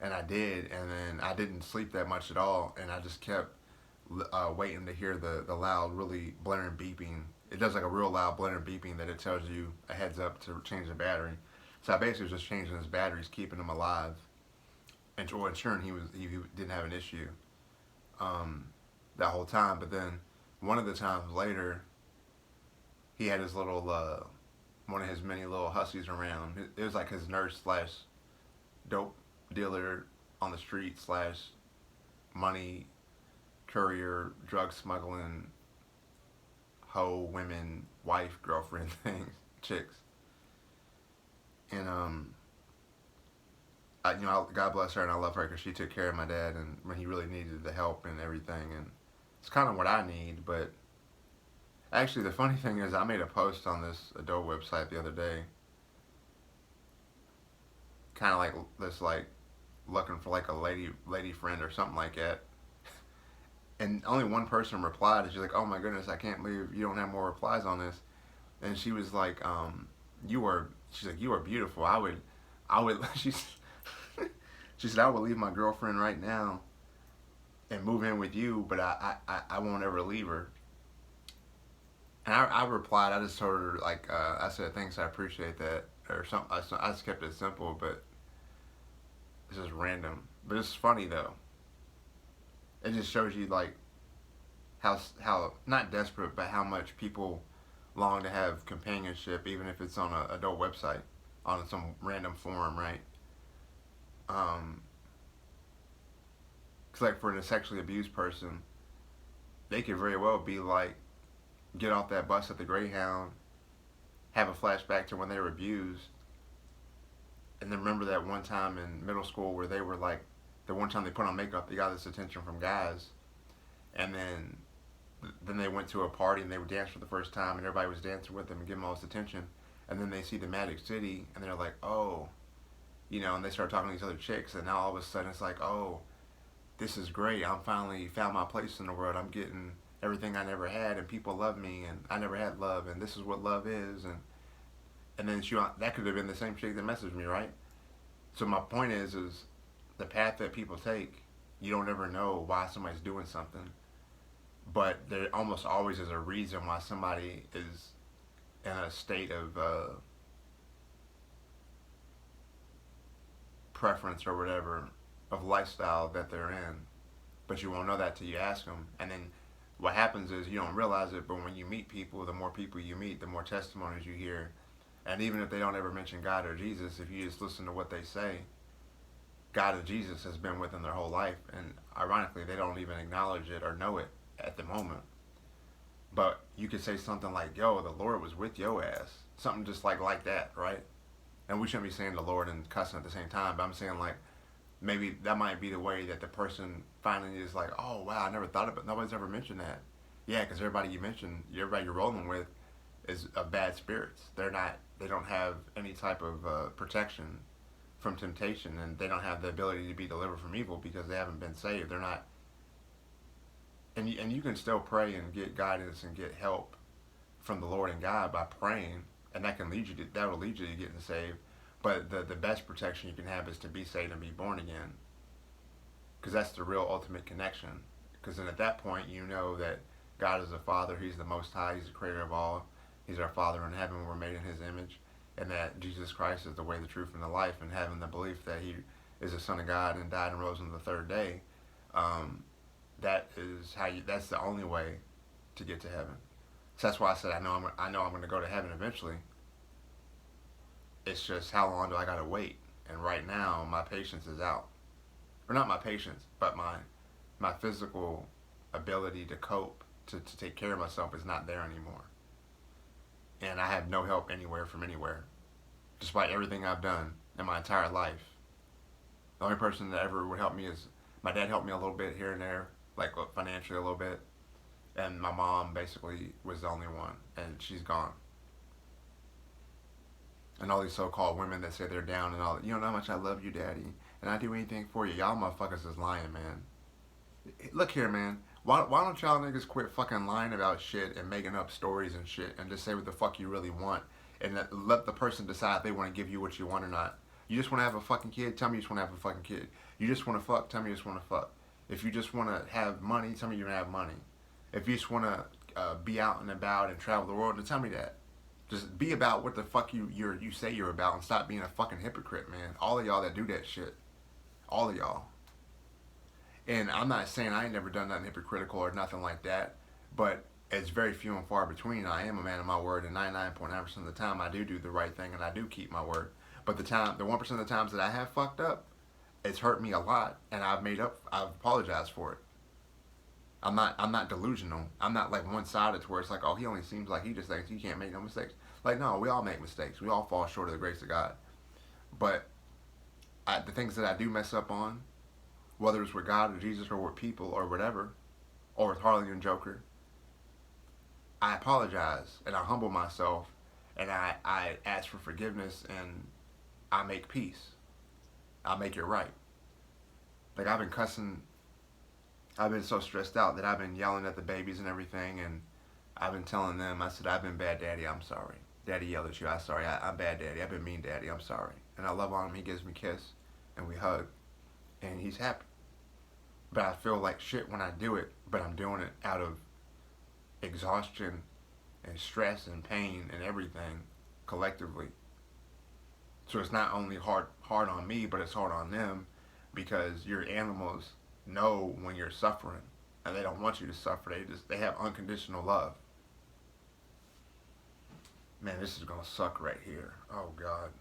And I did, and then I didn't sleep that much at all, and I just kept waiting to hear the loud, really blaring beeping. It does like a real loud blaring beeping that it tells you a heads up to change the battery. So I basically was just changing his batteries, keeping him alive, and ensuring he didn't have an issue that whole time. But then one of the times later, he had his little one of his many little hussies around. It was like his nurse slash dope dealer on the street slash money courier, drug smuggling, hoe, women, wife, girlfriend things, chicks. And God bless her, and I love her because she took care of my dad and when he really needed the help and everything. And it's kind of what I need. But actually, the funny thing is, I made a post on this adult website the other day, kind of like this, like looking for like a lady friend or something like that. And only one person replied, and she's like, "Oh my goodness, I can't believe you don't have more replies on this." And she was like, she's like, "You are beautiful. I would," she said, "I would leave my girlfriend right now and move in with you, but I won't ever leave her." And I replied, I just told her, like, I said, "Thanks, I appreciate that," or something. I just kept it simple, but it's just random. But it's funny though. It just shows you like how not desperate, but how much people long to have companionship, even if it's on an adult website, on some random forum, right? Cause like for a sexually abused person, they could very well be like, get off that bus at the Greyhound, have a flashback to when they were abused, and then remember that one time in middle school where they were like, the one time they put on makeup, they got this attention from guys, and then they went to a party and they would dance for the first time, and everybody was dancing with them and giving them all this attention, and then they see the Magic City, and they're like, oh, and they start talking to these other chicks, and now all of a sudden it's like, oh, this is great, I'm finally found my place in the world, I'm getting everything I never had, and people love me, and I never had love, and this is what love is, and then that could have been the same chick that messaged me, right? So my point is the path that people take, you don't ever know why somebody's doing something, but there almost always is a reason why somebody is in a state of preference or whatever, of lifestyle that they're in, but you won't know that till you ask them. And then what happens is you don't realize it, but when you meet people, the more people you meet, the more testimonies you hear. And even if they don't ever mention God or Jesus, if you just listen to what they say, God and Jesus has been with them their whole life, and ironically, they don't even acknowledge it or know it at the moment. But you could say something like, "Yo, the Lord was with your ass," something just like that, right? And we shouldn't be saying the Lord and cussing at the same time. But I'm saying like maybe that might be the way that the person finally is like, "Oh wow, I never thought of it. Nobody's ever mentioned that." Yeah, because everybody you mentioned, everybody you're rolling with, is of bad spirits. They're not. They don't have any type of protection from temptation, and they don't have the ability to be delivered from evil because they haven't been saved. They're not. And you can still pray and get guidance and get help from the Lord and God by praying, and that will lead you to getting saved. But the best protection you can have is to be saved and be born again, because that's the real ultimate connection. Because then at that point you know that God is a Father. He's the Most High. He's the Creator of all. He's our Father in heaven. We're made in His image, and that Jesus Christ is the way, the truth, and the life. And having the belief that He is the Son of God and died and rose on the third day, that is how you. That's the only way to get to heaven. So that's why I said I know I'm going to go to heaven eventually. It's just how long do I got to wait? And right now my patience is out, or not my patience, but my physical ability to cope to take care of myself is not there anymore. And I have no help anywhere from anywhere, despite everything I've done in my entire life. The only person that ever would help me is my dad. Helped me a little bit here and there, like financially a little bit, and my mom basically was the only one, and she's gone. And all these so-called women that say they're down and all, you know how much I love you, daddy, and I do anything for you. Y'all motherfuckers is lying, man. Look here, man. Why don't y'all niggas quit fucking lying about shit and making up stories and shit and just say what the fuck you really want and let the person decide if they want to give you what you want or not. You just want to have a fucking kid? Tell me you just want to have a fucking kid. You just want to fuck? Tell me you just want to fuck. If you just want to have money, tell me you want to have money. If you just want to be out and about and travel the world, then tell me that. Just be about what the fuck you say you're about and stop being a fucking hypocrite, man. All of y'all that do that shit. All of y'all. And I'm not saying I ain't never done nothing hypocritical or nothing like that, but it's very few and far between. I am a man of my word, and 99.9% of the time I do the right thing and I do keep my word. But the 1% of the times that I have fucked up, it's hurt me a lot, and I've apologized for it. I'm not delusional. I'm not like one-sided to where it's like, oh, he only seems like he just thinks he can't make no mistakes. Like, no, we all make mistakes. We all fall short of the grace of God. But the things that I do mess up on, whether it's with God or Jesus or with people or whatever, or with Harley and Joker, I apologize and I humble myself and I ask for forgiveness and I make peace. I make it right. Like I've been cussing, I've been so stressed out that I've been yelling at the babies and everything, and I've been telling them, I said, I've been bad daddy, I'm sorry. Daddy yelled at you, I'm sorry, I'm bad daddy, I've been mean daddy, I'm sorry. And I love on him, he gives me a kiss, and we hug, and he's happy. But I feel like shit when I do it, but I'm doing it out of exhaustion and stress and pain and everything collectively. So it's not only hard on me, but it's hard on them, because your animals know when you're suffering and they don't want you to suffer. They have unconditional love. Man, this is gonna suck right here. Oh God.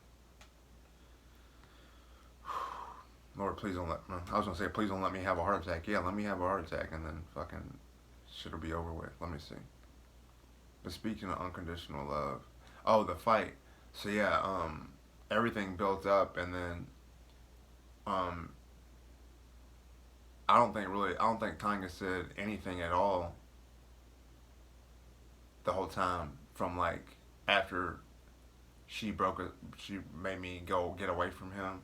Lord, please don't let me. I was gonna say, please don't let me have a heart attack. Yeah, let me have a heart attack and then fucking shit'll be over with. Let me see. But speaking of unconditional love, oh, the fight. So yeah, everything built up, and then I don't think Tanya said anything at all the whole time from like after she made me go get away from him.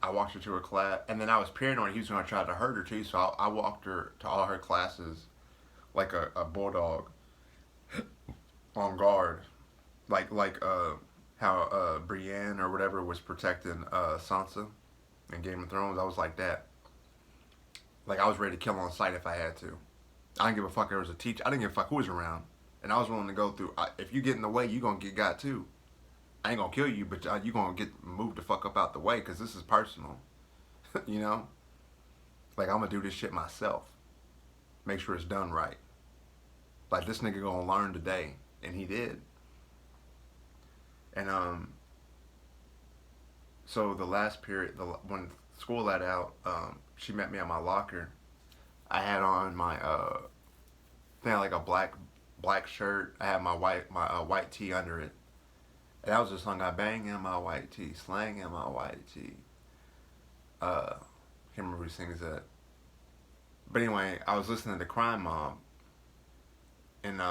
I walked her to her class, and then I was paranoid he was going to try to hurt her too, so I walked her to all her classes like a bulldog on guard, like how Brienne or whatever was protecting Sansa in Game of Thrones. I was like that. Like I was ready to kill on sight if I had to. I didn't give a fuck if there was a teacher. I didn't give a fuck who was around, and I was willing to go through. If you get in the way, you gonna get got too. I ain't gonna kill you, but you gonna get moved the fuck up out the way, because this is personal. You know? Like, I'm gonna do this shit myself. Make sure it's done right. Like, this nigga gonna learn today. And he did. And, So the last period, when school let out, she met me at my locker. I had on my thing like a black shirt. I had my white tee under it. And that was the song I bang in my white tee, slang in my white tee. Can't remember who sings that. But anyway, I was listening to Crime Mob, and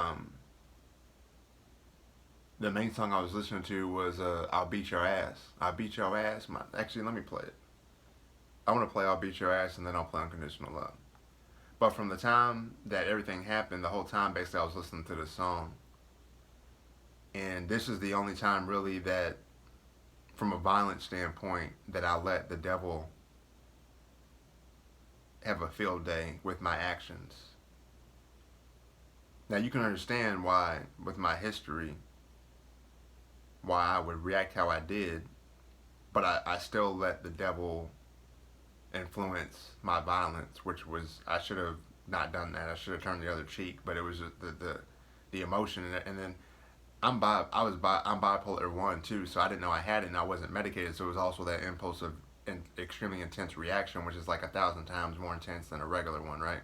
the main song I was listening to was "I'll Beat Your Ass." I'll beat your ass. Actually, let me play it. I want to play "I'll Beat Your Ass" and then I'll play "Unconditional Love." But from the time that everything happened, the whole time basically I was listening to this song, and this is the only time really that, from a violent standpoint, that I let the devil have a field day with my actions. Now you can understand why, with my history, why I would react how I did, but I still let the devil influence my violence, which was, I should have not done that. I should have turned the other cheek, but it was just the emotion, and then I'm bipolar 1 too, so I didn't know I had it, and I wasn't medicated, so it was also that impulsive and extremely intense reaction, which is like 1,000 times more intense than a regular one, right?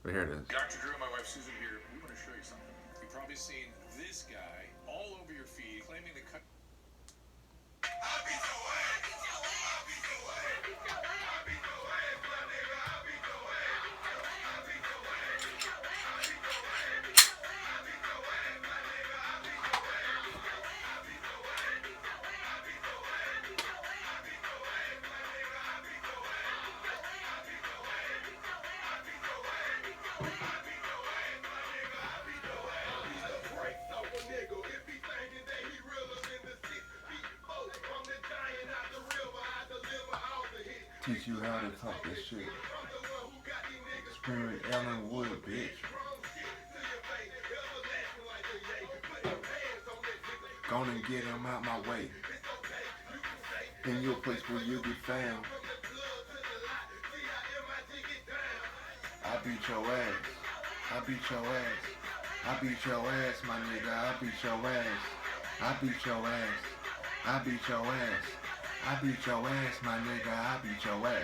But here it is. Dr. Drew, my wife Susan here. We want to show you something. You've probably seen this guy all over your feed claiming the cut. Teach you how to talk this shit. Screaming Ellen Wood, bitch. Gonna get him out my way. In your place where you be found. I beat your ass. I beat your ass. I beat your ass, my nigga. I beat your ass. I beat your ass. I beat your ass. I beat your ass, my nigga. I beat your ass.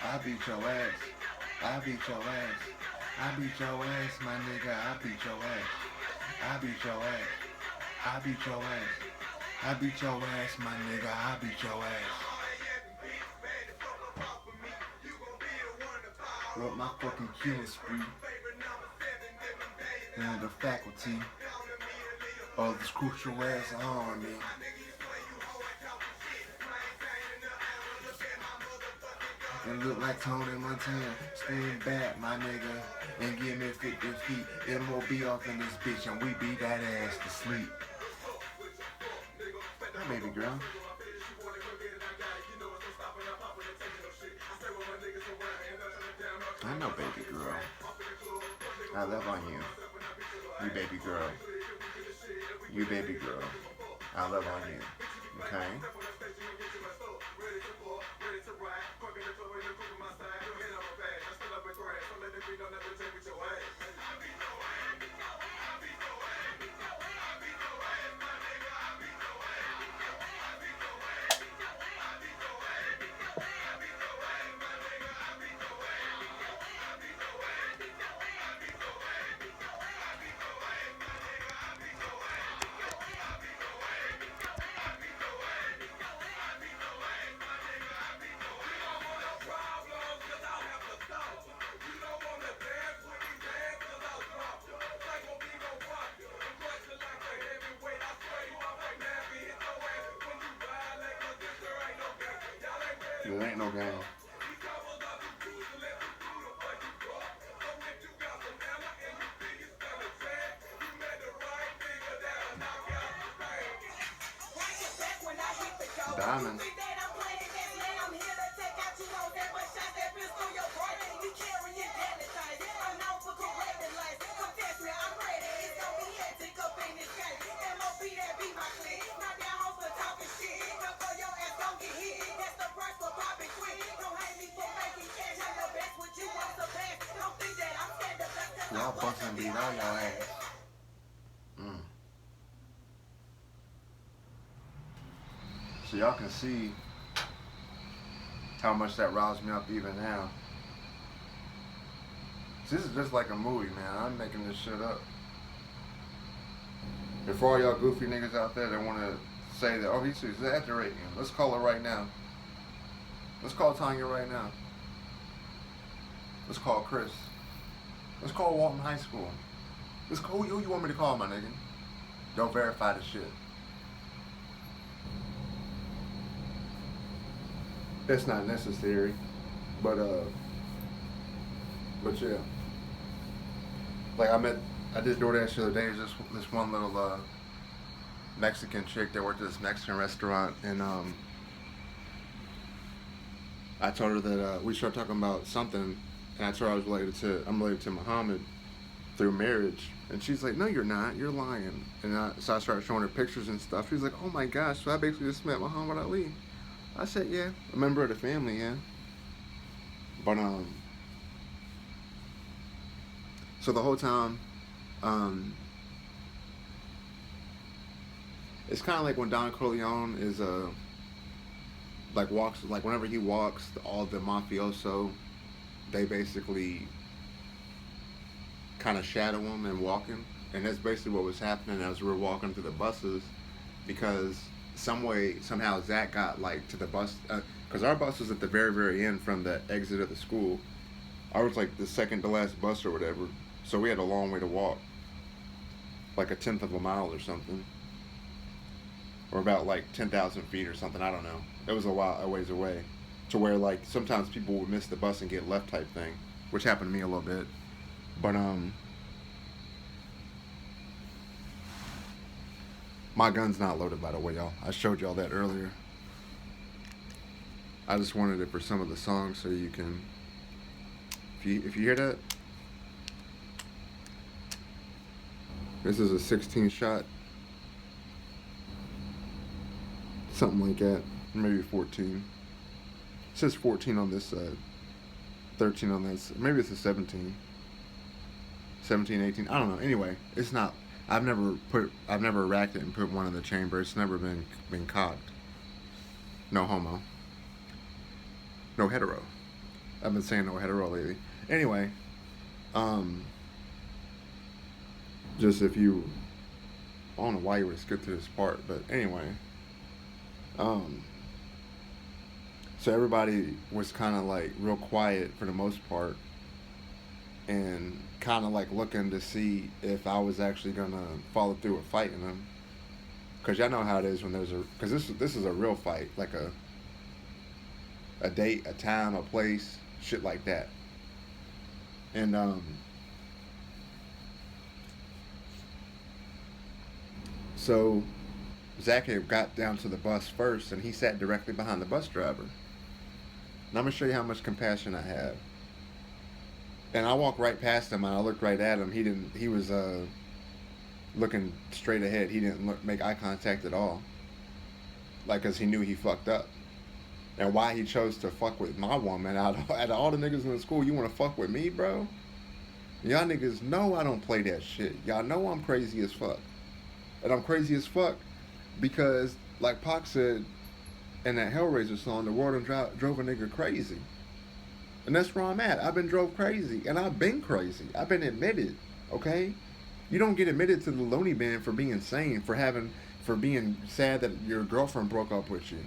I beat your ass. I beat your ass. I beat your ass, my nigga. I beat your ass. I beat your ass. I beat your ass. I beat your ass, my nigga. I beat your ass. Wrote my fucking killing spree. And the faculty of this crucial ass army. And look like Tony Montana. Stand back, my nigga, and give me 50 feet. MOB off in this bitch, and we beat that ass to sleep. Hi, baby girl. I know, baby girl. I love on you. You baby girl. You baby girl. I love on you. Okay? There ain't no game. Diamond. Y'all bustin' beat all y'all ass. So y'all can see how much that riles me up even now. This is just like a movie, man. I'm making this shit up. And for all y'all goofy niggas out there that want to say that, oh, he's exaggerating, let's call her right now. Let's call Tanya right now. Let's call Chris. Let's call Walton High School. Let's call who you want me to call, my nigga. Don't verify the shit. It's not necessary, but yeah. Like I did DoorDash the other day. There's this one little Mexican chick that worked at this Mexican restaurant, and I told her that we started talking about something, and I told her I'm related to Muhammad through marriage, and she's like, no, you're not, you're lying. And so I started showing her pictures and stuff. She's like, oh my gosh, so I basically just met Muhammad Ali. I said, yeah, a member of the family, yeah. But so the whole time, it's kind of like when Don Corleone is walks, like whenever he walks, all the mafioso, they basically kind of shadow him and walk him, and that's basically what was happening as we were walking to the buses, because somehow Zach got like to the bus, because our bus was at the very, very end from the exit of the school. I was like the second to last bus or whatever, so we had a long way to walk, like a 1/10 of a mile or something, or about like 10,000 feet or something. I don't know. It was a ways away, to where like sometimes people would miss the bus and get left type thing, which happened to me a little bit. But my gun's not loaded, by the way, y'all. I showed y'all that earlier. I just wanted it for some of the songs, so you can, if you hear that, this is a 16 shot, something like that, maybe 14. It says 14 on this side, 13 on that side. Maybe it's a 17, 18. I don't know. Anyway, it's not. I've never racked it and put one in the chamber. It's never been cocked. No homo. No hetero. I've been saying no hetero lately. Anyway, just if you, I don't know why you would skip to this part, but anyway, so everybody was kind of like real quiet for the most part, and kind of like looking to see if I was actually gonna follow through with fighting them, cause y'all know how it is when there's cause this is a real fight, like a date, a time, a place, shit like that, and so Zach had got down to the bus first, and he sat directly behind the bus driver. And I'm gonna show you how much compassion I have. And I walked right past him, and I looked right at him. He was looking straight ahead. He didn't make eye contact at all. Like, cause he knew he fucked up. And why he chose to fuck with my woman out of all the niggas in the school, you wanna fuck with me, bro? Y'all niggas know I don't play that shit. Y'all know I'm crazy as fuck. And I'm crazy as fuck because, like Pac said in that Hellraiser song, the world drove a nigga crazy. And that's where I'm at. I've been drove crazy. And I've been crazy. I've been admitted. Okay? You don't get admitted to the loony bin for being sane, for being sad that your girlfriend broke up with you.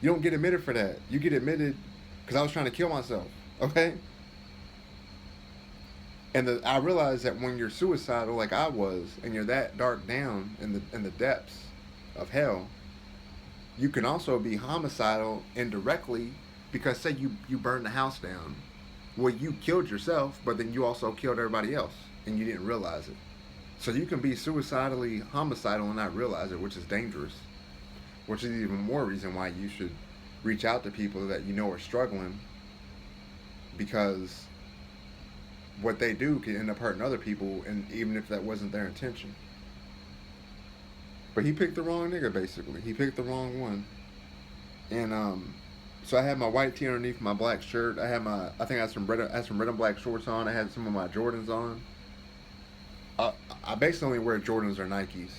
You don't get admitted for that. You get admitted because I was trying to kill myself. Okay? And I realized that when you're suicidal like I was, and you're that dark down in the depths of hell, you can also be homicidal indirectly, because say you burned the house down. Well, you killed yourself, but then you also killed everybody else, and you didn't realize it. So you can be suicidally homicidal and not realize it, which is dangerous. Which is even more reason why you should reach out to people that you know are struggling, because what they do can end up hurting other people, and even if that wasn't their intention. But he picked the wrong nigga, basically. He picked the wrong one. And so I had my white tee underneath my black shirt. I think I had some red and black shorts on. I had some of my Jordans on. I basically only wear Jordans or Nikes.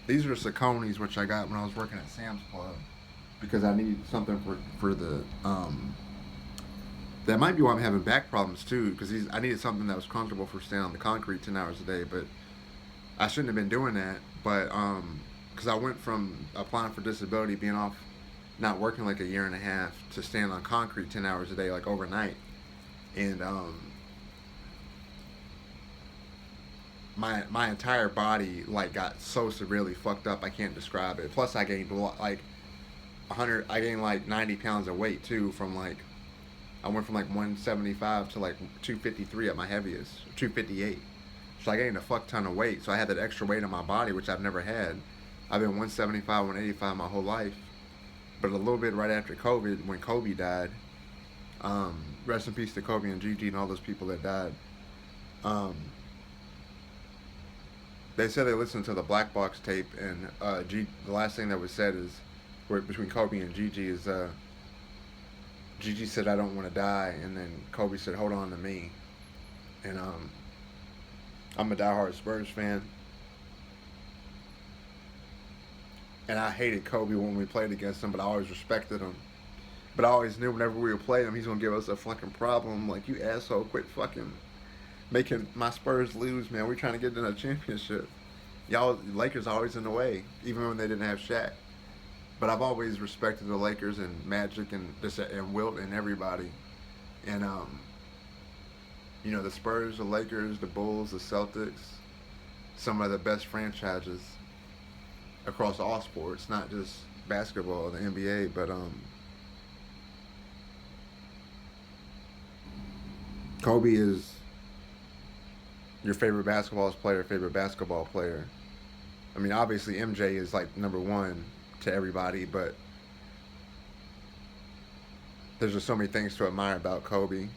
These are Sauconys, which I got when I was working at Sam's Club. because I need something for the That might be why I'm having back problems too, because I needed something that was comfortable for staying on the concrete 10 hours a day, but I shouldn't have been doing that. But because I went from applying for disability, being off, not working like a year and a half, to staying on concrete 10 hours a day, like overnight, and my entire body like got so severely fucked up I can't describe it. Plus I gained like 100, I gained like 90 pounds of weight too from like I went from like 175 to like 253 at my heaviest, 258. So I gained a fuck ton of weight. So I had that extra weight on my body, which I've never had. I've been 175, 185 my whole life. But a little bit right after COVID, when Kobe died, rest in peace to Kobe and Gigi and all those people that died. Um, they said they listened to the Black Box tape, and the last thing that was said is, between Kobe and Gigi is, Gigi said, "I don't want to die," and then Kobe said, "Hold on to me." And I'm a diehard Spurs fan, and I hated Kobe when we played against him, but I always respected him. But I always knew whenever we would play him, he's gonna give us a fucking problem. Like, you asshole, quit fucking making my Spurs lose, man. We're trying to get in a championship. Y'all Lakers are always in the way, even when they didn't have Shaq. But I've always respected the Lakers and Magic and Wilt and everybody. And the Spurs, the Lakers, the Bulls, the Celtics, some of the best franchises across all sports, not just basketball, the NBA, but Kobe is your favorite basketball player. I mean, obviously MJ is like number one to everybody, but there's just so many things to admire about Kobe.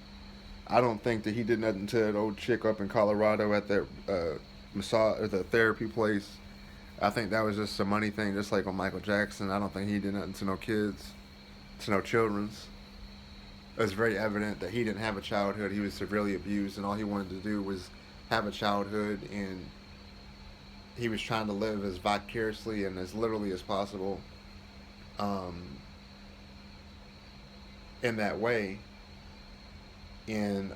I don't think that he did nothing to that old chick up in Colorado at that massage or the therapy place. I think that was just a money thing, just like on Michael Jackson. I don't think he did nothing to no kids, to no children's. It was very evident that he didn't have a childhood. He was severely abused, and all he wanted to do was have a childhood, and he was trying to live as vicariously and as literally as possible in that way. And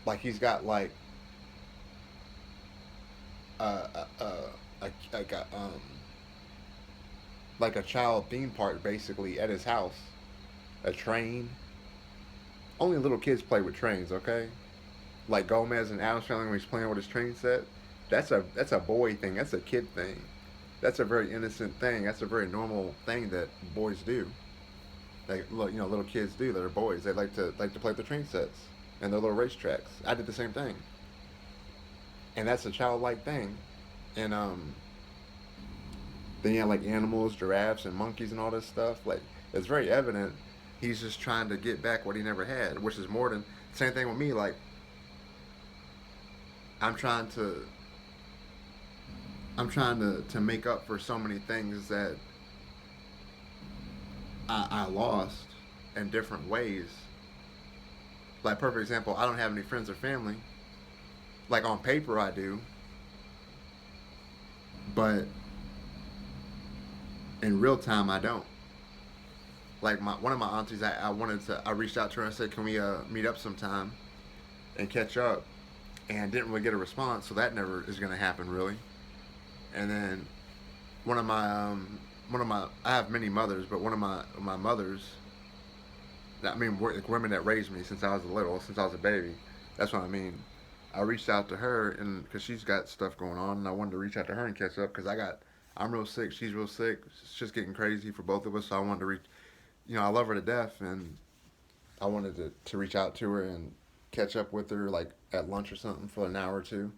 like he's got like like a like a child theme park basically at his house, a train. Only little kids play with trains, okay? Like Gomez and Adams Family when he's playing with his train set. That's a boy thing. That's a kid thing. That's a very innocent thing. That's a very normal thing that boys do. Like, little kids do. That are boys. They like to play with the train sets and their little racetracks. I did the same thing, and that's a childlike thing. And then you have like animals, giraffes, and monkeys and all this stuff. Like, it's very evident he's just trying to get back what he never had, which is more than same thing with me. Like, I'm trying to make up for so many things that I lost in different ways. Like, perfect example, I don't have any friends or family. Like, on paper I do, but in real time I don't. Like, one of my aunties, I reached out to her and said, can we meet up sometime and catch up, and didn't really get a response, so that never is going to happen really. And then one of my I have many mothers, but one of my mothers, I mean, women that raised me since I was a baby. That's what I mean. I reached out to her, and because she's got stuff going on, and I wanted to reach out to her and catch up because I'm real sick, she's real sick. It's just getting crazy for both of us. So I wanted to reach. I love her to death, and I wanted to reach out to her and catch up with her, like at lunch or something, for an hour or two,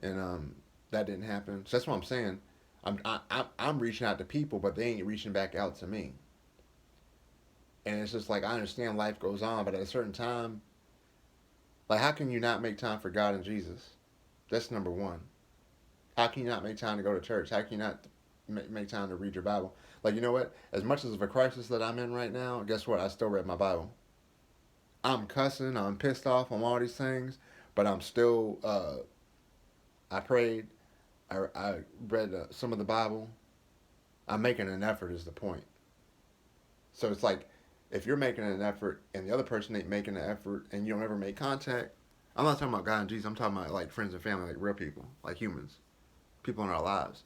and that didn't happen. So that's what I'm saying. I'm reaching out to people, but they ain't reaching back out to me. And it's just like, I understand life goes on, but at a certain time, like, how can you not make time for God and Jesus? That's number one. How can you not make time to go to church? How can you not make time to read your Bible? Like, you know what? As much as of a crisis that I'm in right now, guess what? I still read my Bible. I'm cussing, I'm pissed off on all these things, but I'm still, I prayed, I read some of the Bible. I'm making an effort is the point. So it's like if you're making an effort and the other person ain't making an effort and you don't ever make contact. I'm not talking about God and Jesus. I'm talking about like friends and family, like real people, like humans, people in our lives.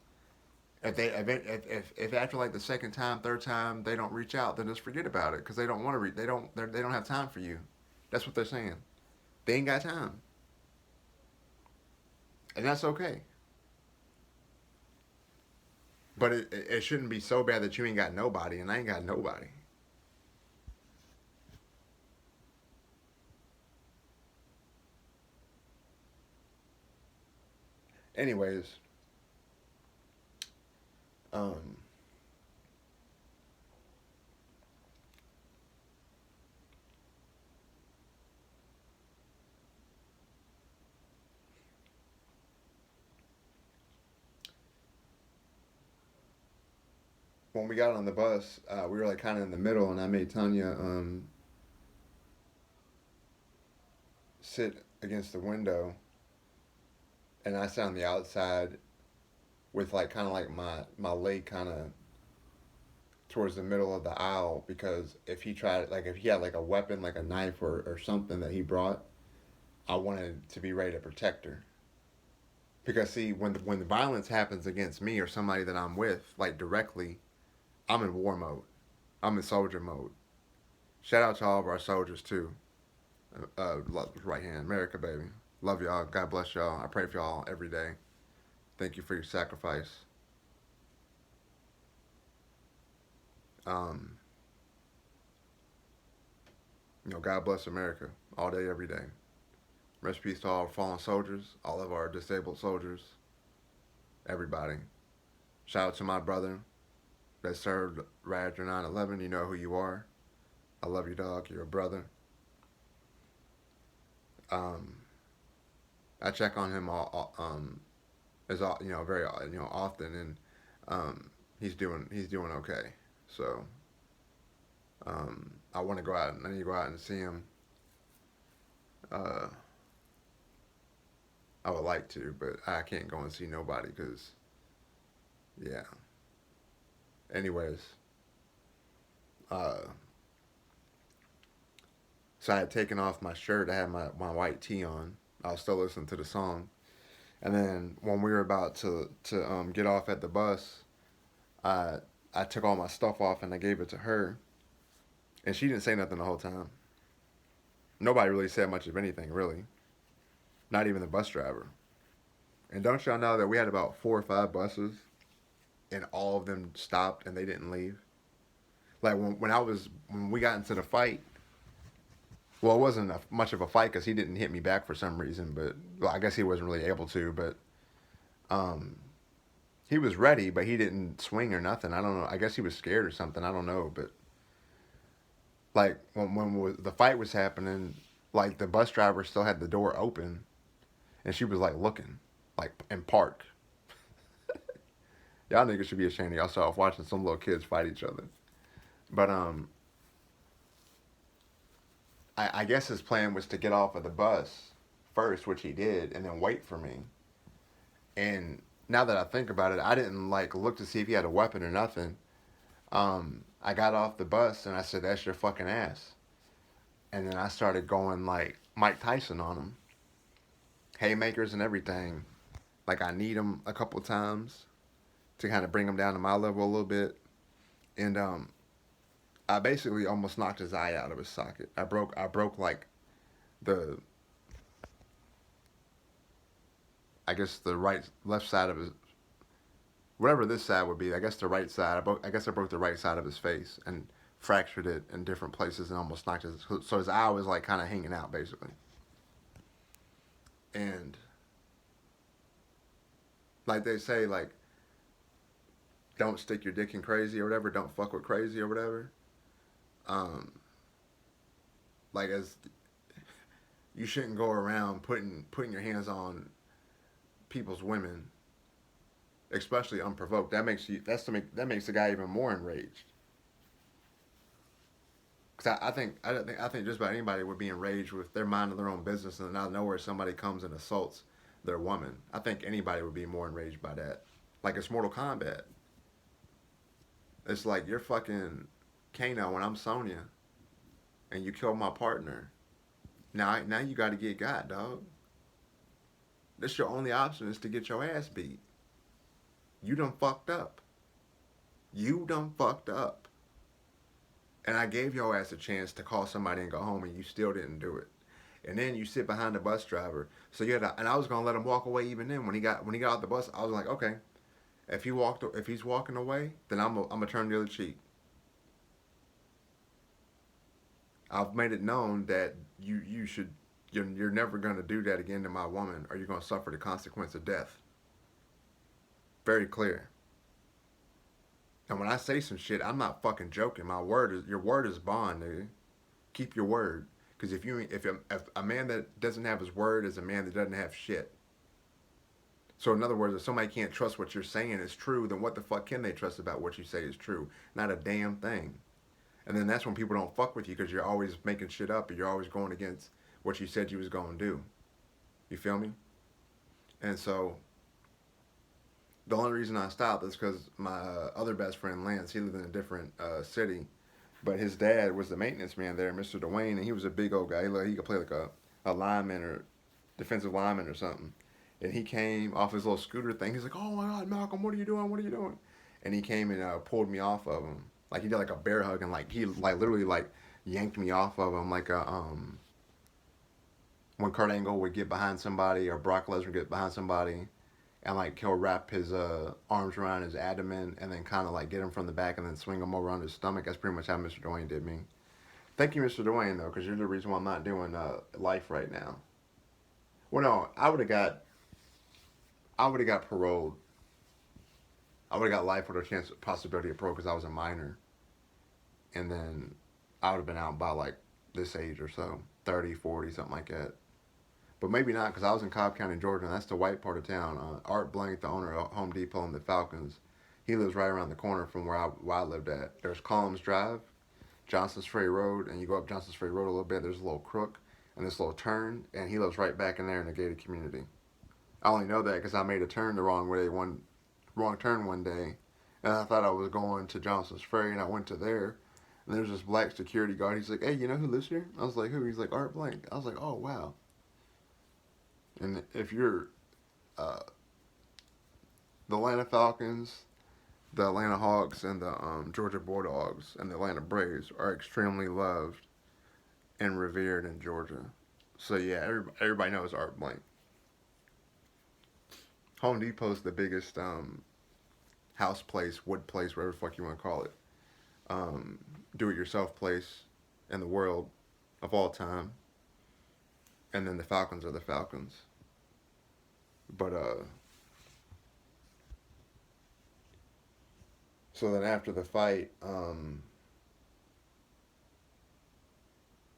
If after like the second time, third time they don't reach out, then just forget about it because they don't want to. They don't have time for you. That's what they're saying. They ain't got time, and that's okay. But it shouldn't be so bad that you ain't got nobody, and I ain't got nobody. Anyways, um, when we got on the bus, we were like kind of in the middle, and I made Tanya sit against the window, and I sat on the outside with like kind of like my leg kind of towards the middle of the aisle because if he tried like if he had like a weapon like a knife or something that he brought, I wanted to be ready to protect her. Because see, when the violence happens against me or somebody that I'm with, like directly, I'm in war mode. I'm in soldier mode. Shout out to all of our soldiers too. Right hand, America, baby. Love y'all. God bless y'all. I pray for y'all every day. Thank you for your sacrifice. Um, God bless America all day, every day. Rest in peace to all our fallen soldiers, all of our disabled soldiers, everybody. Shout out to my brother that served right after 9/11. You know who you are. I love you, dog. You're a brother. Um, I check on him as very often, and he's doing okay. So I want to go out. I need to go out and see him. Uh, I would like to, but I can't go and see nobody because yeah. Anyways, uh, so I had taken off my shirt. I had my white tee on. I was still listening to the song, and then when we were about to get off at the bus, I I took all my stuff off and I gave it to her, and she didn't say nothing the whole time. Nobody really said much of anything, really. Not even the bus driver. And don't y'all know that we had about 4 or 5 buses, and all of them stopped and they didn't leave. Like when we got into the fight. Well, it wasn't much of a fight because he didn't hit me back for some reason, but well, I guess he wasn't really able to. But um, he was ready, but he didn't swing or nothing. I don't know. I guess he was scared or something. I don't know. But like when the fight was happening, like the bus driver still had the door open, and she was like looking, like in park. Y'all niggas should be ashamed of yourself watching some little kids fight each other. But I guess his plan was to get off of the bus first, which he did, and then wait for me. And now that I think about it, I didn't like look to see if he had a weapon or nothing. I got off the bus and I said, "That's your fucking ass." And then I started going like Mike Tyson on him, haymakers and everything. Like I need him a couple times to kind of bring him down to my level a little bit. And I basically almost knocked his eye out of his socket. I broke like the I guess the left side of his whatever this side would be. I guess the right side. I guess I broke the right side of his face and fractured it in different places and almost knocked his eye was like kind of hanging out basically. And like they say like don't stick your dick in crazy or whatever. Don't fuck with crazy or whatever. Um, like as you shouldn't go around putting your hands on people's women, especially unprovoked. That makes the guy even more enraged. Cause I think just about anybody would be enraged with their mind of their own business and out of nowhere somebody comes and assaults their woman. I think anybody would be more enraged by that. Like it's Mortal Kombat. It's like you're fucking Kano and I'm Sonya, and you killed my partner. Now you got to get got, dog. That's your only option is to get your ass beat. You done fucked up. You done fucked up. And I gave your ass a chance to call somebody and go home, and you still didn't do it. And then you sit behind the bus driver. So you had to, and I was gonna let him walk away even then. When he got out the bus, I was like, okay, if he's walking away, then I'm gonna turn the other cheek. I've made it known that you're never gonna do that again to my woman, or you're gonna suffer the consequence of death. Very clear. And when I say some shit, I'm not fucking joking. Your word is bond, nigga. Keep your word. Because if a man that doesn't have his word is a man that doesn't have shit. So in other words, if somebody can't trust what you're saying is true, then what the fuck can they trust about what you say is true? Not a damn thing. And then that's when people don't fuck with you because you're always making shit up and you're always going against what you said you was going to do. You feel me? And so the only reason I stopped is because my other best friend Lance, he lived in a different city, but his dad was the maintenance man there, Mr. Dwayne, and he was a big old guy. He could play like a lineman or defensive lineman or something. And he came off his little scooter thing. He's like, "Oh my God, Malcolm, what are you doing? What are you doing?" And he came and pulled me off of him. Like he did like a bear hug and like he like literally like yanked me off of him like a when Kurt Angle would get behind somebody or Brock Lesnar would get behind somebody and like he'll wrap his arms around his abdomen and then kind of like get him from the back and then swing him over on his stomach. That's pretty much how Mr. Dwayne did me. Thank you, Mr. Dwayne, though, because you're the reason why I'm not doing life right now. Well, no, I would have got paroled. I would have got life with a chance possibility of parole because I was a minor, and then I would have been out by like this age or so, 30, 40, something like that. But maybe not because I was in Cobb County, Georgia, and that's the white part of town. Art Blank, the owner of Home Depot and the Falcons, he lives right around the corner from where I lived at. There's Collins Drive, Johnson's Ferry Road, and you go up Johnson's Ferry Road a little bit. There's a little crook and this little turn, and he lives right back in there in the gated community. I only know that because I made a turn the wrong turn one day, and I thought I was going to Johnson's Ferry, and I went to there, and there's this black security guard. He's like, "Hey, you know who lives here?" I was like, "Who?" He's like, "Art Blank." I was like, "Oh wow." And if you're the Atlanta Falcons, the Atlanta Hawks, and the Georgia Bulldogs, and the Atlanta Braves are extremely loved and revered in Georgia. So yeah, everybody knows Art Blank. Home Depot's the biggest house place, wood place, whatever the fuck you want to call it, do-it-yourself place in the world of all time. And then the Falcons are the Falcons. But so then after the fight,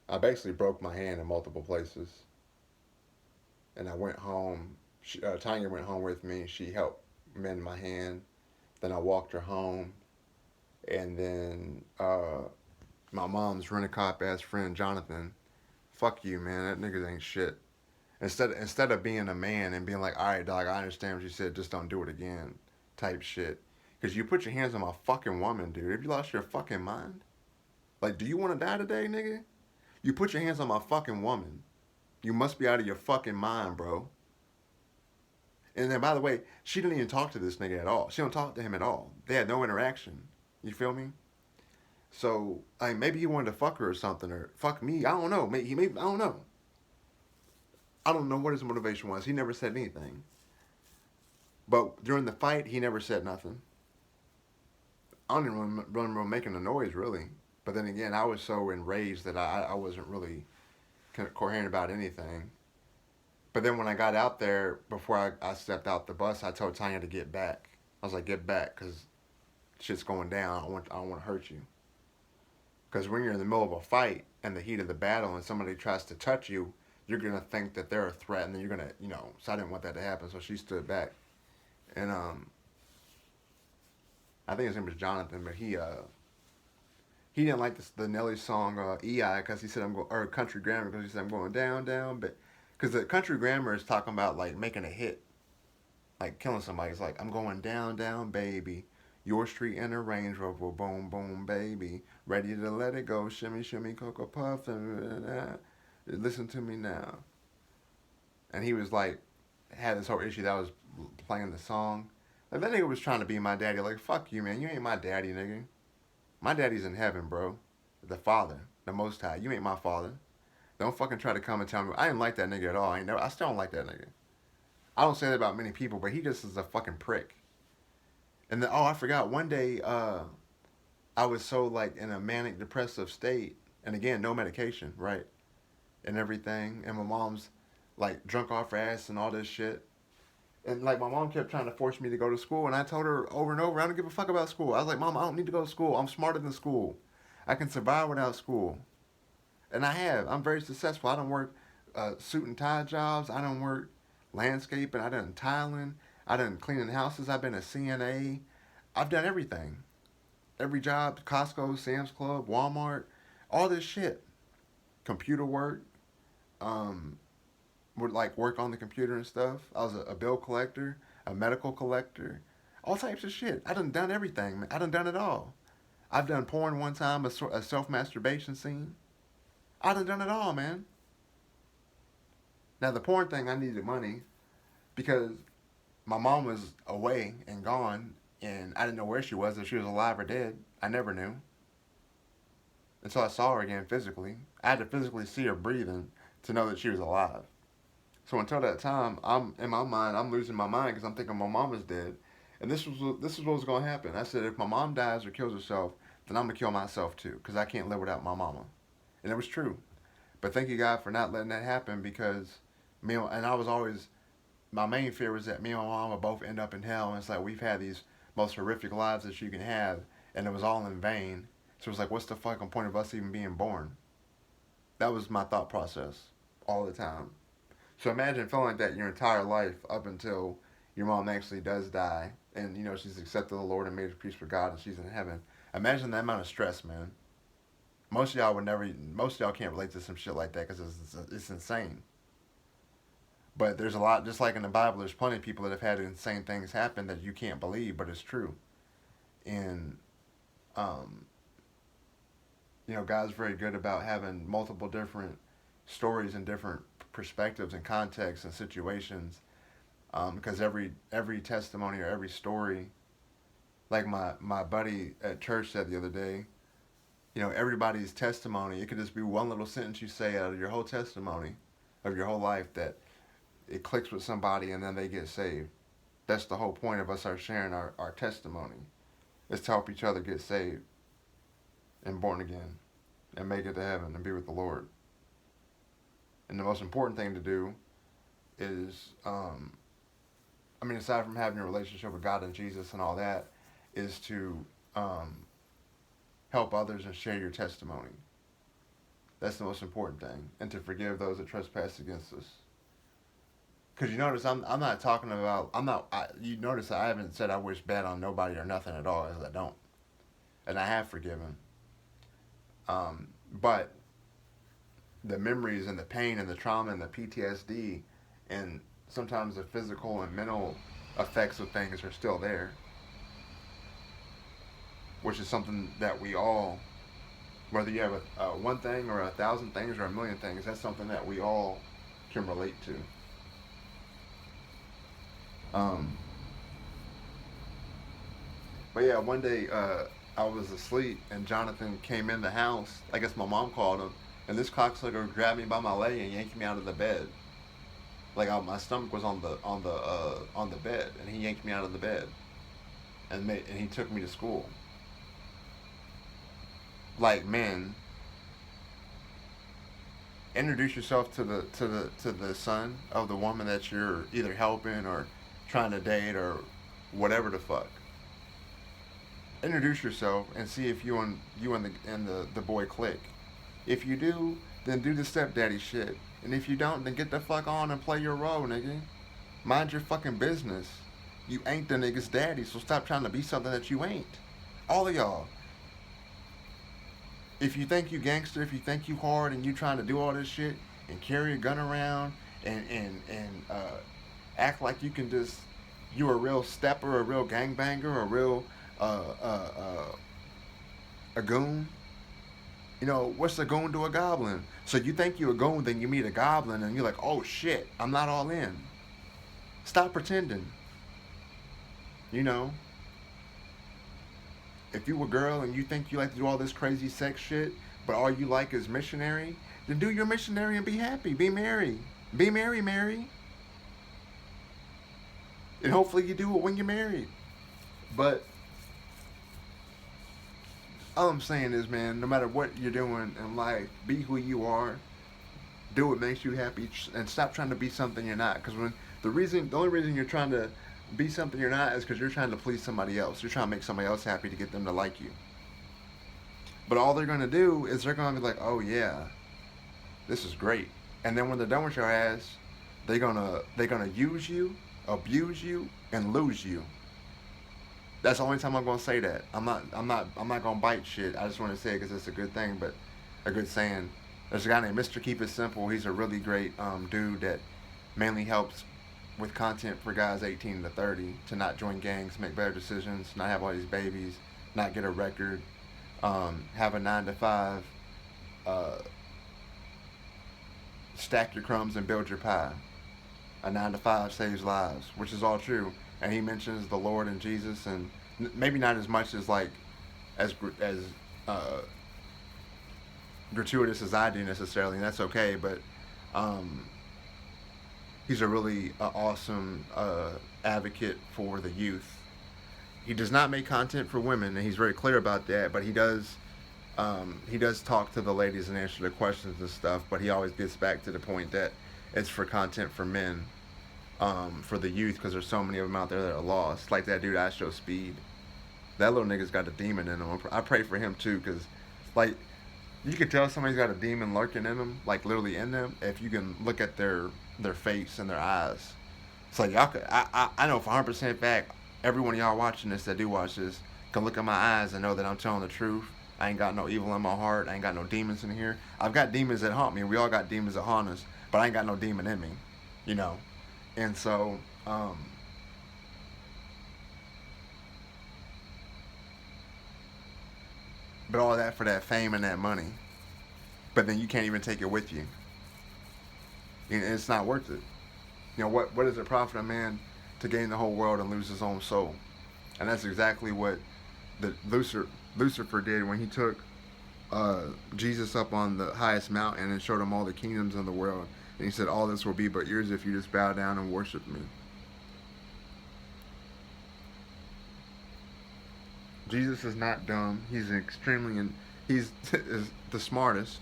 I basically broke my hand in multiple places, and I went home. Tanya went home with me. She helped mend my hand. Then I walked her home, and then my mom's rent-a-cop ass friend Jonathan. Fuck you, man. That nigga ain't shit. Instead of being a man and being like, all right, dog, I understand what you said, just don't do it again, type shit. Because you put your hands on my fucking woman, dude. Have you lost your fucking mind? Like, do you want to die today, nigga? You put your hands on my fucking woman. You must be out of your fucking mind, bro. And then, by the way, she didn't even talk to this nigga at all. She don't talk to him at all. They had no interaction. You feel me? So, like, maybe he wanted to fuck her or something, or fuck me. I don't know. Maybe I don't know. I don't know what his motivation was. He never said anything. But during the fight, he never said nothing. I don't even remember making a noise, really. But then again, I was so enraged that I wasn't really coherent about anything. But then when I got out there, before I stepped out the bus, I told Tanya to get back. I was like, get back, because shit's going down. I don't want to hurt you. Because when you're in the middle of a fight and the heat of the battle and somebody tries to touch you, you're going to think that they're a threat, and then you're going to, so I didn't want that to happen, so she stood back. And I think his name was Jonathan, but he didn't like the Nelly song EI because he said or Country Grammar because he said I'm going down, down, but because the Country Grammar is talking about like making a hit, like killing somebody. It's like I'm going down, down, baby. Your street in a Range Rover, boom, boom, baby. Ready to let it go, shimmy, shimmy, cocoa puff. Listen to me now. And he was like, had this whole issue that I was playing the song. Like, that nigga was trying to be my daddy. Like, fuck you, man. You ain't my daddy, nigga. My daddy's in heaven, bro. The Father, the Most High. You ain't my father. Don't fucking try to come and tell me. I didn't like that nigga at all. I still don't like that nigga. I don't say that about many people, but he just is a fucking prick. And then, oh, I forgot. One day, I was so like in a manic depressive state, and again, no medication, right, and everything. And my mom's like drunk off her ass and all this shit. And like my mom kept trying to force me to go to school, and I told her over and over, I don't give a fuck about school. I was like, Mom, I don't need to go to school. I'm smarter than school. I can survive without school, and I have. I'm very successful. I don't work suit and tie jobs. I don't work landscaping. I done tiling. I done cleaning houses. I've been a CNA. I've done everything. Every job, Costco, Sam's Club, Walmart, all this shit. Computer work, would like work on the computer and stuff. I was a bill collector, a medical collector, all types of shit. I done everything, man. I done it all. I've done porn one time, a self masturbation scene. I done it all, man. Now the porn thing, I needed money because my mom was away and gone, and I didn't know where she was, if she was alive or dead. I never knew until I saw her again physically. I had to physically see her breathing to know that she was alive. So until that time, I'm in my mind, I'm losing my mind because I'm thinking my mom is dead, and this is what was going to happen. I said, if my mom dies or kills herself, then I'm gonna kill myself too because I can't live without my mama, and it was true. But thank you God for not letting that happen because I was always, my main fear was that me and my mom would both end up in hell, and it's like we've had these most horrific lives that you can have, and it was all in vain. So it was like, what's the fucking point of us even being born? That was my thought process all the time. So imagine feeling like that your entire life up until your mom actually does die, and she's accepted the Lord and made her peace with God, and she's in heaven. Imagine that amount of stress, man. Most of y'all can't relate to some shit like that because it's insane. But there's a lot, just like in the Bible, there's plenty of people that have had insane things happen that you can't believe, but it's true. And, God's very good about having multiple different stories and different perspectives and contexts and situations. Because every testimony or every story, like my buddy at church said the other day, everybody's testimony, it could just be one little sentence you say out of your whole testimony of your whole life that it clicks with somebody and then they get saved. That's the whole point of us sharing our testimony, is to help each other get saved and born again and make it to heaven and be with the Lord. And the most important thing to do is, aside from having a relationship with God and Jesus and all that, is to help others and share your testimony. That's the most important thing. And to forgive those that trespass against us. Because you notice I'm not talking about, you notice I haven't said I wish bad on nobody or nothing at all, as I don't. And I have forgiven. But the memories and the pain and the trauma and the PTSD and sometimes the physical and mental effects of things are still there. Which is something that we all, whether you have one thing or 1,000 things or 1,000,000 things, that's something that we all can relate to. But yeah, one day I was asleep and Jonathan came in the house. I guess my mom called him, and this cocksucker grabbed me by my leg and yanked me out of the bed. Like my stomach was on the bed, and he yanked me out of the bed, and he took me to school. Like, man, introduce yourself to the son of the woman that you're either helping or trying to date or whatever the fuck. Introduce yourself and see if you and the boy click. If you do, then do the stepdaddy shit. And if you don't, then get the fuck on and play your role, nigga. Mind your fucking business. You ain't the nigga's daddy, so stop trying to be something that you ain't. All of y'all. If you think you gangster, if you think you hard and you trying to do all this shit and carry a gun around and act like you can just, you a real stepper, a real gangbanger, a real a goon. You know, what's a goon to a goblin? So you think you're a goon, then you meet a goblin, and you're like, oh shit, I'm not all in. Stop pretending. You know, if you a girl and you think you like to do all this crazy sex shit, but all you like is missionary, then do your missionary and be happy. Be merry. Be merry, Mary. And hopefully you do it when you're married. But all I'm saying is, man, no matter what you're doing in life, be who you are. Do what makes you happy, and stop trying to be something you're not. Because when the only reason you're trying to be something you're not is because you're trying to please somebody else. You're trying to make somebody else happy to get them to like you. But all they're gonna do is they're gonna be like, oh yeah, this is great. And then when they're done with your ass, they're gonna use you, abuse you, and lose you. That's the only time I'm gonna say that. I'm not gonna bite shit. I just want to say it because it's a good thing, but a good saying. There's a guy named Mr. Keep It Simple. He's a really great dude that mainly helps with content for guys 18 to 30 to not join gangs, make better decisions, not have all these babies, not get a record, have a 9 to 5, stack your crumbs and build your pie. A 9 to 5 saves lives, which is all true. And he mentions the Lord and Jesus, and maybe not as much as like as gratuitous as I do necessarily, and that's okay. But he's a really awesome advocate for the youth. He does not make content for women, and he's very clear about that. But he does talk to the ladies and answer their questions and stuff. But he always gets back to the point that it's for content for men. For the youth, because there's so many of them out there that are lost. Like that dude Astro Speed. That little nigga's got a demon in him. I pray for him too, because like you can tell somebody's got a demon lurking in them, like literally in them, if you can look at their face and their eyes. It's like y'all could, I know for 100% fact, every one of y'all watching this that do watch this can look at my eyes and know that I'm telling the truth. I ain't got no evil in my heart. I ain't got no demons in here. I've got demons that haunt me. We all got demons that haunt us, but I ain't got no demon in me, you know. And so, but all that for that fame and that money. But then you can't even take it with you. And it's not worth it. You know, what does it profit a man to gain the whole world and lose his own soul? And that's exactly what the Lucifer did when he took Jesus up on the highest mountain and showed him all the kingdoms of the world. And he said, all this will be but yours if you just bow down and worship me. Jesus is not dumb. He's he's the smartest.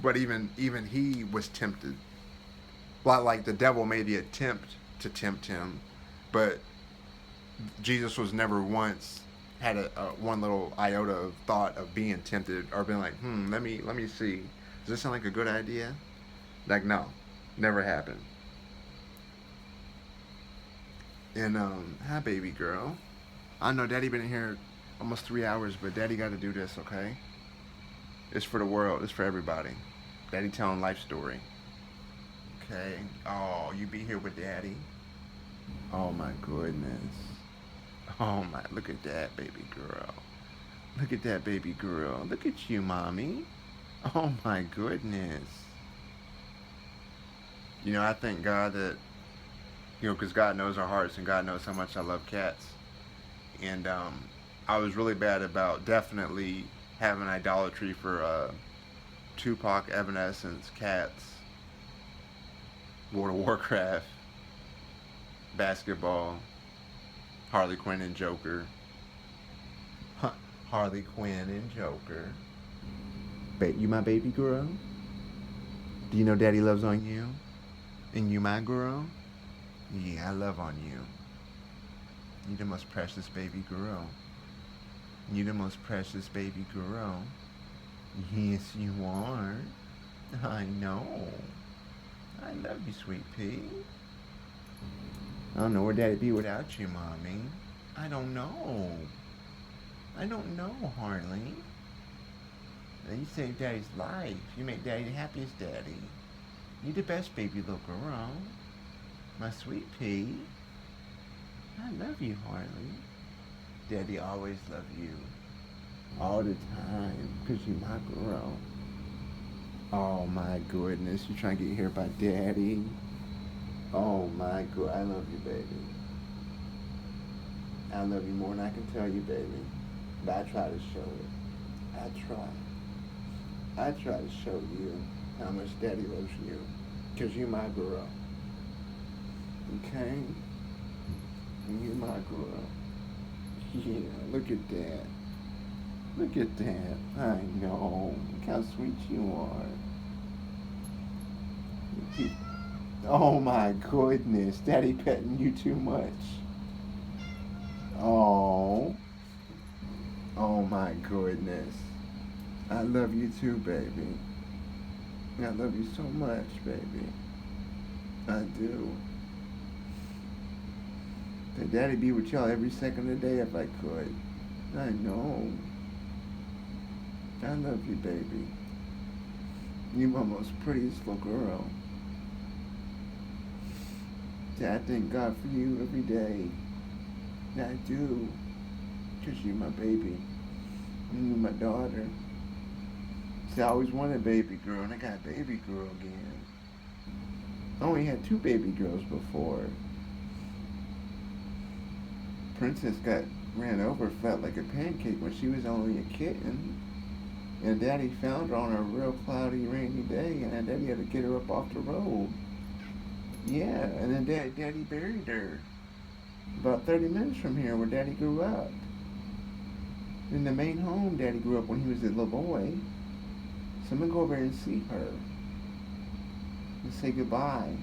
But even he was tempted. Like the devil made the attempt to tempt him. But Jesus was never once had a one little iota of thought of being tempted or being like, let me see. Does this sound like a good idea? Like, no. Never happened. And, hi, baby girl. I know Daddy been in here almost 3 hours, but Daddy got to do this, okay? It's for the world. It's for everybody. Daddy telling life story. Okay? Oh, you be here with Daddy? Oh, my goodness. Oh, my. Look at that, baby girl. Look at that, baby girl. Look at you, Mommy. Oh my goodness. You know, I thank God that, you know, because God knows our hearts and God knows how much I love cats. And I was really bad about definitely having idolatry for Tupac, Evanescence, cats, World of Warcraft, basketball, Harley Quinn and Joker. Harley Quinn and Joker. You my baby girl? Do you know Daddy loves on you? And you my girl? Yeah, I love on you. You the most precious baby girl. You the most precious baby girl. Yes, you are. I know. I love you, sweet pea. I don't know where Daddy'd be without you, Mommy. I don't know. I don't know, Harley. You save Daddy's life. You make Daddy the happiest daddy. You the best baby little girl. My sweet pea. I love you, Harley. Daddy always love you. All the time. Because you my girl. Oh my goodness. You trying to get here by Daddy? Oh my god. I love you, baby. I love you more than I can tell you, baby. But I try to show it. I try. I try to show you how much Daddy loves you. Because you my girl. Okay? You my girl. Yeah, look at that. Look at that. I know. Look how sweet you are. Oh my goodness. Daddy petting you too much. Oh. Oh my goodness. I love you too, baby. I love you so much, baby. I do. That Daddy be with y'all every second of the day if I could. I know. I love you, baby. You my most prettiest little girl. I thank God for you every day. I do. Because you're my baby. And you're my daughter. See, I always wanted a baby girl, and I got a baby girl again. I only had 2 baby girls before. Princess got ran over flat like a pancake when she was only a kitten. And Daddy found her on a real cloudy, rainy day, and Daddy had to get her up off the road. Yeah, and then Daddy buried her. About 30 minutes from here where Daddy grew up. In the main home Daddy grew up when he was a little boy. So I'm going to go over there and see her. And say goodbye.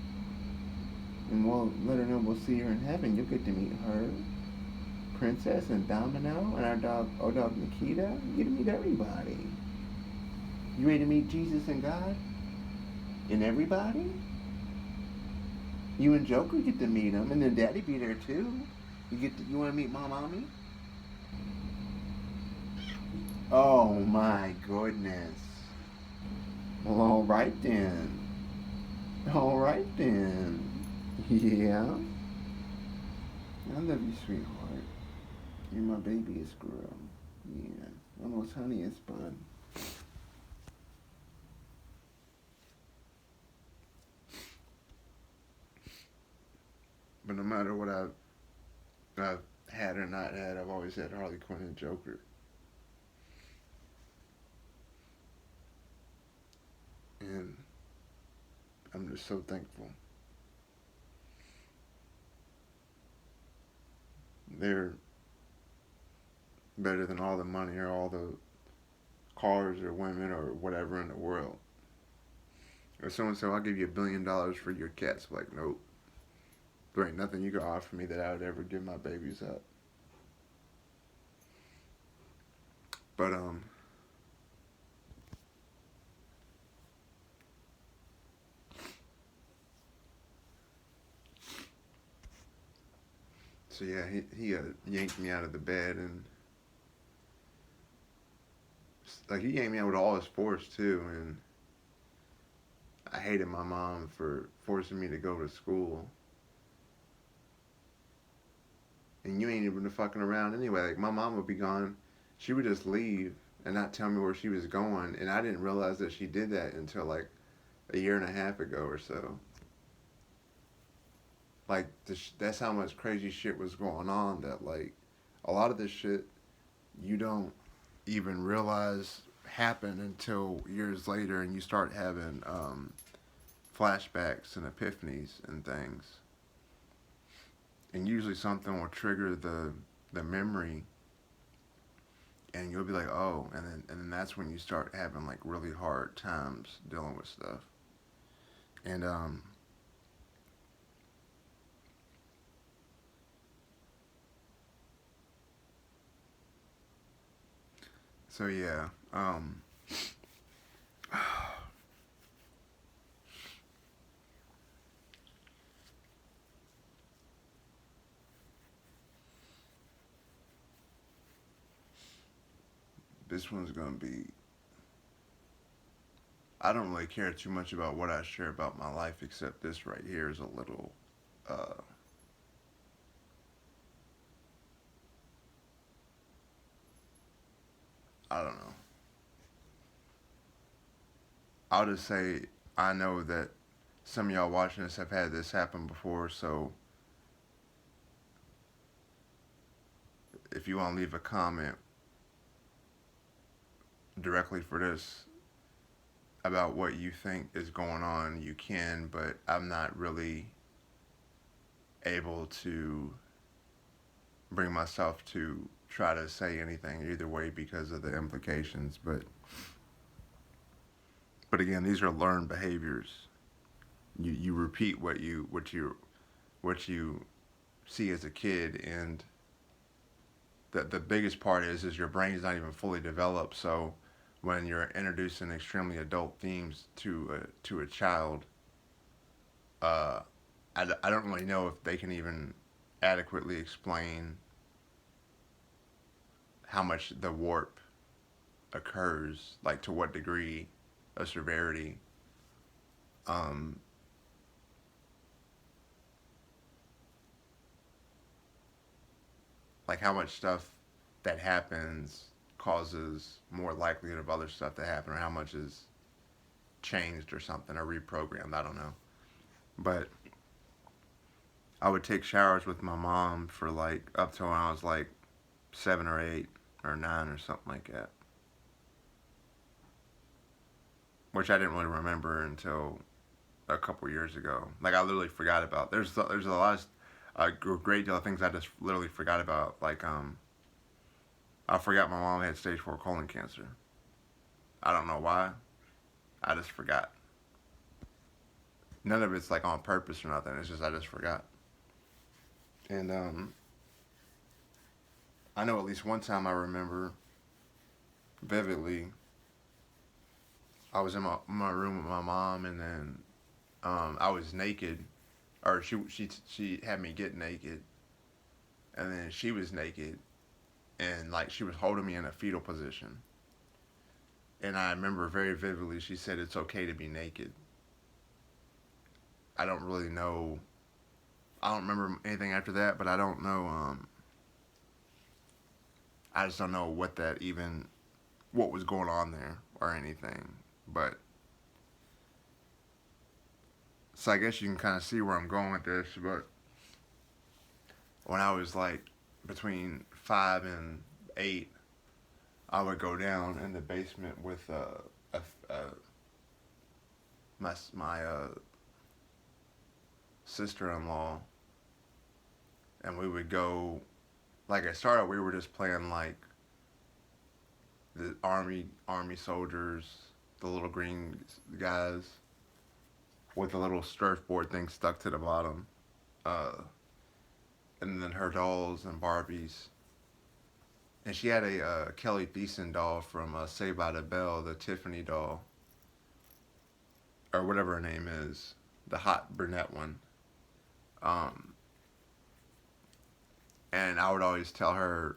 And we'll let her know we'll see her in heaven. You'll get to meet her, Princess, and Domino, and our dog Nikita. You get to meet everybody. You ready to meet Jesus and God? And everybody? You and Joker get to meet him, and then Daddy be there too. You want to meet Mommy? Oh my goodness. Well, all right then. All right then. Yeah. I love you, sweetheart. You're my babyest girl. Yeah. Almost honeyest bun. But no matter what I've had or not had, I've always had Harley Quinn and Joker. And I'm just so thankful. They're better than all the money or all the cars or women or whatever in the world. Or someone said, I'll give you $1 billion for your cats. I'm like, nope. There ain't nothing you can offer me that I would ever give my babies up. But, so yeah, he yanked me out of the bed, and like he yanked me out with all his force too, and I hated my mom for forcing me to go to school. And you ain't even fucking around anyway. Like my mom would be gone, she would just leave and not tell me where she was going, and I didn't realize that she did that until like a year and a half ago or so. Like that's how much crazy shit was going on, that like a lot of this shit you don't even realize happened until years later, and you start having flashbacks and epiphanies and things, and usually something will trigger the memory, and you'll be like, oh, and then that's when you start having like really hard times dealing with stuff. And so yeah, this one's gonna be, I don't really care too much about what I share about my life, except this right here is a little I don't know. I'll just say I know that some of y'all watching this have had this happen before, so if you want to leave a comment directly for this about what you think is going on, you can, but I'm not really able to bring myself to try to say anything either way because of the implications. But again, these are learned behaviors. You repeat what you see as a kid, and the biggest part is your brain's not even fully developed. So when you're introducing extremely adult themes to a child, I don't really know if they can even adequately explain how much the warp occurs, like to what degree of severity. Um, like how much stuff that happens causes more likelihood of other stuff to happen, or how much is changed or something, or reprogrammed. I don't know. But I would take showers with my mom for like up till when I was like 7 or 8 or 9 or something like that, which I didn't really remember until a couple years ago. Like I literally forgot about. There's a lot of a great deal of things I just literally forgot about. Like I forgot my mom had stage 4 colon cancer. I don't know why. I just forgot. None of it's like on purpose or nothing. It's just I just forgot. And I know at least one time I remember vividly. I was in my room with my mom, and then I was naked, or she had me get naked, and then she was naked, and like she was holding me in a fetal position. And I remember very vividly she said it's okay to be naked. I don't really know. I don't remember anything after that, but I don't know. I just don't know what was going on there or anything. But so I guess you can kind of see where I'm going with this. But when I was like between 5 and 8, I would go down in the basement with my sister-in-law, and we would go. Like I started, we were just playing like the army soldiers, the little green guys with the little surfboard thing stuck to the bottom, and then her dolls and Barbies. And she had a Kelly Thiessen doll from Saved by the Bell, the Tiffany doll, or whatever her name is, the hot brunette one. And I would always tell her,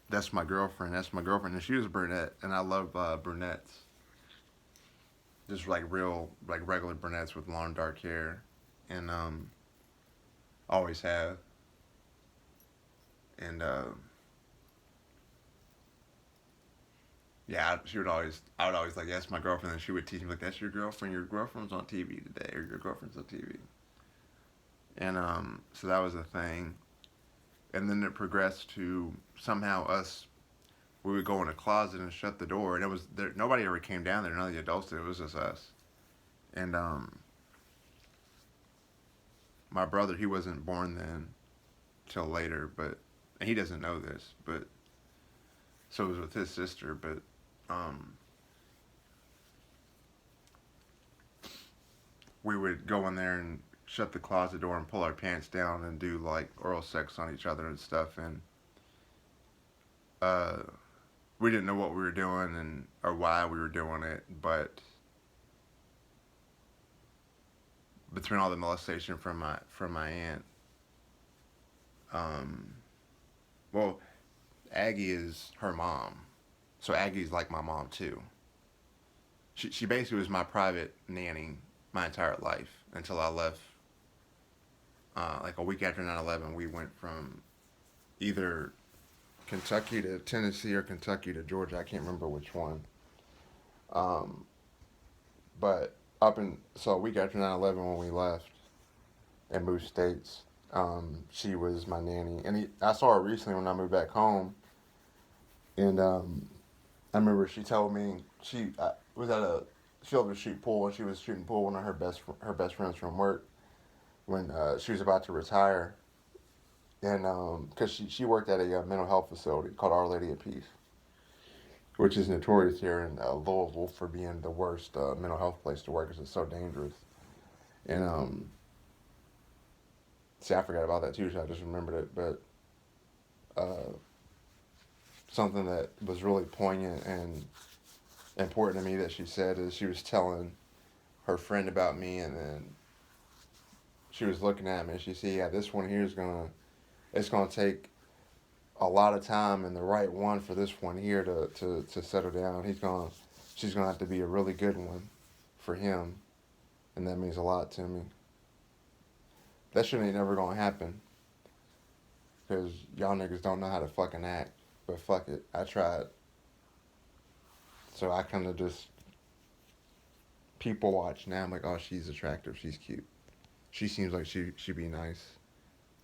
"That's my girlfriend. That's my girlfriend." And she was a brunette, and I love brunettes. Just like real, like regular brunettes with long dark hair, and always have. And yeah, I would always like, "That's my girlfriend," and she would teach me like, "That's your girlfriend. Your girlfriend's on TV today, or your girlfriend's on TV." And so that was a thing. And then it progressed to somehow we would go in a closet and shut the door, and it was there. Nobody ever came down there. None of the adults did. It was just us. And my brother, he wasn't born then, till later, but and he doesn't know this. But so it was with his sister. But we would go in there and shut the closet door and pull our pants down and do like oral sex on each other and stuff. And we didn't know what we were doing or why we were doing it, but between all the molestation from my aunt, well, Aggie is her mom, so Aggie's like my mom too. She basically was my private nanny my entire life until I left. Like a week after 9/11, we went from either Kentucky to Tennessee or Kentucky to Georgia. I can't remember which one. Um, but so a week after 9/11 when we left and moved states, she was my nanny, and I saw her recently when I moved back home, and I remember she told me I was at a field to shoot pool, and she was shooting pool with one of her best friends from work when she was about to retire, and because she worked at a mental health facility called Our Lady of Peace, which is notorious here in Louisville for being the worst mental health place to work because it's so dangerous. And see, I forgot about that too, so I just remembered it. But something that was really poignant and important to me that she said is she was telling her friend about me, and then she was looking at me and she said, "Yeah, this one here it's gonna take a lot of time and the right one for this one here to settle down. She's gonna have to be a really good one for him, and that means a lot to me. That shit ain't never gonna happen, because y'all niggas don't know how to fucking act. But fuck it, I tried. So I kind of just people watch now. I'm like, oh, she's attractive, she's cute. She seems like she'd be nice,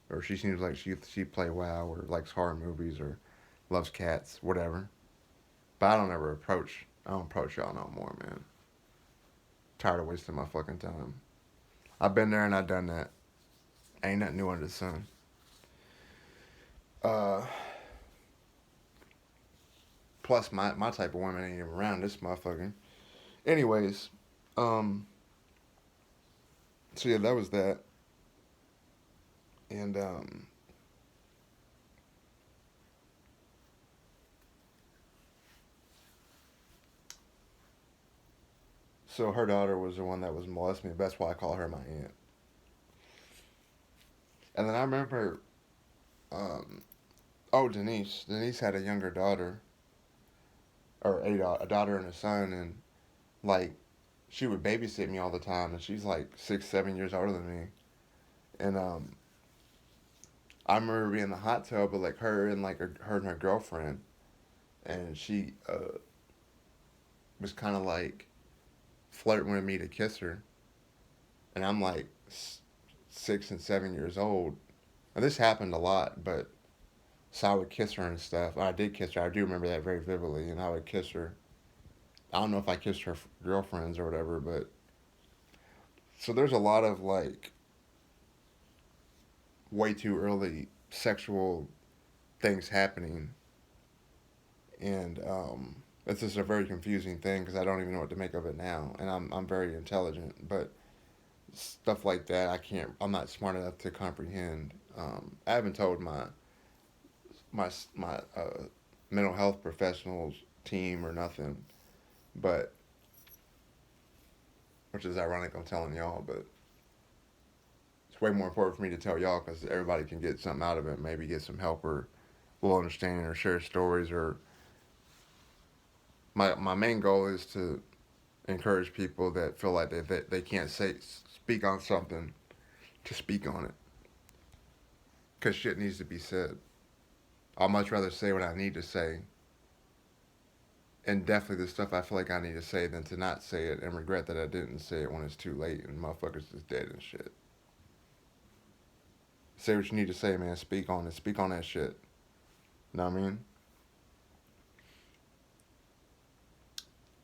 or she seems like she play WoW or likes horror movies or loves cats, whatever. But I don't approach y'all no more, man. Tired of wasting my fucking time. I've been there and I've done that. Ain't nothing new under the sun. Uh, Plus my type of woman ain't even around this motherfucker. Anyways, so yeah, that was that. And so her daughter was the one that was molesting me. That's why I call her my aunt. And then I remember, um, oh, Denise. Denise had a younger daughter, or a daughter and a son, and like she would babysit me all the time, and she's like 6, 7 years older than me. And I remember being in the hot tub with like her and her and her girlfriend, and she was kind of like flirting with me to kiss her, and I'm like 6 and 7 years old, and this happened a lot, but so I would kiss her and stuff. I did kiss her. I do remember that very vividly, and I would kiss her. I don't know if I kissed her girlfriends or whatever, but so there's a lot of like way too early sexual things happening, and it's just a very confusing thing because I don't even know what to make of it now, and I'm very intelligent, but stuff like that I'm not smart enough to comprehend. I haven't told my mental health professionals team or nothing, but which is ironic I'm telling y'all, but it's way more important for me to tell y'all because everybody can get something out of it, maybe get some help or a little understanding or share stories. Or my main goal is to encourage people that feel like they can't speak on something to speak on it, because shit needs to be said. I'll much rather say what I need to say, and definitely the stuff I feel like I need to say, than to not say it and regret that I didn't say it when it's too late and motherfuckers is dead and shit. Say what you need to say, man. Speak on it. Speak on that shit. Know what I mean?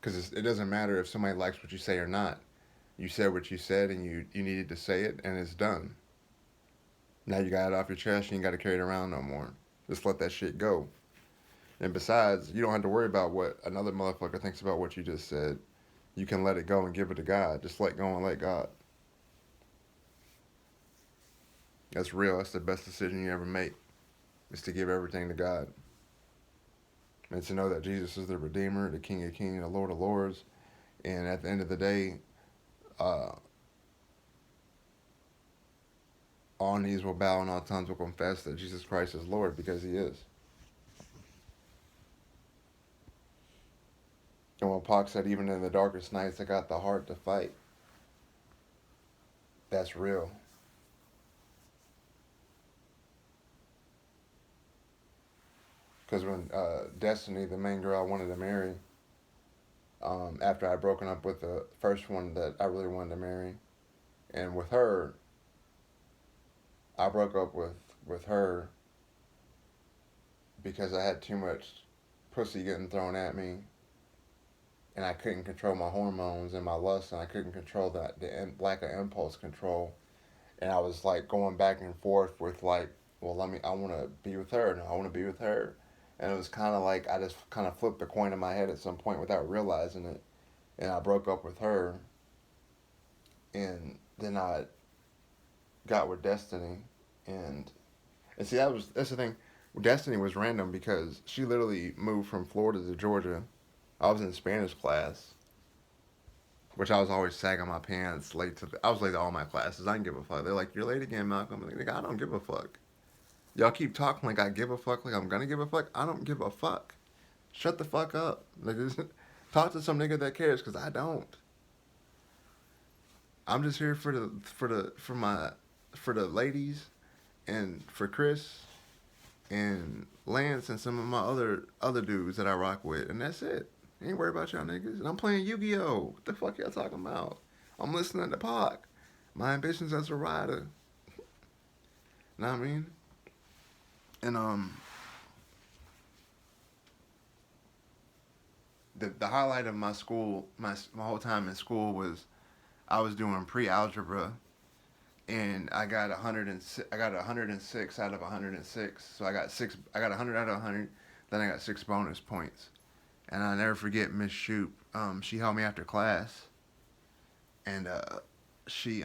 Because it doesn't matter if somebody likes what you say or not. You said what you said, and you needed to say it, and it's done. Now you got it off your chest, and you got to carry it around no more. Just let that shit go. And besides, you don't have to worry about what another motherfucker thinks about what you just said. You can let it go and give it to God. Just let go and let God. That's real. That's the best decision you ever make, is to give everything to God. And to know that Jesus is the Redeemer, the King of Kings, the Lord of Lords. And at the end of the day, all knees will bow and all tongues will confess that Jesus Christ is Lord, because he is. And when Pac said, even in the darkest nights, I got the heart to fight, that's real. Because when Destiny, the main girl I wanted to marry, after I broken up with the first one that I really wanted to marry, and with her, I broke up with her because I had too much pussy getting thrown at me, and I couldn't control my hormones and my lust, and I couldn't control the lack of impulse control, and I was like going back and forth with like, well, I want to be with her, no, I want to be with her, and it was kind of like I just kind of flipped the coin in my head at some point without realizing it, and I broke up with her, and then I got with Destiny, and see that's the thing. Destiny was random because she literally moved from Florida to Georgia. I was in Spanish class, which I was always sagging my pants late to. I was late to all my classes. I didn't give a fuck. They're like, "You're late again, Malcolm." I'm like, I don't give a fuck. Y'all keep talking like I give a fuck, like I'm gonna give a fuck. I don't give a fuck. Shut the fuck up. Like, talk to some nigga that cares, cause I don't. I'm just here for the ladies, and for Chris, and Lance, and some of my other dudes that I rock with, and that's it. Ain't worried about y'all niggas. And I'm playing Yu-Gi-Oh! What the fuck y'all talking about? I'm listening to Pac. My ambitions as a rider. Know what I mean? And the highlight of my school, my whole time in school was I was doing pre-algebra, and I got 106. I got 106 out of 106. So I got 100 out of 100. Then I got 6 bonus points. And I'll never forget Miss Shoop. She held me after class, and she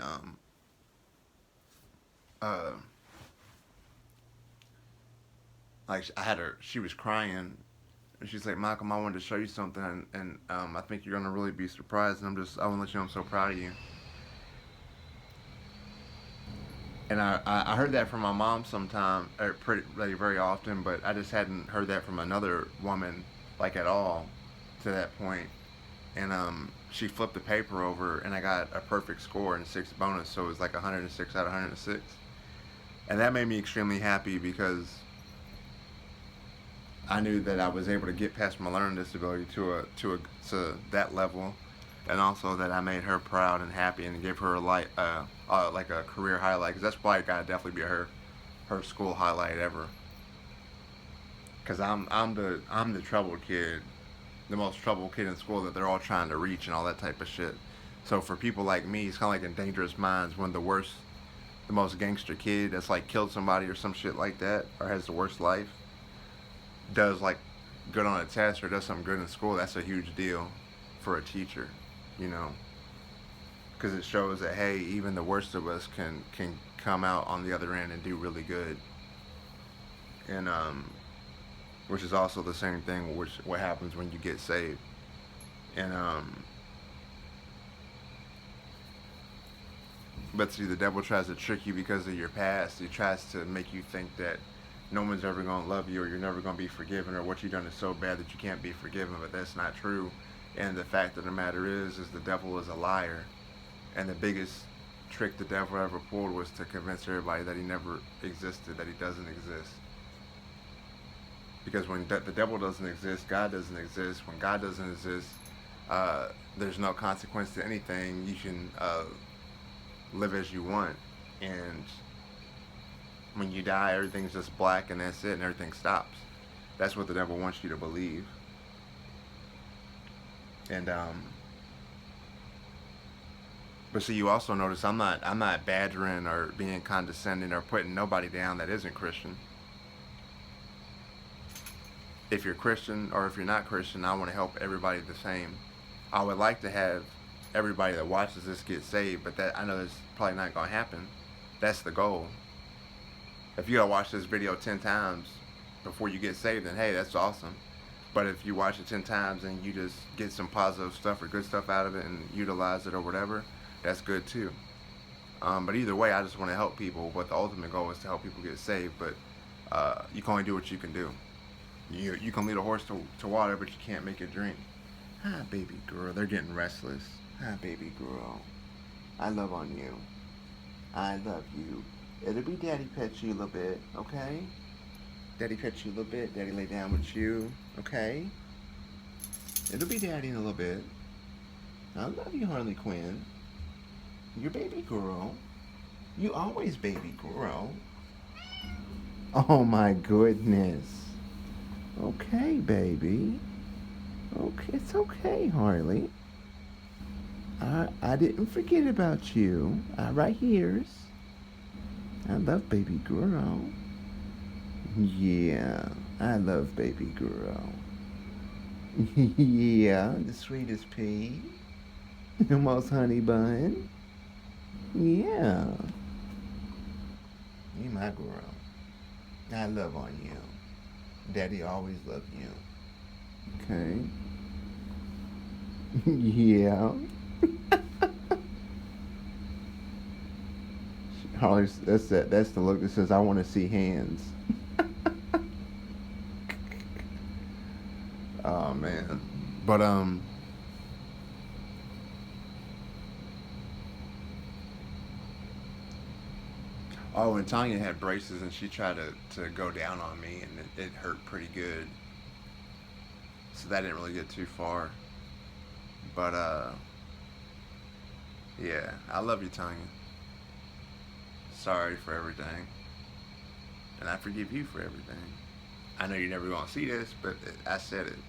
like I had her. She was crying, and she's like, "Malcolm, I wanted to show you something, and I think you're gonna really be surprised. And I want to let you know I'm so proud of you." And I heard that from my mom sometime, or very often, but I just hadn't heard that from another woman like at all to that point. And she flipped the paper over, and I got a perfect score and 6 bonus, so it was like 106 out of 106. And that made me extremely happy because I knew that I was able to get past my learning disability to that level, and also that I made her proud and happy and gave her like a career highlight, because that's probably gotta definitely be her school highlight ever. Because I'm the troubled kid, the most troubled kid in school that they're all trying to reach and all that type of shit. So for people like me, it's kind of like in Dangerous Minds when the most gangster kid that's like killed somebody or some shit like that, or has the worst life, does like good on a test or does something good in school. That's a huge deal for a teacher, you know, because it shows that, hey, even the worst of us can come out on the other end and do really good. And which is also the same thing what happens when you get saved. And but see, the devil tries to trick you because of your past. He tries to make you think that no one's ever going to love you, or you're never going to be forgiven, or what you've done is so bad that you can't be forgiven. But that's not true. And the fact of the matter is the devil is a liar. And the biggest trick the devil ever pulled was to convince everybody that he never existed, that he doesn't exist. Because when the devil doesn't exist, God doesn't exist. When God doesn't exist, there's no consequence to anything. You can live as you want. And when you die, everything's just black and that's it, and everything stops. That's what the devil wants you to believe. And but see, you also notice I'm not badgering or being condescending or putting nobody down that isn't Christian. If you're Christian or if you're not Christian, I want to help everybody the same. I would like to have everybody that watches this get saved, but that I know that's probably not going to happen. That's the goal. If you gotta watch this video 10 times before you get saved, then hey, that's awesome. But if you watch it 10 times and you just get some positive stuff or good stuff out of it and utilize it or whatever, that's good too. But either way, I just want to help people. But the ultimate goal is to help people get saved. But you can only do what you can do. You can lead a horse to water, but you can't make it drink. Hi, baby girl. They're getting restless. Hi, baby girl. I love on you. I love you. It'll be daddy pet you a little bit, okay? Daddy pet you a little bit. Daddy lay down with you. Okay? It'll be daddy in a little bit. I love you, Harley Quinn. You're baby girl. You always baby girl. Oh my goodness. Okay, baby. Okay, it's okay, Harley. I didn't forget about you. Right here's. I love baby girl. Yeah, I love baby girl. Yeah, the sweetest pea. The most honey bun. Yeah. You my girl. I love on you. Daddy always loved you. Okay. Yeah. Harley, that's that. That's the look that says, "I want to see hands." Oh man. But oh, and Tanya had braces, and she tried to go down on me, and it hurt pretty good. So that didn't really get too far. But yeah, I love you, Tanya. Sorry for everything, and I forgive you for everything. I know you're never gonna see this, but I said it.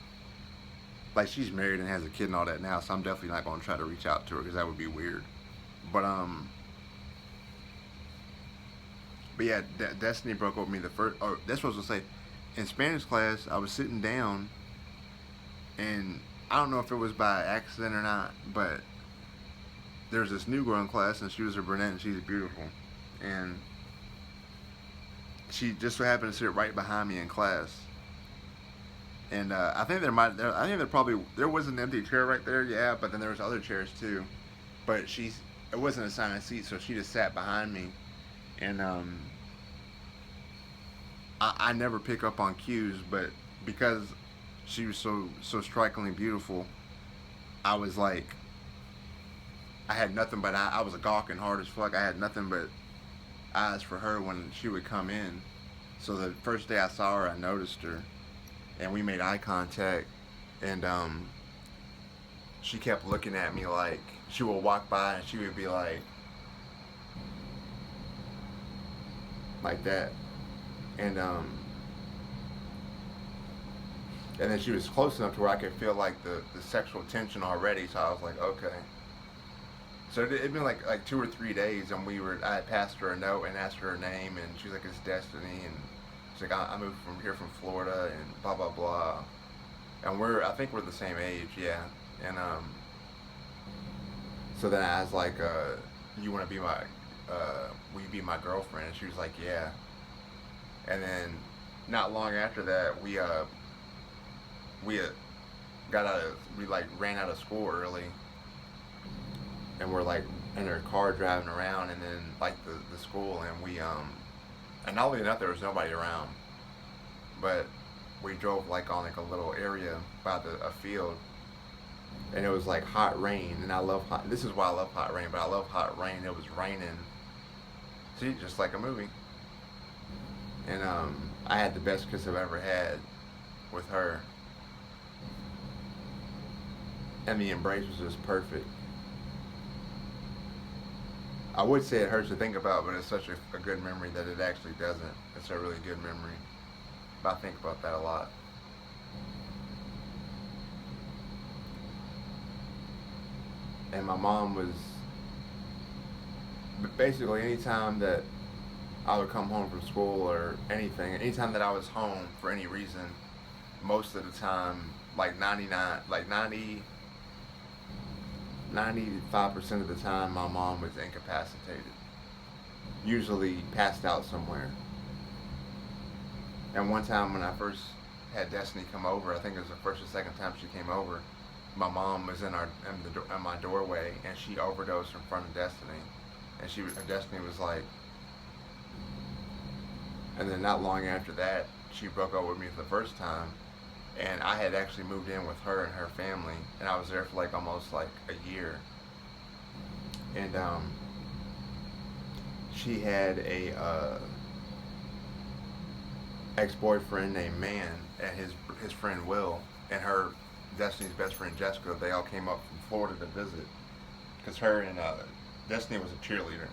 Like, she's married and has a kid and all that now, so I'm definitely not gonna try to reach out to her because that would be weird. But yeah, Destiny broke up with me the first. Or that's what I was gonna say. In Spanish class, I was sitting down, and I don't know if it was by accident or not, but there's this new girl in class, and she was a brunette, and she's beautiful, and she just so happened to sit right behind me in class. And I think there was an empty chair right there, yeah, but then there was other chairs too. But it wasn't assigned a seat, so she just sat behind me. And I never pick up on cues, but because she was so strikingly beautiful, I was like, I had nothing but I was a gawking hard as fuck. I had nothing but eyes for her when she would come in. So the first day I saw her, I noticed her, and we made eye contact, and she kept looking at me like, she would walk by and she would be like that, and then she was close enough to where I could feel like the sexual tension already. So I was like, okay. So it'd been like 2 or 3 days, and I had passed her a note and asked her name, and she was like, "It's Destiny," and she's like, "I moved from Florida," and blah blah blah. And I think we're the same age, yeah. And so then I was like, "You want to be will you be my girlfriend?" And she was like, "Yeah." And then not long after that, we ran out of school early, and we're like in her car driving around, and then like the school, and and not only that, there was nobody around, but we drove like on like a little area by a field, and it was like hot rain, and I love hot. This is why I love hot rain, but I love hot rain. It was raining, see, just like a movie, and I had the best kiss I've ever had with her, and the embrace was just perfect. I would say it hurts to think about, but it's such a good memory that it actually doesn't. It's a really good memory. But I think about that a lot. And my mom was basically, anytime that I would come home from school or anything, anytime that I was home for any reason, most of the time, like 95% of the time, my mom was incapacitated, usually passed out somewhere. And one time when I first had Destiny come over, I think it was the first or second time she came over, my mom was in my doorway, and she overdosed in front of Destiny, and Destiny was like, and then not long after that, she broke up with me for the first time, and I had actually moved in with her and her family, and I was there for like almost like a year. And she had ex-boyfriend named Man and his friend Will and her Destiny's best friend Jessica. They all came up from Florida to visit because her and Destiny was a cheerleader,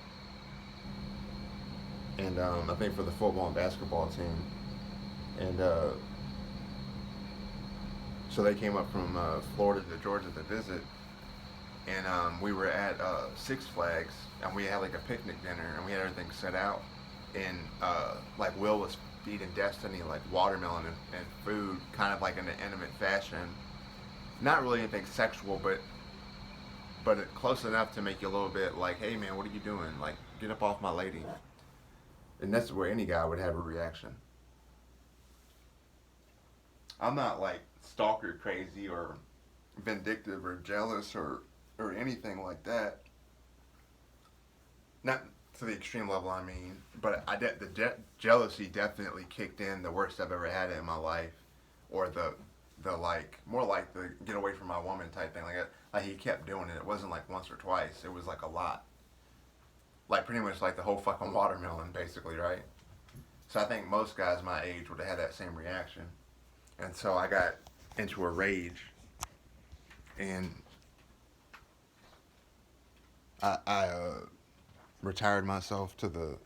and I think for the football and basketball team, and so they came up from Florida to Georgia to visit, and we were at Six Flags, and we had like a picnic dinner, and we had everything set out, and like Will was feeding Destiny like watermelon and food, kind of like in an intimate fashion. Not really anything sexual, but it close enough to make you a little bit like, hey man, what are you doing? Like, get up off my lady. And that's where any guy would have a reaction. I'm not like stalker crazy or vindictive or jealous or anything like that. Not to the extreme level, I mean, but jealousy definitely kicked in the worst I've ever had it in my life, or the like more like the get away from my woman type thing. Like he kept doing it. It wasn't like once or twice. It was like a lot. Like pretty much like the whole fucking watermelon, basically, right? So I think most guys my age would have had that same reaction, and so I got into a rage, and I retired myself to the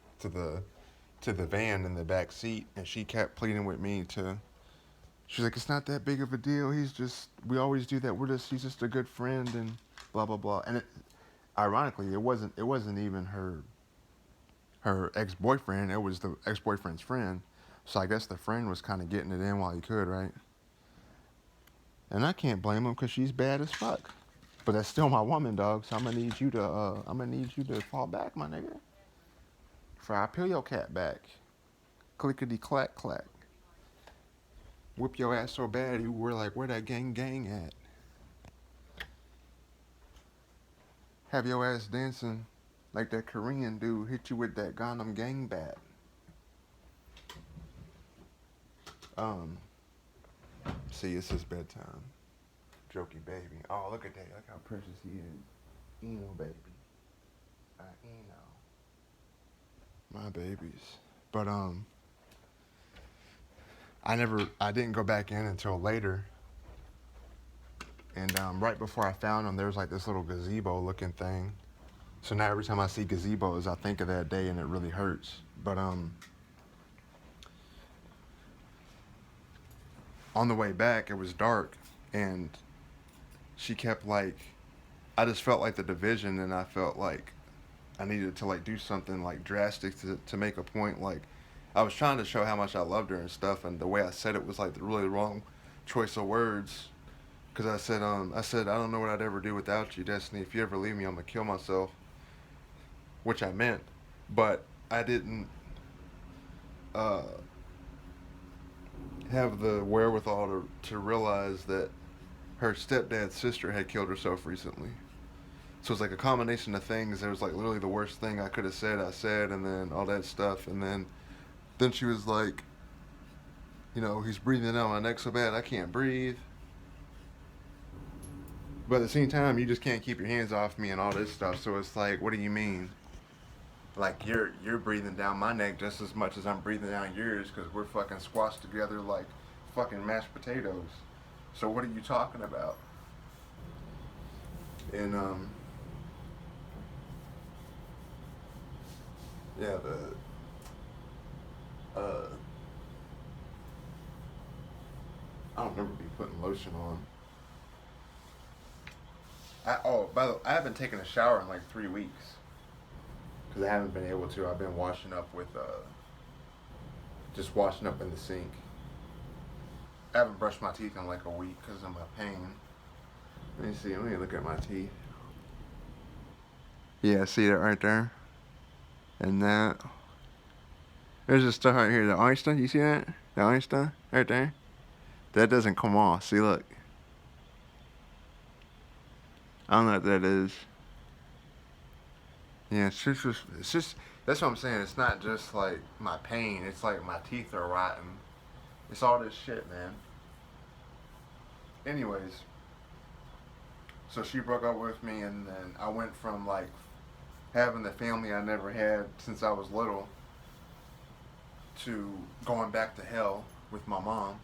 van in the back seat, and she kept pleading with me to. She's like, it's not that big of a deal. We always do that. He's just a good friend, and blah blah blah. And ironically, it wasn't even her ex-boyfriend. It was the ex-boyfriend's friend. So I guess the friend was kind of getting it in while he could, right? And I can't blame him because she's bad as fuck. But that's still my woman, dog. So I'm gonna need you to fall back, my nigga. For I peel your cat back. Clickety clack clack. Whip your ass so bad you were like, where that gang at? Have your ass dancing like that Korean dude hit you with that Gangnam Gang bat. See, it's his bedtime. Jokey baby. Oh, look at that. Look how precious he is. Eno baby. Eno. My babies. But, I didn't go back in until later. And right before I found them, there was like this little gazebo looking thing. So now every time I see gazebos, I think of that day and it really hurts. But on the way back, it was dark, and she kept like, I just felt like the division, and I felt like I needed to like do something like drastic to make a point. Like I was trying to show how much I loved her and stuff, and the way I said it was like the really wrong choice of words. Cause I said I don't know what I'd ever do without you, Destiny. If you ever leave me, I'm gonna kill myself. Which I meant, but I didn't have the wherewithal to realize that her stepdad's sister had killed herself recently. So it's like a combination of things. There was like literally the worst thing I could have said, I said, and then all that stuff, and then she was like, he's breathing down my neck so bad I can't breathe. But at the same time, you just can't keep your hands off me and all this stuff. So it's like, what do you mean? Like you're breathing down my neck just as much as I'm breathing down yours because we're fucking squashed together like fucking mashed potatoes. So what are you talking about? And yeah, I don't remember me putting lotion on. By the way, I haven't taken a shower in like 3 weeks. Because I haven't been able to. I've been washing up with, just washing up in the sink. I haven't brushed my teeth in like a week because of my pain. Let me see, let me look at my teeth. Yeah, see that right there? And that. There's this stuff right here, the oyster, you see that? The oyster, right there? That doesn't come off, see look. I don't know what that is. Yeah, it's just, that's what I'm saying. It's not just like my pain. It's like my teeth are rotten. It's all this shit, man. Anyways, so she broke up with me, and then I went from like having the family I never had since I was little to going back to hell with my mom.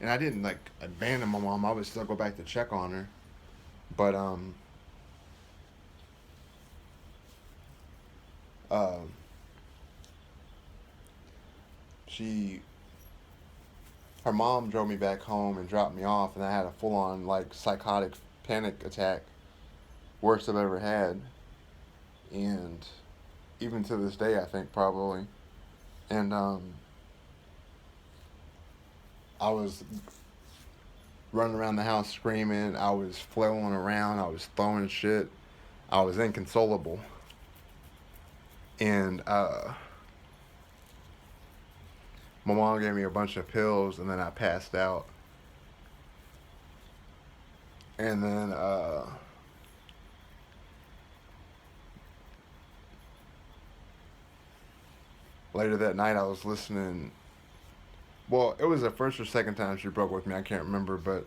And I didn't like abandon my mom. I would still go back to check on her. But uh, she her mom drove me back home and dropped me off, and I had a full on like psychotic panic attack, worst I've ever had, and even to this day I think probably. And I was running around the house screaming. I was flailing around. I was throwing shit. I was inconsolable. And my mom gave me a bunch of pills, and then I passed out. And then later that night, I was listening. Well, it was the first or second time she broke with me. I can't remember, but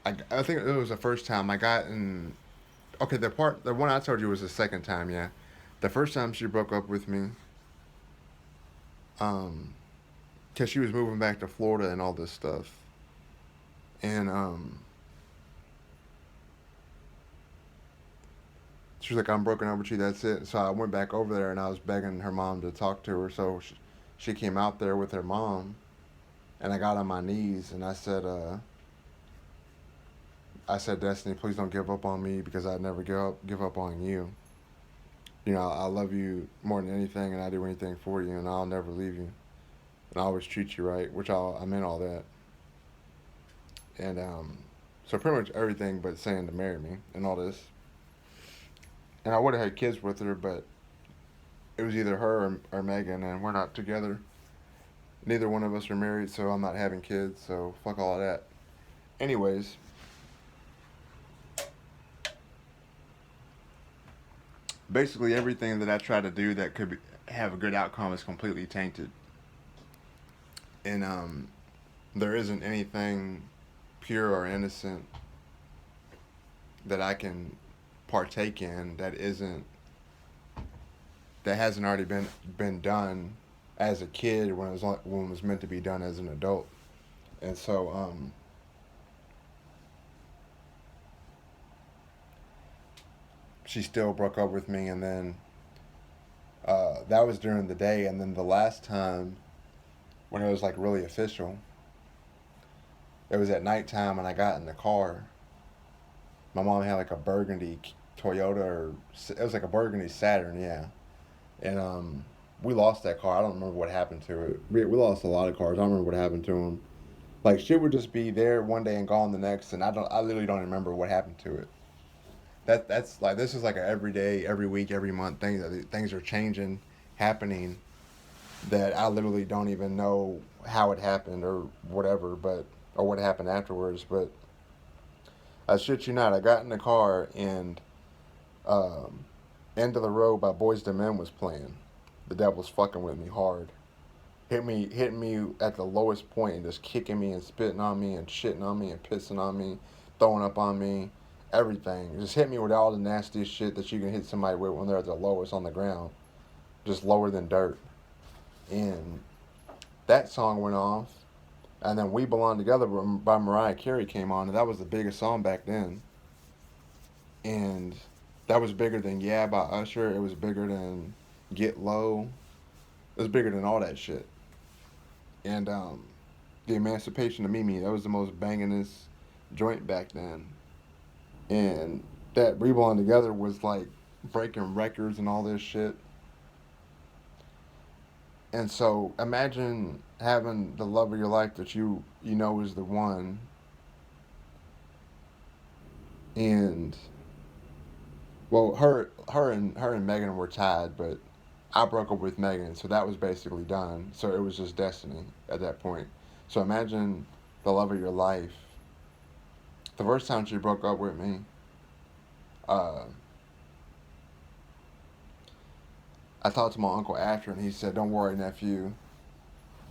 I think it was the first time I got in. Okay, the one I told you was the second time. Yeah, the first time she broke up with me, um, because she was moving back to Florida and all this stuff, and she was like, "I'm broken up with you. That's it." So I went back over there and I was begging her mom to talk to her. So she came out there with her mom, and I got on my knees and I said, Destiny, please don't give up on me because I'd never give up on you. You know, I love you more than anything, and I do anything for you, and I'll never leave you, and I always treat you right, which I meant all that, and so pretty much everything but saying to marry me and all this, and I would have had kids with her, but it was either her or Megan, and we're not together. Neither one of us are married, so I'm not having kids, so fuck all of that. Anyways, basically everything that I try to do that could have a good outcome is completely tainted. And there isn't anything pure or innocent that I can partake in that hasn't already been done as a kid when it was meant to be done as an adult. And so she still broke up with me, and then that was during the day, and then the last time when it was like really official, it was at nighttime when I got in the car. My mom had like a burgundy Toyota, or it was like a burgundy Saturn, yeah. And we lost that car. I don't remember what happened to it. We lost a lot of cars. I don't remember what happened to them. Like shit would just be there one day and gone the next, and I literally don't remember what happened to it. That's like, this is like a every day, every week, every month things are changing, happening, that I literally don't even know how it happened or whatever, or what happened afterwards. But I shit you not, I got in the car and End of the Road by Boys II Men was playing. The devil's fucking with me hard. Hitting me at the lowest point and just kicking me and spitting on me and shitting on me and pissing on me, throwing up on me, everything. Just hit me with all the nastiest shit that you can hit somebody with when they're at the lowest on the ground. Just lower than dirt. And that song went off. And then We Belong Together by Mariah Carey came on, and that was the biggest song back then. And that was bigger than Yeah by Usher. It was bigger than Get Low. It was bigger than all that shit. And the Emancipation of Mimi, that was the most bangingest joint back then. And that We Belong Together was like breaking records and all this shit. And so imagine having the love of your life that you know is the one, and well, her and Megan were tied, but I broke up with Megan, so that was basically done. So it was just destiny at that point. So imagine the love of your life. The first time she broke up with me, uh, I talked to my uncle after, and he said, "Don't worry, nephew."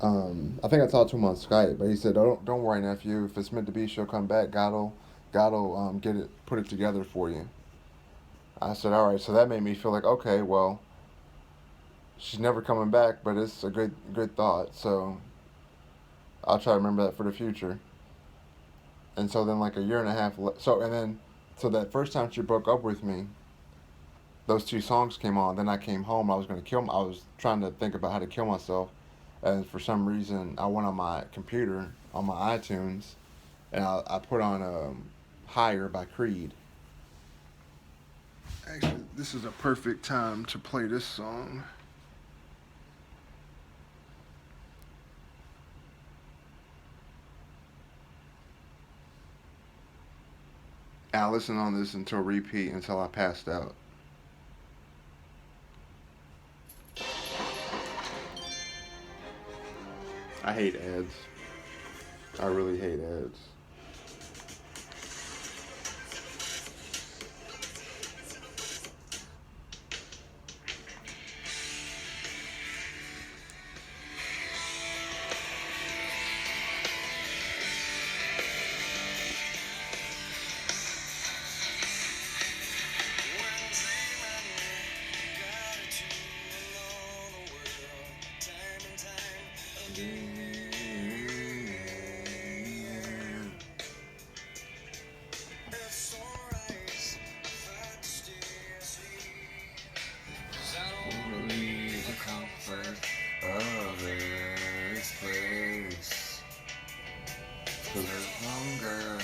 I think I talked to him on Skype, but he said, "Don't worry, nephew. If it's meant to be, she'll come back. God'll put it together for you." I said, "All right." So that made me feel like, okay, well, she's never coming back, but it's a good thought. So I'll try to remember that for the future. And so then like a year and a half, so that first time she broke up with me, those two songs came on. Then I came home. I was gonna kill. I was trying to think about how to kill myself, and for some reason I went on my computer on my iTunes, and I put on "Higher" by Creed. Actually, this is a perfect time to play this song. I listened on this until repeat until I passed out. I hate ads. I really hate ads. Of this place, 'cause there's hunger,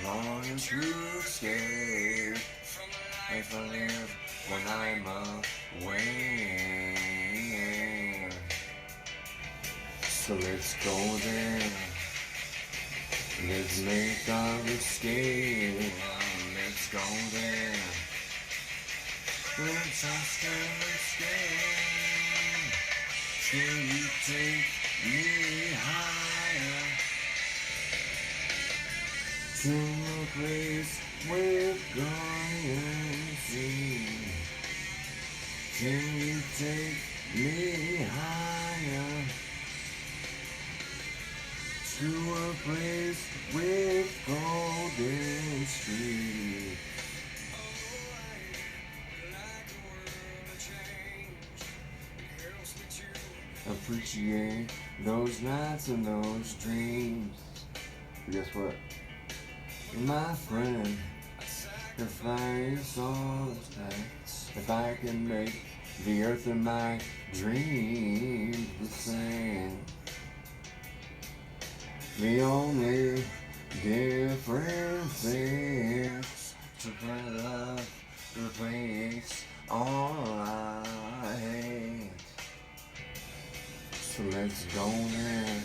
longing to escape from the life I live when I'm away. So let's go there, let's make our escape. Let's go there, let's ask and escape. Till you take me higher to a place with going sea. Till you take me higher to a place with golden streets. Appreciate those nights and those dreams. Guess what? My friend, sacrifice all the time. If I can make the earth and my dreams the same. The only difference is to let love replace all I hate. So let's go there.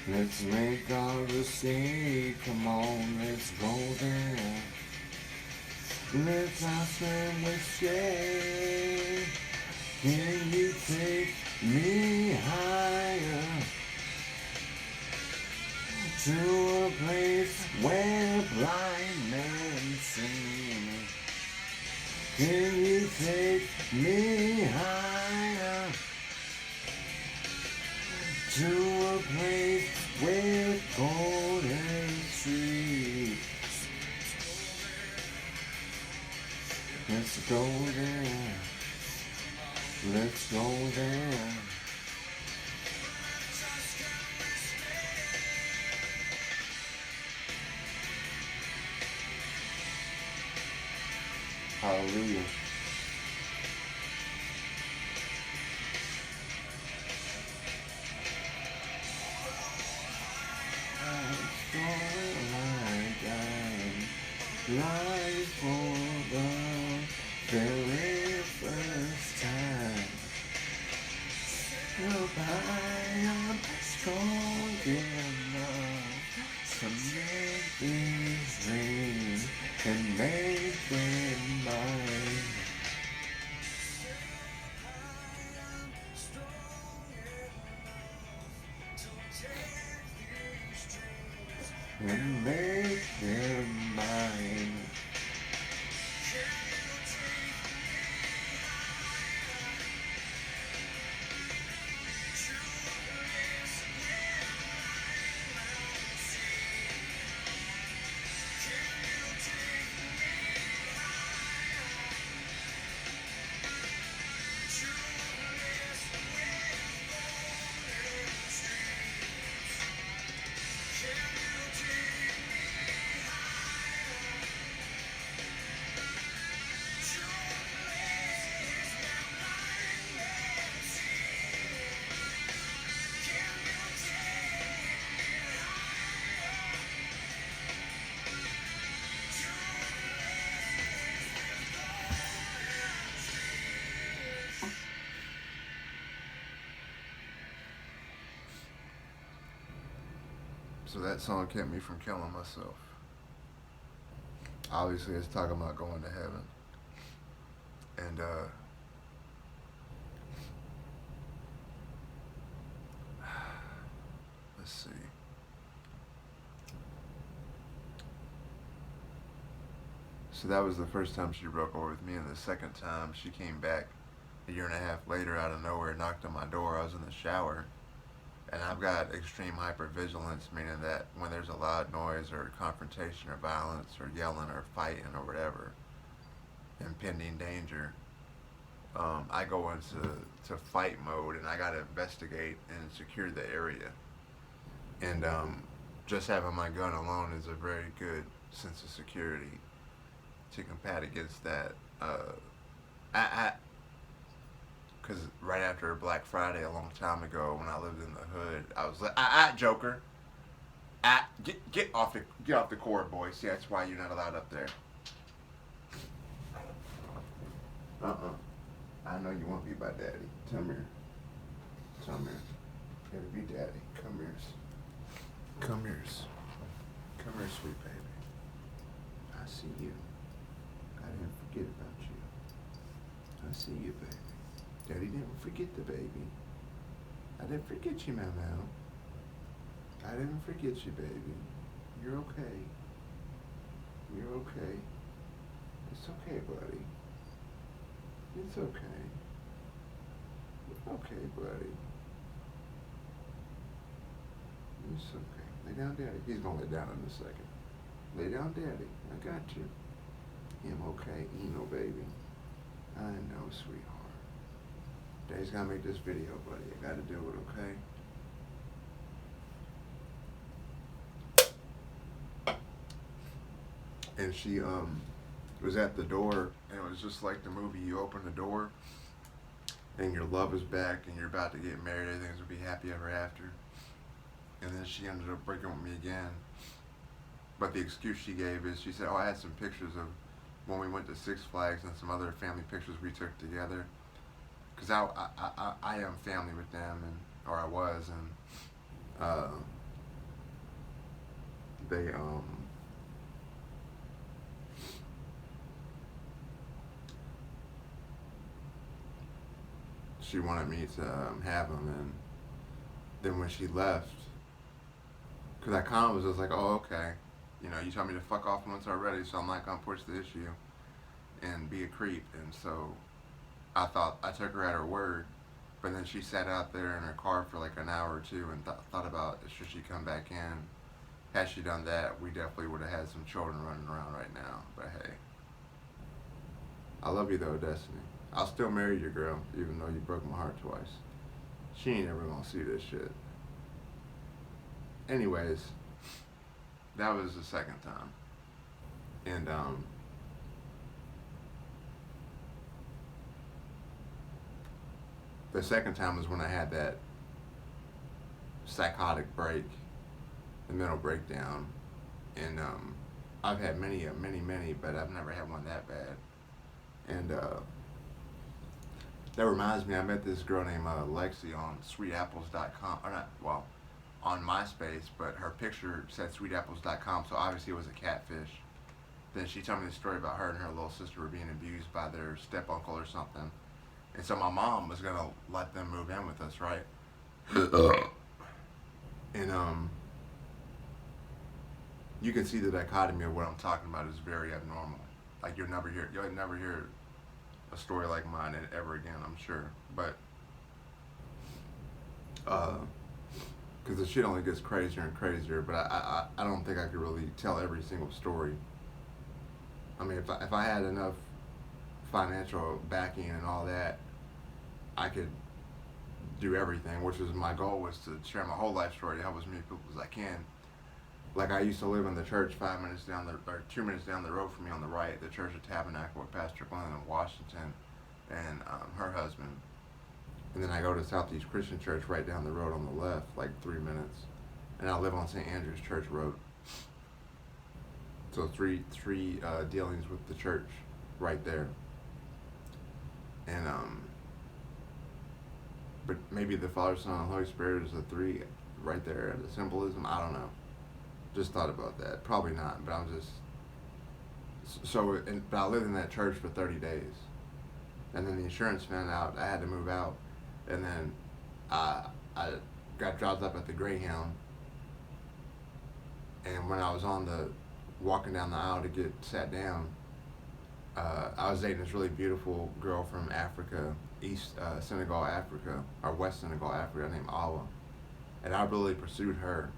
Let's make our escape. Come on, let's go there. Let's ask and escape. Can you take me higher to a place where blind men see? Can you take me higher to a place with golden streets? Let's go there. Let's go there. Hallelujah. Life for the very first time. Hope I am strong enough to make these dreams and make them mine. And make them mine. So that song kept me from killing myself. Obviously, it's talking about going to heaven. And, let's see. So that was the first time she broke over with me, and the second time she came back a year and a half later out of nowhere, knocked on my door. I was in the shower, and I've got extreme hypervigilance, meaning that when there's a loud noise or confrontation or violence or yelling or fighting or whatever, impending danger, I go into fight mode, and I gotta investigate and secure the area. And just having my gun alone is a very good sense of security to combat against that. Because right after Black Friday a long time ago, when I lived in the hood, I was like, Joker, get off the cord, boy. See, that's why you're not allowed up there. I know you want to be my daddy. Come here. Come here. Gotta be daddy. Come here. Come here. Come here, sweet baby. I see you. I didn't forget about you. I see you, baby. Daddy didn't forget the baby. I didn't forget you, Mama. I didn't forget you, baby. You're okay. You're okay. It's okay, buddy. It's okay. Okay, buddy. It's okay. Lay down, Daddy. He's gonna lay down in a second. Lay down, Daddy. I got you. I'm okay. Eno, baby. I know, sweetheart. Daddy's gotta make this video, buddy. I gotta do it, okay? And she was at the door, and it was just like the movie. You open the door, and your love is back, and you're about to get married. Everything's gonna be happy ever after. And then she ended up breaking with me again. But the excuse she gave is, she said, "Oh, I had some pictures of when we went to Six Flags and some other family pictures we took together." Because I am family with them, or I was, and they she wanted me to have them, and then when she left, because I kind of was just like, oh, okay, you told me to fuck off once already, so I'm not gonna push the issue and be a creep. And so I thought I took her at her word, but then she sat out there in her car for like an hour or two and thought about, should she come back in. Had she done that, we definitely would have had some children running around right now. But hey, I love you though, Destiny. I'll still marry your girl, even though you broke my heart twice. She ain't ever gonna see this shit. Anyways, that was the second time. And the second time was when I had that psychotic break, the mental breakdown. And I've had many, but I've never had one that bad. And that reminds me, I met this girl named Lexi on sweetapples.com, or not, well, on MySpace, but her picture said sweetapples.com, so obviously it was a catfish. Then she told me the story about her and her little sister were being abused by their step uncle or something. And so my mom was gonna let them move in with us, right? And you can see the dichotomy of what I'm talking about is very abnormal. Like you'll never hear a story like mine ever again, I'm sure. But because the shit only gets crazier and crazier. But I don't think I could really tell every single story. I mean, if I had enough financial backing and all that, I could do everything, which was my goal, was to share my whole life story to help as many people as I can. Like I used to live in the church 2 minutes down the road from me on the right, the Church of Tabernacle with Pastor Glenn in Washington and her husband. And then I go to Southeast Christian Church right down the road on the left, like 3 minutes. And I live on St. Andrew's Church Road. So three dealings with the church right there. And but maybe the Father, Son, and Holy Spirit is the three right there, the symbolism, I don't know. Just thought about that. Probably not, but I'm just but I lived in that church for 30 days, and then the insurance found out I had to move out, and then I got dropped up at the Greyhound, and when I was on the walking down the aisle to get sat down, I was dating this really beautiful girl from Africa, East Senegal, Africa, or West Senegal, Africa, named Awa, and I really pursued her.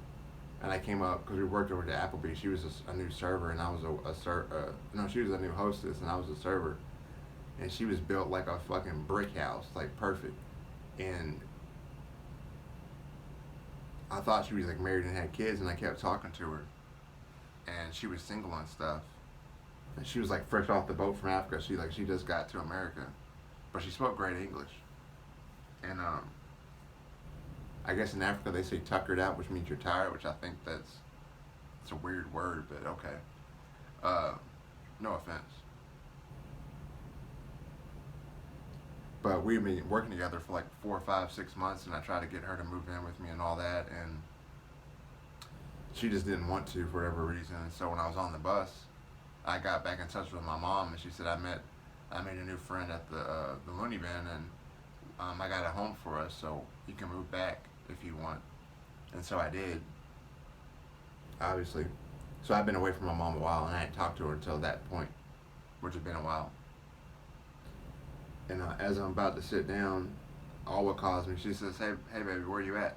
And I came up because we worked over at Applebee's. She was a new server, and I was no, she was a new hostess, and I was a server. And she was built like a fucking brick house, like perfect. And I thought she was like married and had kids, and I kept talking to her, and she was single and stuff. And she was like fresh off the boat from Africa. She just got to America, but she spoke great English. And I guess in Africa they say tuckered out, which means you're tired, which I think it's a weird word, but okay. No offense. But we've been working together for like 4, 5, 6 months, and I tried to get her to move in with me and all that, and she just didn't want to for whatever reason. So when I was on the bus, I got back in touch with my mom, and she said I made a new friend at the loony bin, and I got a home for us, so you can move back if you want. And so I did, obviously. So I've been away from my mom a while, and I hadn't talked to her until that point, which had been a while. And as I'm about to sit down, Alwa calls me. She says, hey baby, where you at?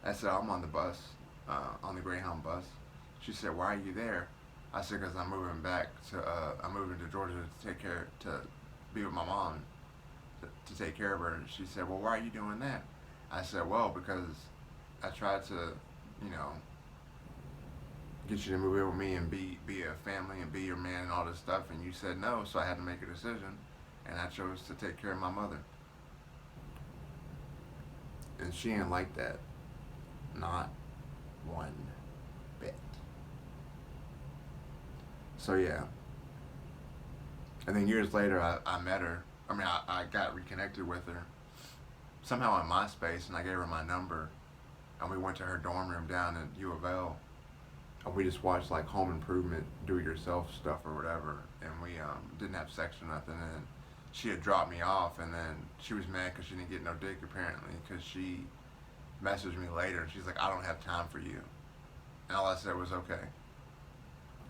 I said, I'm on the bus, on the Greyhound bus. She said, why are you there? I said, because I'm moving to Georgia to be with my mom, to take care of her. And she said, well, why are you doing that? I said, well, because I tried to, get you to move in with me and be a family and be your man and all this stuff, and you said no, so I had to make a decision, and I chose to take care of my mother. And she didn't like that. Not one bit. So yeah. And then years later, I met her. I got reconnected with her somehow on MySpace, and I gave her my number, and we went to her dorm room down at U of L, and we just watched like home improvement, do-it-yourself stuff or whatever, and we didn't have sex or nothing. And she had dropped me off, and then she was mad because she didn't get no dick apparently, because she messaged me later, and she's like, I don't have time for you. And all I said was, okay.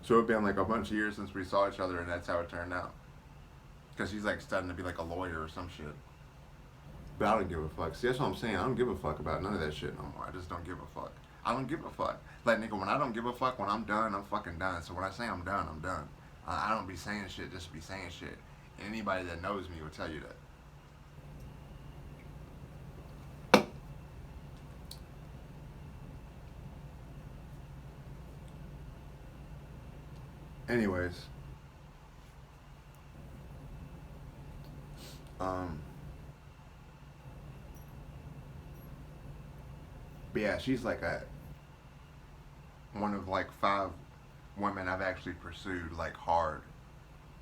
So it'd been like a bunch of years since we saw each other, and that's how it turned out. Because she's like studying to be like a lawyer or some shit. But I don't give a fuck. See, that's what I'm saying. I don't give a fuck about none of that shit no more. I just don't give a fuck. I don't give a fuck. Like, nigga, when I don't give a fuck, when I'm done, I'm fucking done. So when I say I'm done, I'm done. I don't be saying shit just to be saying shit. Anybody that knows me will tell you that. Anyways. But yeah, she's like one of like 5 women I've actually pursued like hard.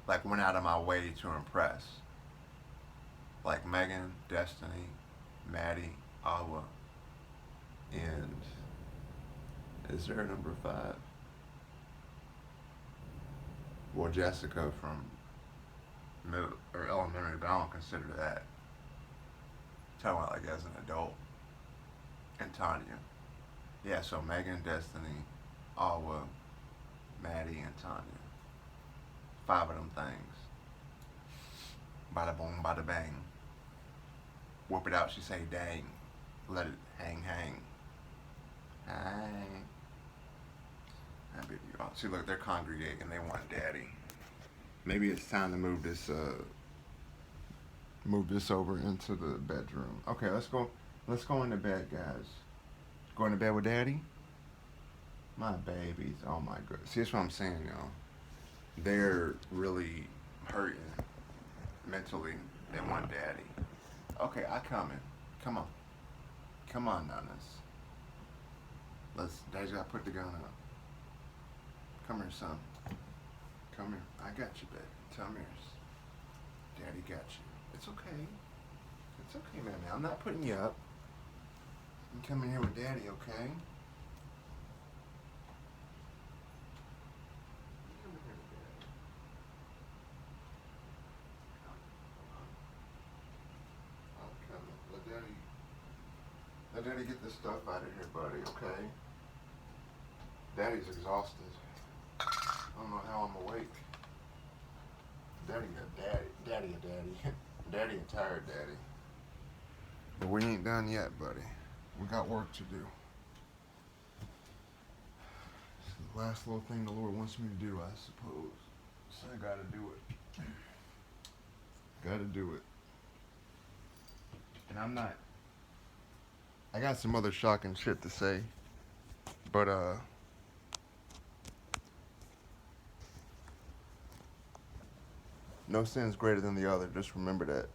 Like went out of my way to impress. Like Megan, Destiny, Maddie, Awa, and is there a number 5? Well, Jessica from middle or elementary, but I don't consider that. Talking about like as an adult. And Tanya. Yeah, so Megan, Destiny, Awa, Maddie, and Tanya. 5 of them things. Bada boom, bada bang. Whoop it out, she say dang. Let it hang. Hang. See, look, they're congregating. They want daddy. Maybe it's time to move this over into the bedroom. Okay, let's go into bed, guys. Going to bed with daddy? My babies. Oh my goodness. See, that's what I'm saying, y'all. They're really hurting mentally. They want daddy. Okay, I coming. Come on. Come on, Nanas. Daddy's gotta put the gun up. Come here, son. Come here. I got you, baby. Come here. Daddy got you. It's okay. It's okay, man. I'm not putting you up. You come in here with daddy, okay? Daddy get this stuff out of here, buddy, okay? Daddy's exhausted. I don't know how I'm awake. Daddy a daddy. Daddy a tired daddy. But we ain't done yet, buddy. We got work to do. It's the last little thing the Lord wants me to do, I suppose. So I gotta do it. Gotta do it. And I got some other shocking shit to say. But no sin's greater than the other. Just remember that.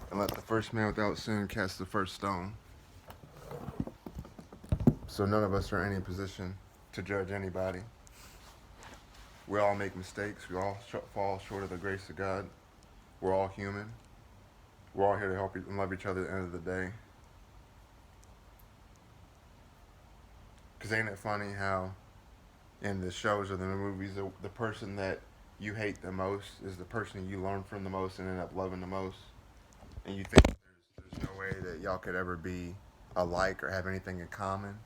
And let the first man without sin cast the first stone. So none of us are in any position to judge anybody. We all make mistakes. We all fall short of the grace of God. We're all human. We're all here to help and love each other at the end of the day. Because ain't it funny how in the shows or the movies, the person that you hate the most is the person you learn from the most and end up loving the most? And you think there's no way that y'all could ever be alike or have anything in common,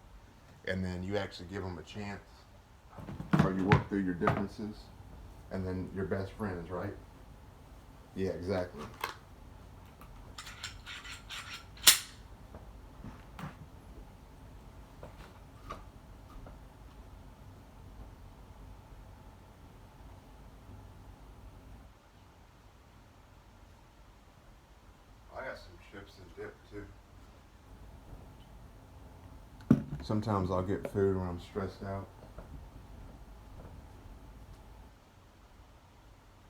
and then you actually give them a chance, or you work through your differences, and then you're best friends, right? Yeah, exactly. I got some chips and dip too. Sometimes I'll get food when I'm stressed out.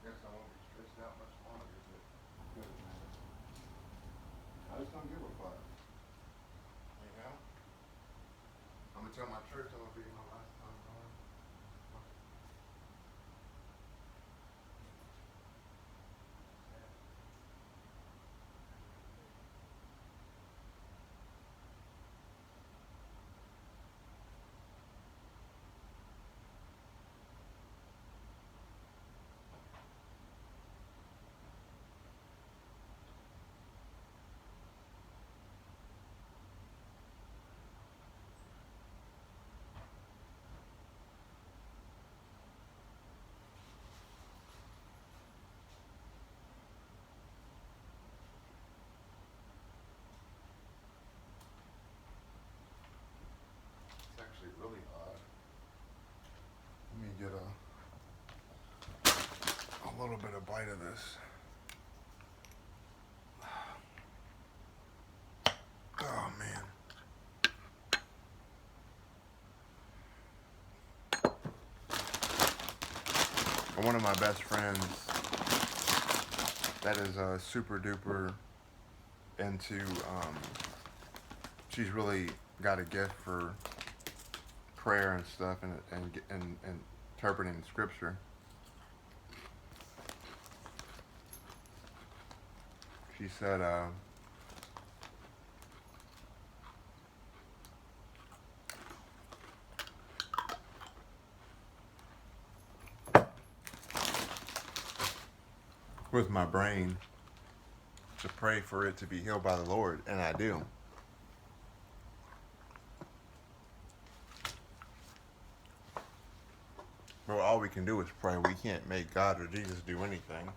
Guess I won't be stressed out much longer, but good, man. I just don't give a fuck. You know? I'm gonna tell my church I'm gonna be my last time going. It's actually really odd. Let me get a little bit of bite of this. Oh man. One of my best friends that is super duper into she's really got a gift for prayer and stuff and interpreting scripture. She said with my brain to pray for it to be healed by the Lord, and I do. But all we can do is pray. We can't make God or Jesus do anything.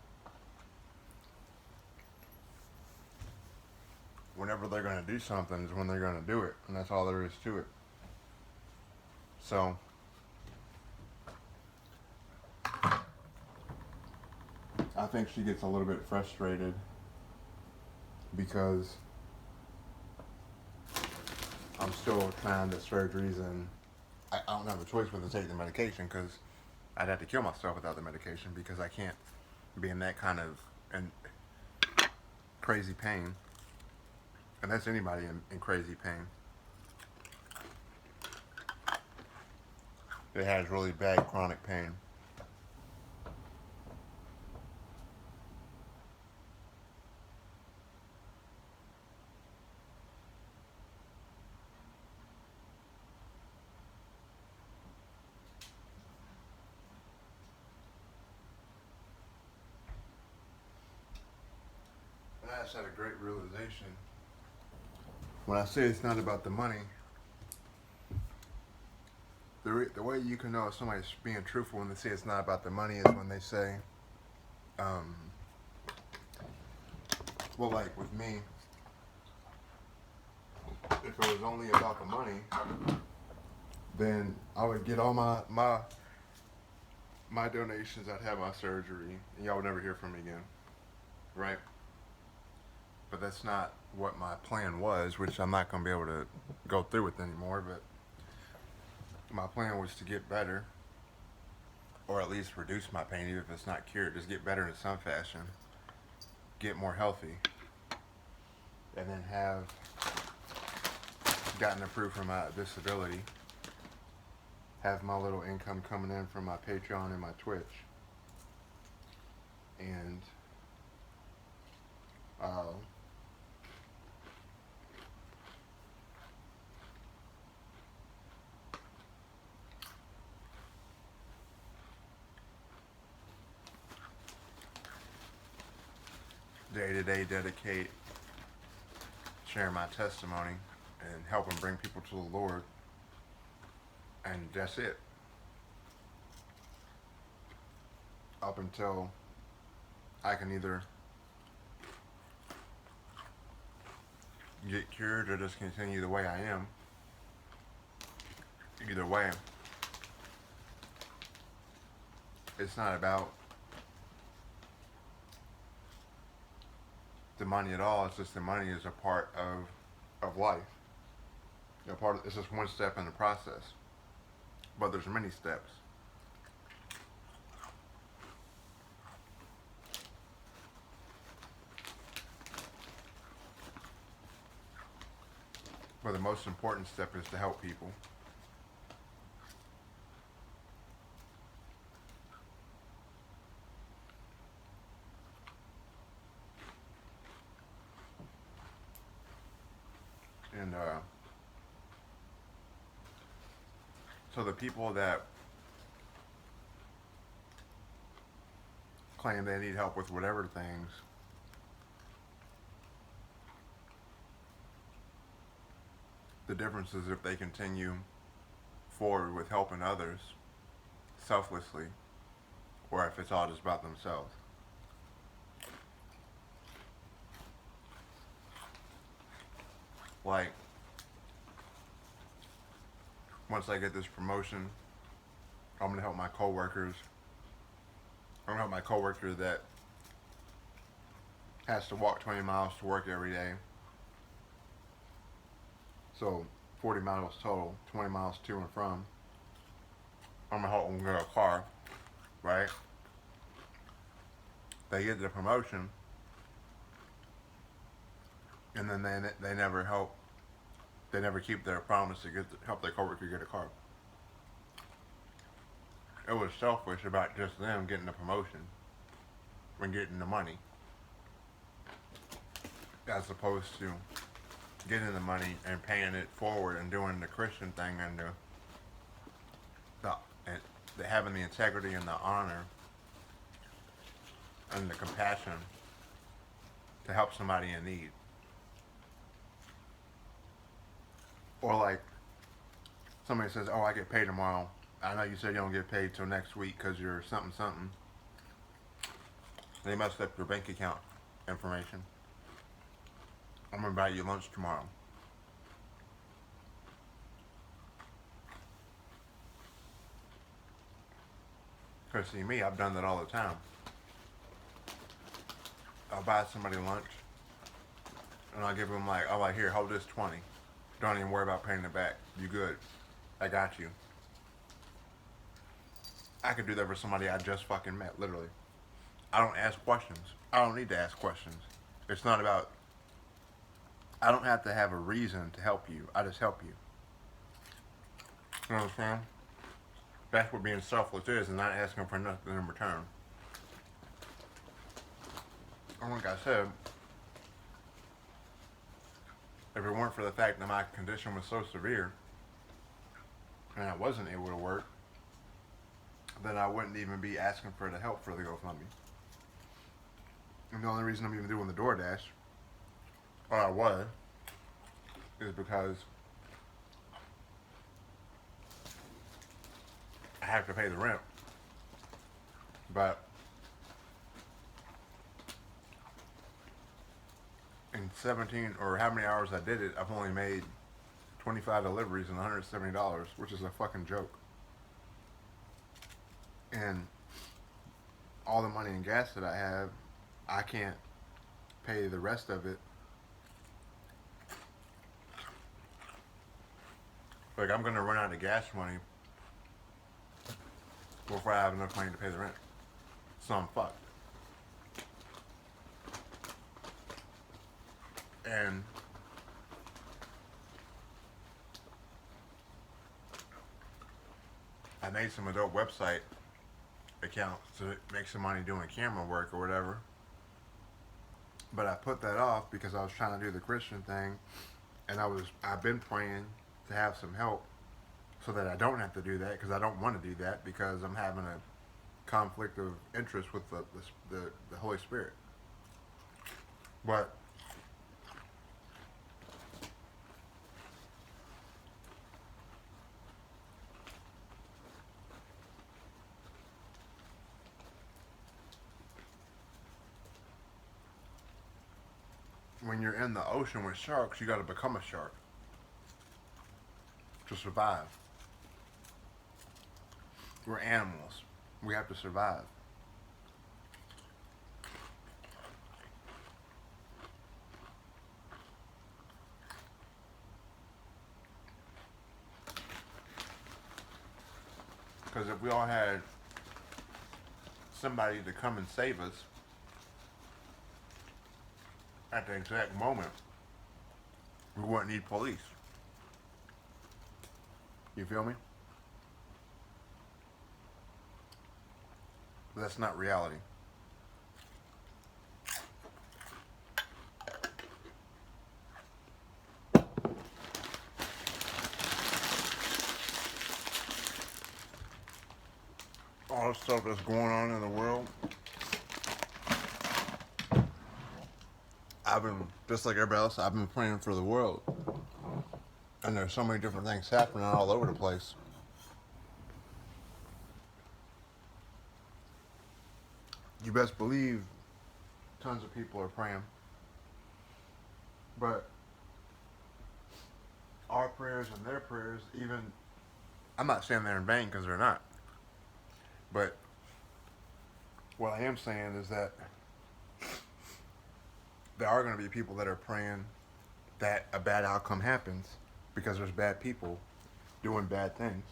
Whenever they're going to do something is when they're going to do it, and that's all there is to it. So I think she gets a little bit frustrated because I'm still trying the surgeries, and I don't have a choice but to take the medication because I'd have to kill myself without the medication because I can't be in that kind of crazy pain. And that's anybody in crazy pain. It has really bad chronic pain. And I just had a great realization when I say it's not about the money, the way you can know if somebody's being truthful when they say it's not about the money is when they say, um, well, like with me, if it was only about the money, then I would get all my donations. I'd have my surgery, and y'all would never hear from me again, right? But that's not what my plan was, which I'm not gonna be able to go through with anymore. But my plan was to get better, or at least reduce my pain, even if it's not cured. Just get better in some fashion, get more healthy, and then have gotten approved for my disability, have my little income coming in from my Patreon and my Twitch, and day to day dedicate, share my testimony, and helping bring people to the Lord, and that's it. Up until I can either get cured or just continue the way I am. Either way, it's not about the money at all. It's just the money is a part of life. It's just one step in the process, but there's many steps. But the most important step is to help people. And so the people that claim they need help with whatever things, the difference is if they continue forward with helping others selflessly, or if it's all just about themselves. Like, once I get this promotion, I'm gonna help my coworkers. I'm gonna help my coworker that has to walk 20 miles to work every day. So 40 miles total, 20 miles to and from. I'm gonna help them get a car, right? They get the promotion, and then they never help. They never keep their promise to help their coworker get a car. It was selfish about just them getting the promotion and getting the money, as opposed to getting the money and paying it forward and doing the Christian thing and the having the integrity and the honor and the compassion to help somebody in need. Or like somebody says, "Oh, I get paid tomorrow. I know you said you don't get paid till next week because you're something something." They messed up your bank account information. I'm gonna buy you lunch tomorrow. Cause see me, I've done that all the time. I'll buy somebody lunch, and I'll give them like, here, hold this 20. Don't even worry about paying it back. You good? I got you. I could do that for somebody I just fucking met, literally. I don't ask questions. I don't need to ask questions. It's not about. I don't have to have a reason to help you. I just help you. You know what I'm saying? That's what being selfless is, and not asking for nothing in return. And like I said, if it weren't for the fact that my condition was so severe and I wasn't able to work, then I wouldn't even be asking for the help for the GoFundMe. And the only reason I'm even doing the DoorDash, or I was, is because I have to pay the rent. But in 17 or how many hours I did it, I've only made 25 deliveries and $170, which is a fucking joke. And all the money and gas that I have, I can't pay the rest of it. Like, I'm gonna run out of gas money before I have enough money to pay the rent. So I'm fucked. And I made some adult website accounts to make some money doing camera work or whatever. But I put that off because I was trying to do the Christian thing, and I've been praying to have some help so that I don't have to do that, because I don't want to do that, because I'm having a conflict of interest with the Holy Spirit. But when you're in the ocean with sharks, you got to become a shark to survive. We're animals. We have to survive. Because if we all had somebody to come and save us at the exact moment, we wouldn't need police. You feel me? But that's not reality. All the stuff that's going on in the world, I've been, just like everybody else, I've been praying for the world. And there's so many different things happening all over the place. You best believe tons of people are praying. But our prayers and their prayers, even, I'm not saying they're in vain, because they're not. But what I am saying is that there are going to be people that are praying that a bad outcome happens because there's bad people doing bad things.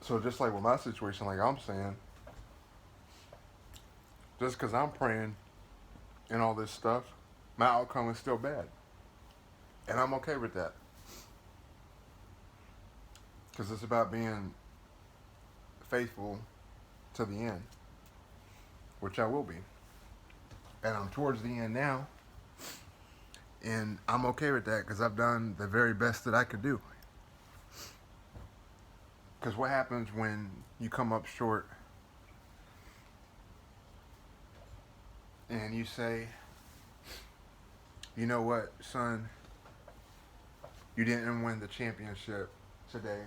So just like with my situation, like I'm saying, just because I'm praying and all this stuff, my outcome is still bad. And I'm okay with that. Because it's about being faithful to the end, which I will be. And I'm towards the end now. And I'm okay with that because I've done the very best that I could do. Because what happens when you come up short and you say, you know what, son, you didn't win the championship today,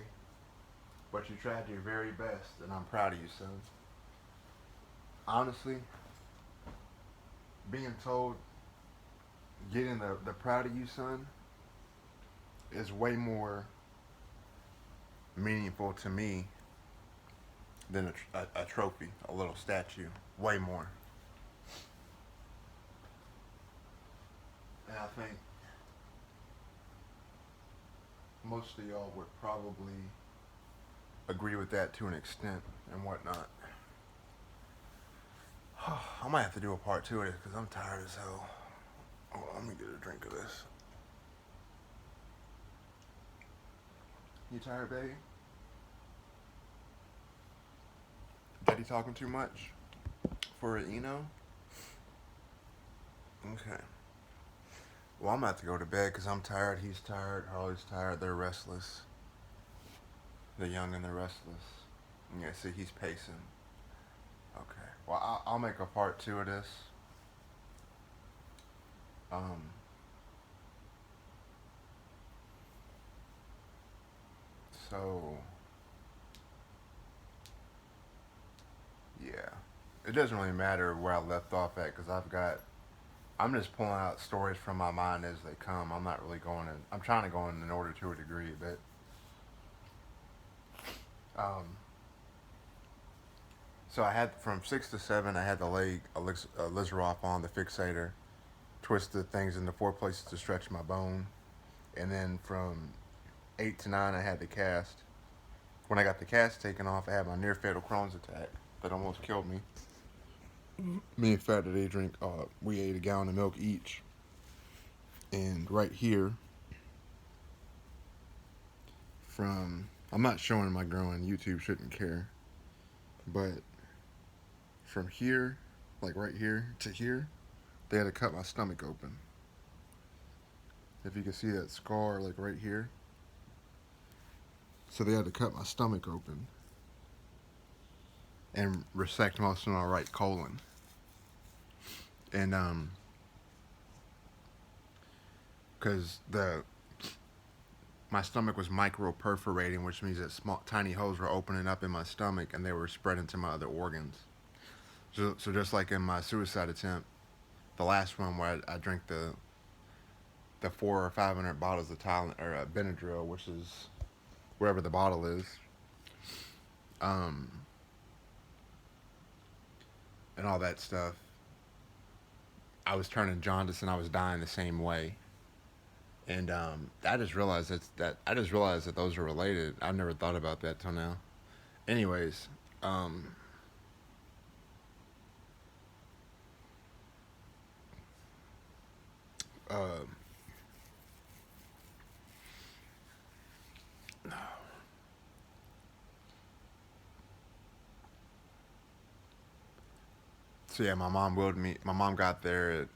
but you tried your very best, and I'm proud of you, son. Honestly, being told, getting the proud of you, son, is way more meaningful to me than a trophy, a little statue. Way more. And I think most of y'all would probably agree with that to an extent and whatnot. I might have to do a part 2 of this because I'm tired as hell. Hold on, let me get a drink of this. You tired, baby? Daddy talking too much for an Eno? Okay. Well, I'm about to go to bed because I'm tired, he's tired, Harley's tired, they're restless. The young and the restless. Yeah, see, he's pacing. Okay. Well, I'll make a part 2 of this. So, yeah. It doesn't really matter where I left off at because I'm just pulling out stories from my mind as they come. I'm not really going in, I'm trying to go in order to a degree, but, um, so I had, from 6 to 7, I had the leg Lizeroff on, the fixator, twisted things into 4 places to stretch my bone. And then from 8 to 9, I had the cast. When I got the cast taken off, I had my near fatal Crohn's attack that almost killed me. Me and Fat Daddy drink, we ate a gallon of milk each. And right here, I'm not showing my growing, YouTube shouldn't care, but from here, like right here to here, they had to cut my stomach open. If you can see that scar, like right here. So they had to cut my stomach open and resect most of my right colon. And, because my stomach was micro-perforating, which means that tiny holes were opening up in my stomach and they were spreading to my other organs. So just like in my suicide attempt, the last one where I drank the 400 or 500 bottles of Tylenol or Benadryl, which is wherever the bottle is, and all that stuff, I was turning jaundice and I was dying the same way. And I just realized that those are related. I never thought about that till now. Anyways, so yeah, my mom willed me. My mom got there.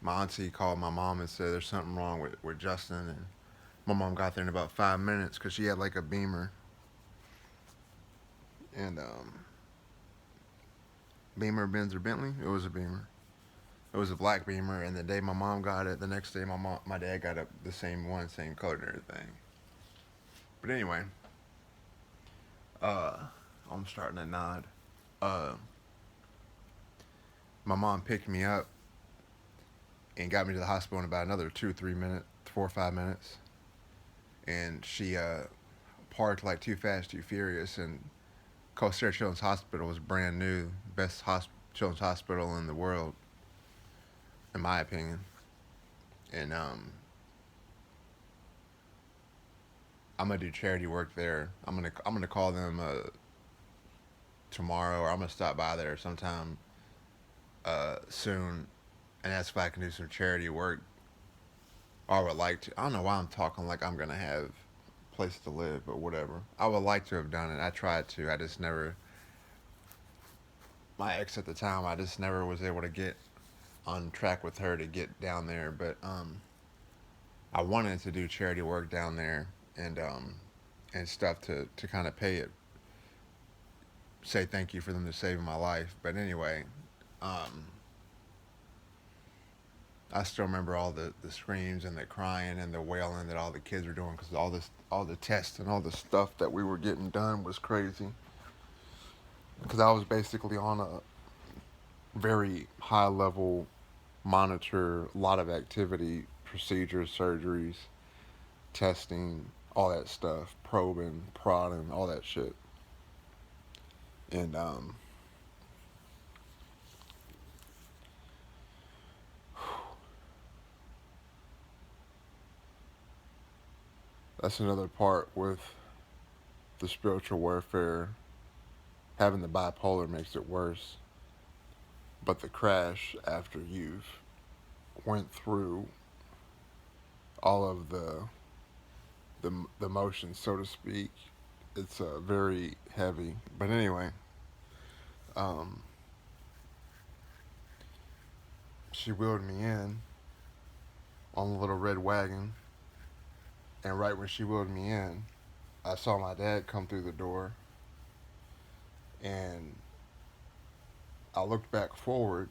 My auntie called my mom and said there's something wrong with Justin, and my mom got there in about 5 minutes because she had like a Beamer, and Beamer, Benz, or Bentley. It was a Beamer. It was a black Beamer, and the day my mom got it, the next day my dad got the same one, same color and everything. But anyway, I'm starting to nod. My mom picked me up and got me to the hospital in about another 4 or 5 minutes. And she parked like Too Fast, Too Furious, and Coast Children's Hospital was brand new, best children's hospital in the world, in my opinion. And I'm gonna do charity work there. I'm gonna call them tomorrow, or I'm gonna stop by there sometime soon and ask if I can do some charity work. Or I would like to. I don't know why I'm talking like I'm gonna have a place to live, but whatever. I would like to have done it. I tried to. I just never. My ex at the time, I just never was able to get on track with her to get down there. But I wanted to do charity work down there and stuff to kind of pay it. Say thank you for them to saving my life. But anyway, I still remember all the screams and the crying and the wailing that all the kids were doing because all the tests and all the stuff that we were getting done was crazy. Because I was basically on a very high level monitor, a lot of activity, procedures, surgeries, testing, all that stuff, probing, prodding, all that shit. And that's another part with the spiritual warfare. Having the bipolar makes it worse. But the crash after you've went through all of the motions, so to speak, it's very heavy. But anyway, she wheeled me in on the little red wagon, and right when she wheeled me in, I saw my dad come through the door, and I looked back forward,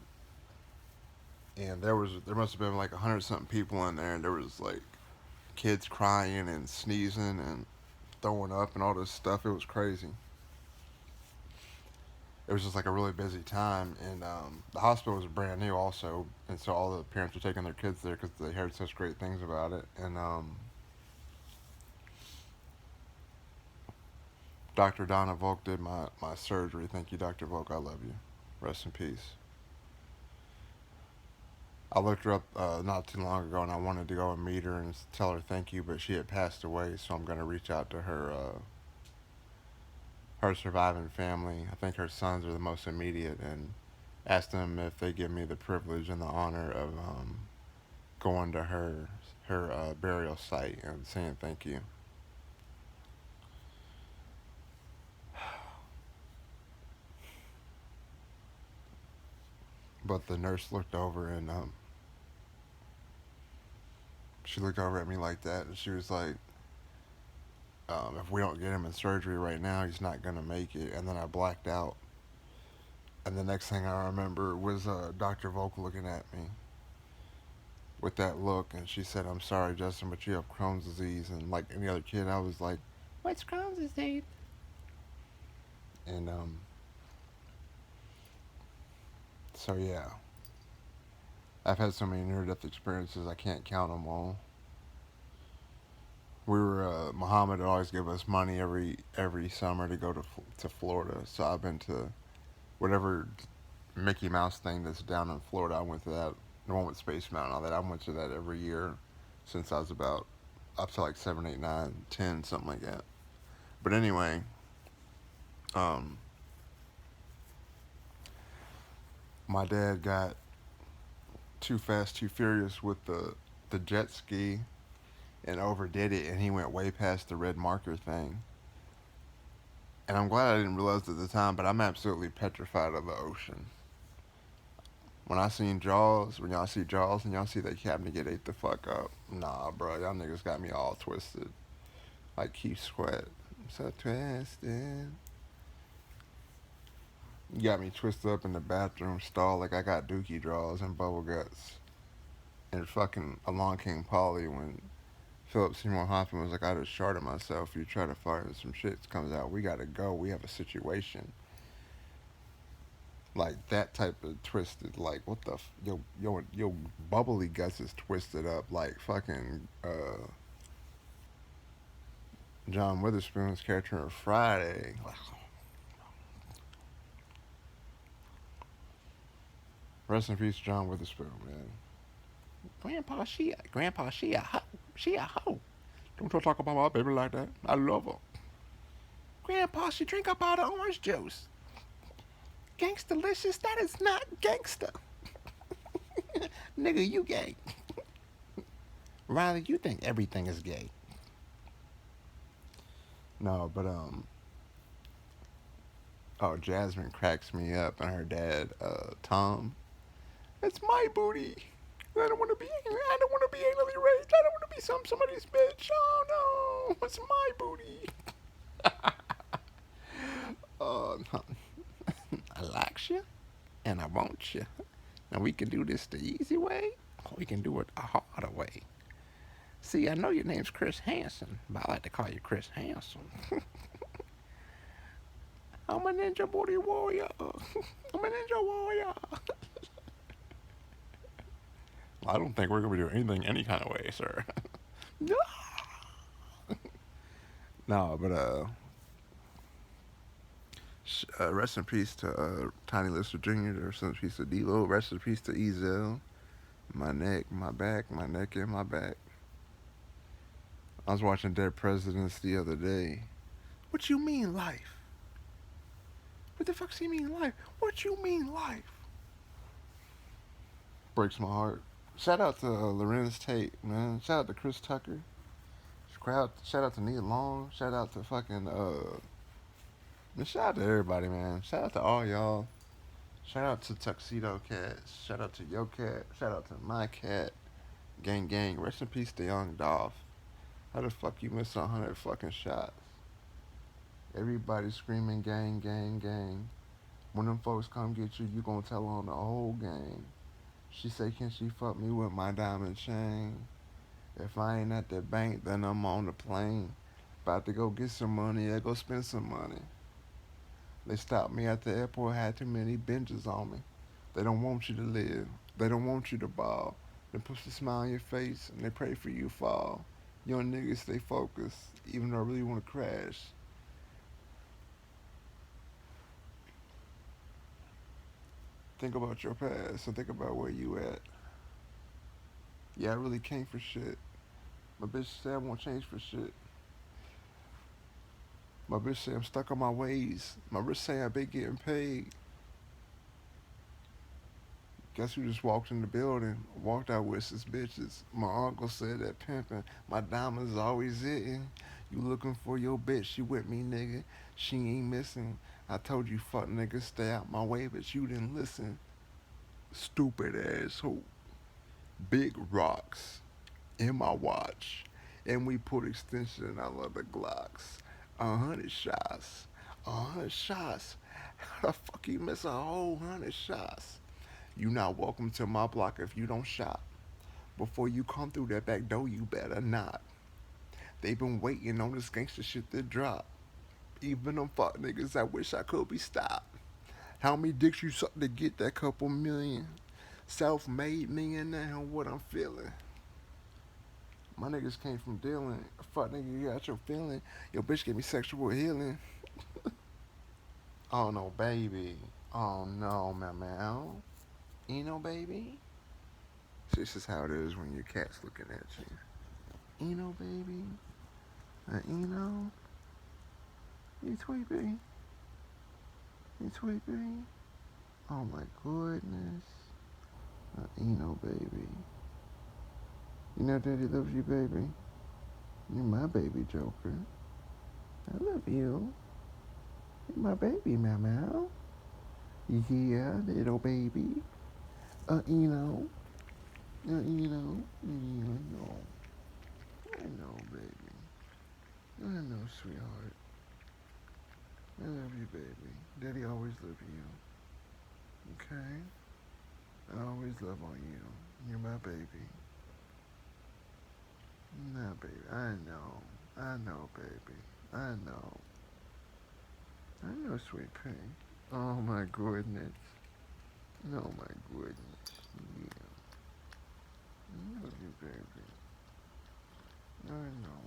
and there must have been like 100 something people in there, and there was like kids crying and sneezing, and throwing up and all this stuff. It was crazy. It was just like a really busy time, and the hospital was brand new also, and so all the parents were taking their kids there because they heard such great things about it. And Dr. Donna Volk did my surgery. Thank you, Dr. Volk. I love you. Rest in peace. I looked her up not too long ago, and I wanted to go and meet her and tell her thank you, but she had passed away, so I'm going to reach out to her surviving family. I think her sons are the most immediate, and ask them if they give me the privilege and the honor of going to her burial site and saying thank you. But the nurse looked over and she looked over at me like that, and she was like, if we don't get him in surgery right now, he's not gonna make it. And then I blacked out. And the next thing I remember was Dr. Volk looking at me with that look, and she said, "I'm sorry, Justin, but you have Crohn's disease." And like any other kid, I was like, "What's Crohn's disease?" And so yeah, I've had so many near-death experiences I can't count them all. We were Muhammad would always give us money every summer to go to Florida, so I've been to whatever Mickey Mouse thing that's down in Florida. I went to that, the one with Space Mountain, and all that. I went to that every year since I was about up to like 7, 8, 9, 10, something like that. But anyway, um, my dad got too fast, too furious with the jet ski and overdid it, and he went way past the red marker thing. And I'm glad I didn't realize it at the time, but I'm absolutely petrified of the ocean. When I seen Jaws, when y'all see Jaws and y'all see that cabin get ate the fuck up, nah, bro, y'all niggas got me all twisted. Like Keith Sweat. I'm so twisted. You got me twisted up in the bathroom stall like I got dookie draws and bubble guts. And fucking Along King Polly when Philip Seymour Hoffman was like, "I just sharded myself. You try to fire and some shit comes out. We gotta go. We have a situation." Like that type of twisted. Like what the yo bubbly guts is twisted up like fucking John Witherspoon's character in Friday. Rest in peace, John Witherspoon, man. Grandpa, she a hoe. She a hoe. Don't you talk about my baby like that. I love her. Grandpa, she drink up all the orange juice. Gangstalicious, that is not gangster. Nigga, you gay. Riley, you think everything is gay. No, but oh, Jasmine cracks me up, and her dad, Tom. It's my booty. I don't want to be. I don't want to be anally raped. I don't want to be somebody's bitch. Oh no, it's my booty. No. I like you, and I want you. Now we can do this the easy way, or we can do it a harder way. See, I know your name's Chris Hansen, but I like to call you Chris Hansen. I'm a ninja booty warrior. I'm a ninja warrior. I don't think we're going to be doing anything any kind of way, sir. No. No, but rest in peace to Tiny Lister Jr. Rest in peace to D-Lo. Rest in peace to Ezel. My neck, my back, my neck, and my back. I was watching Dead Presidents the other day. What you mean life? What the fuck do you mean life? What you mean life? Breaks my heart. Shout out to Lorenz Tate, man. Shout out to Chris Tucker. Shout out to Nia Long. Shout out to fucking shout out to everybody, man. Shout out to all y'all. Shout out to Tuxedo Cat. Shout out to Yo Cat. Shout out to my cat. Gang gang. Rest in peace to Young Dolph. How the fuck you miss 100 fucking shots? Everybody screaming gang gang gang. When them folks come get you, you gonna tell on the whole gang. She say, can she fuck me with my diamond chain? If I ain't at the bank, then I'm on the plane. About to go get some money, I go spend some money. They stopped me at the airport, had too many binges on me. They don't want you to live. They don't want you to ball. They put a smile on your face and they pray for you to fall. Young niggas stay focused, even though I really want to crash. Think about your past and think about where you at. Yeah, I really came for shit. My bitch said I won't change for shit. My bitch say I'm stuck on my ways. My bitch say I been getting paid. Guess who just walked in the building? Walked out with his bitches. My uncle said that pimping. My diamonds always hitting. You looking for your bitch? She with me, nigga. She ain't missing. I told you, fuck nigga, stay out my way, but you didn't listen. Stupid asshole. Big rocks in my watch, and we put extension in our leather Glocks. 100 shots. 100 shots. How the fuck you miss a whole 100 shots? You not welcome to my block if you don't shop. Before you come through that back door, you better not. They been waiting on this gangster shit to drop. Even them fuck niggas, I wish I could be stopped. How many dicks you suck to get that couple million? Self-made millionaire, what I'm feeling. My niggas came from dealing. Fuck nigga, you got your feeling. Your bitch gave me sexual healing. Oh no, baby. Oh no, my man. You know, baby. This is how it is when your cat's looking at you. You know, baby. You know. You sweet baby. You sweet baby. Oh my goodness. You know, baby. You know, daddy loves you, baby. You're my baby Joker. I love you. You're my baby, Mama. Yeah, little baby. You know. You know. I know, baby. I know, sweetheart. I love you, baby. Daddy always loved you. Okay? I always love on you. You're my baby. Nah, baby. I know. I know, baby. I know. I know, sweet pea. Oh my goodness. Oh my goodness. Yeah. I love you, baby. I know.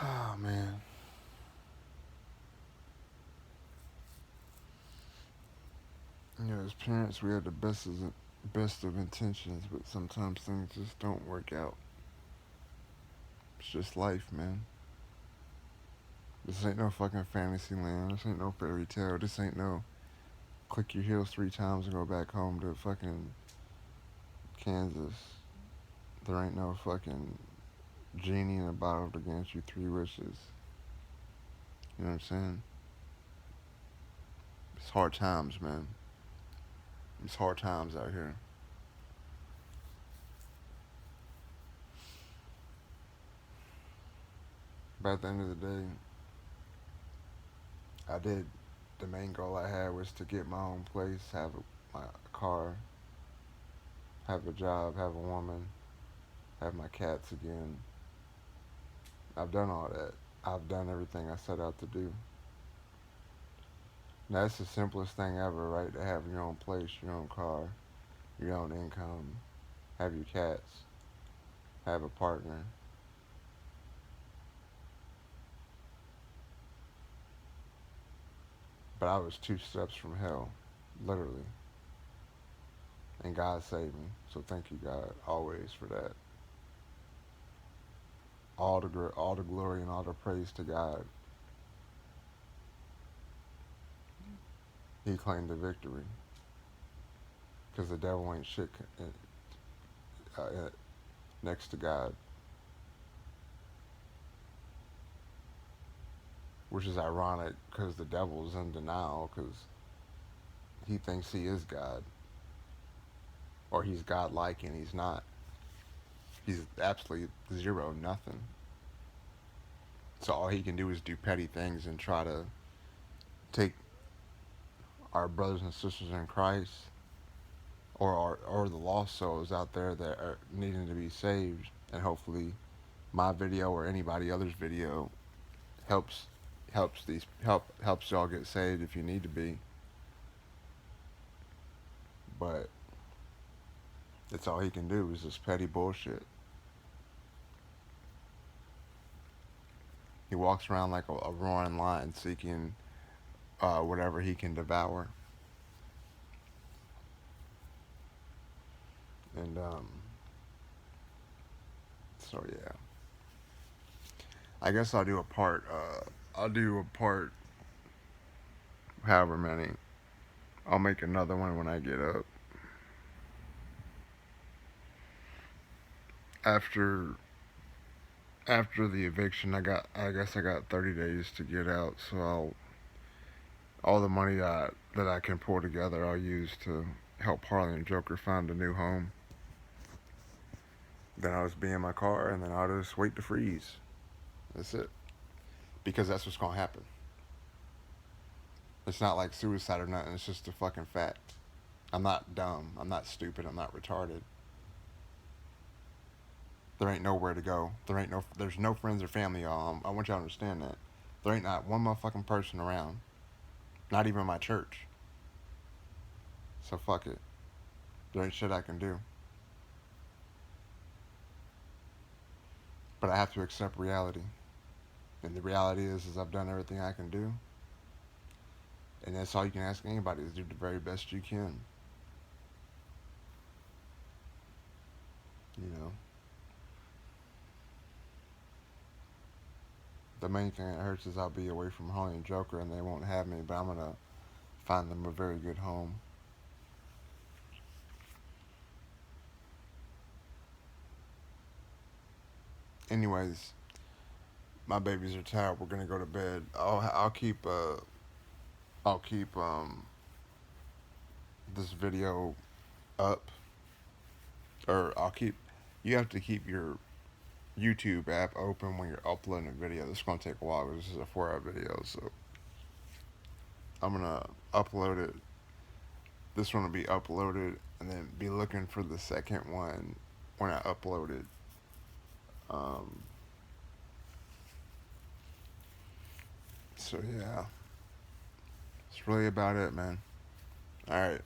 Oh man. You know, as parents, we have the best of intentions, but sometimes things just don't work out. It's just life, man. This ain't no fucking fantasy land. This ain't no fairy tale. This ain't no click your heels 3 times and go back home to fucking Kansas. There ain't no fucking genie in a bottle to grant you 3 wishes. You know what I'm saying? It's hard times, man. It's hard times out here. But at the end of the day, I did. The main goal I had was to get my own place, have my car, have a job, have a woman, have my cats again. I've done all that. I've done everything I set out to do. Now, that's the simplest thing ever, right? To have your own place, your own car, your own income, have your cats, have a partner. But I was 2 steps from hell, literally. And God saved me. So thank you, God, always for that. All the glory and all the praise to God. He claimed the victory. Because the devil ain't shit next to God. Which is ironic because the devil's in denial because he thinks he is God, or he's godlike, and he's not. He's absolutely zero, nothing. So all he can do is do petty things and try to take our brothers and sisters in Christ, or the lost souls out there that are needing to be saved, and hopefully my video or anybody else's video helps helps y'all get saved if you need to be. But that's all he can do is this petty bullshit. He walks around like a roaring lion seeking whatever he can devour. And so yeah, I guess I'll do a part. I'll do a part, however many. I'll make another one when I get up. After after the eviction, I guess I got 30 days to get out. So all the money that I can pull together, I'll use to help Harley and Joker find a new home. Then I'll just be in my car, and then I'll just wait to freeze. That's it. Because that's what's gonna happen. It's not like suicide or nothing. It's just a fucking fact. I'm not dumb. I'm not stupid. I'm not retarded. There ain't nowhere to go. There's no friends or family, y'all. I want y'all to understand that. There ain't not one motherfucking person around. Not even my church. So fuck it. There ain't shit I can do. But I have to accept reality. And the reality is I've done everything I can do. And that's all you can ask anybody is do the very best you can. You know. The main thing that hurts is I'll be away from Harley and Joker and they won't have me, but I'm gonna find them a very good home. Anyways, my babies are tired. We're gonna go to bed. I'll keep this video up, or I'll keep. You have to keep your YouTube app open when you're uploading a video. This is gonna take a while because this is a 4-hour video, so I'm gonna upload it. This one will be uploaded, and then be looking for the second one when I upload it. So yeah, that's really about it, man. All right.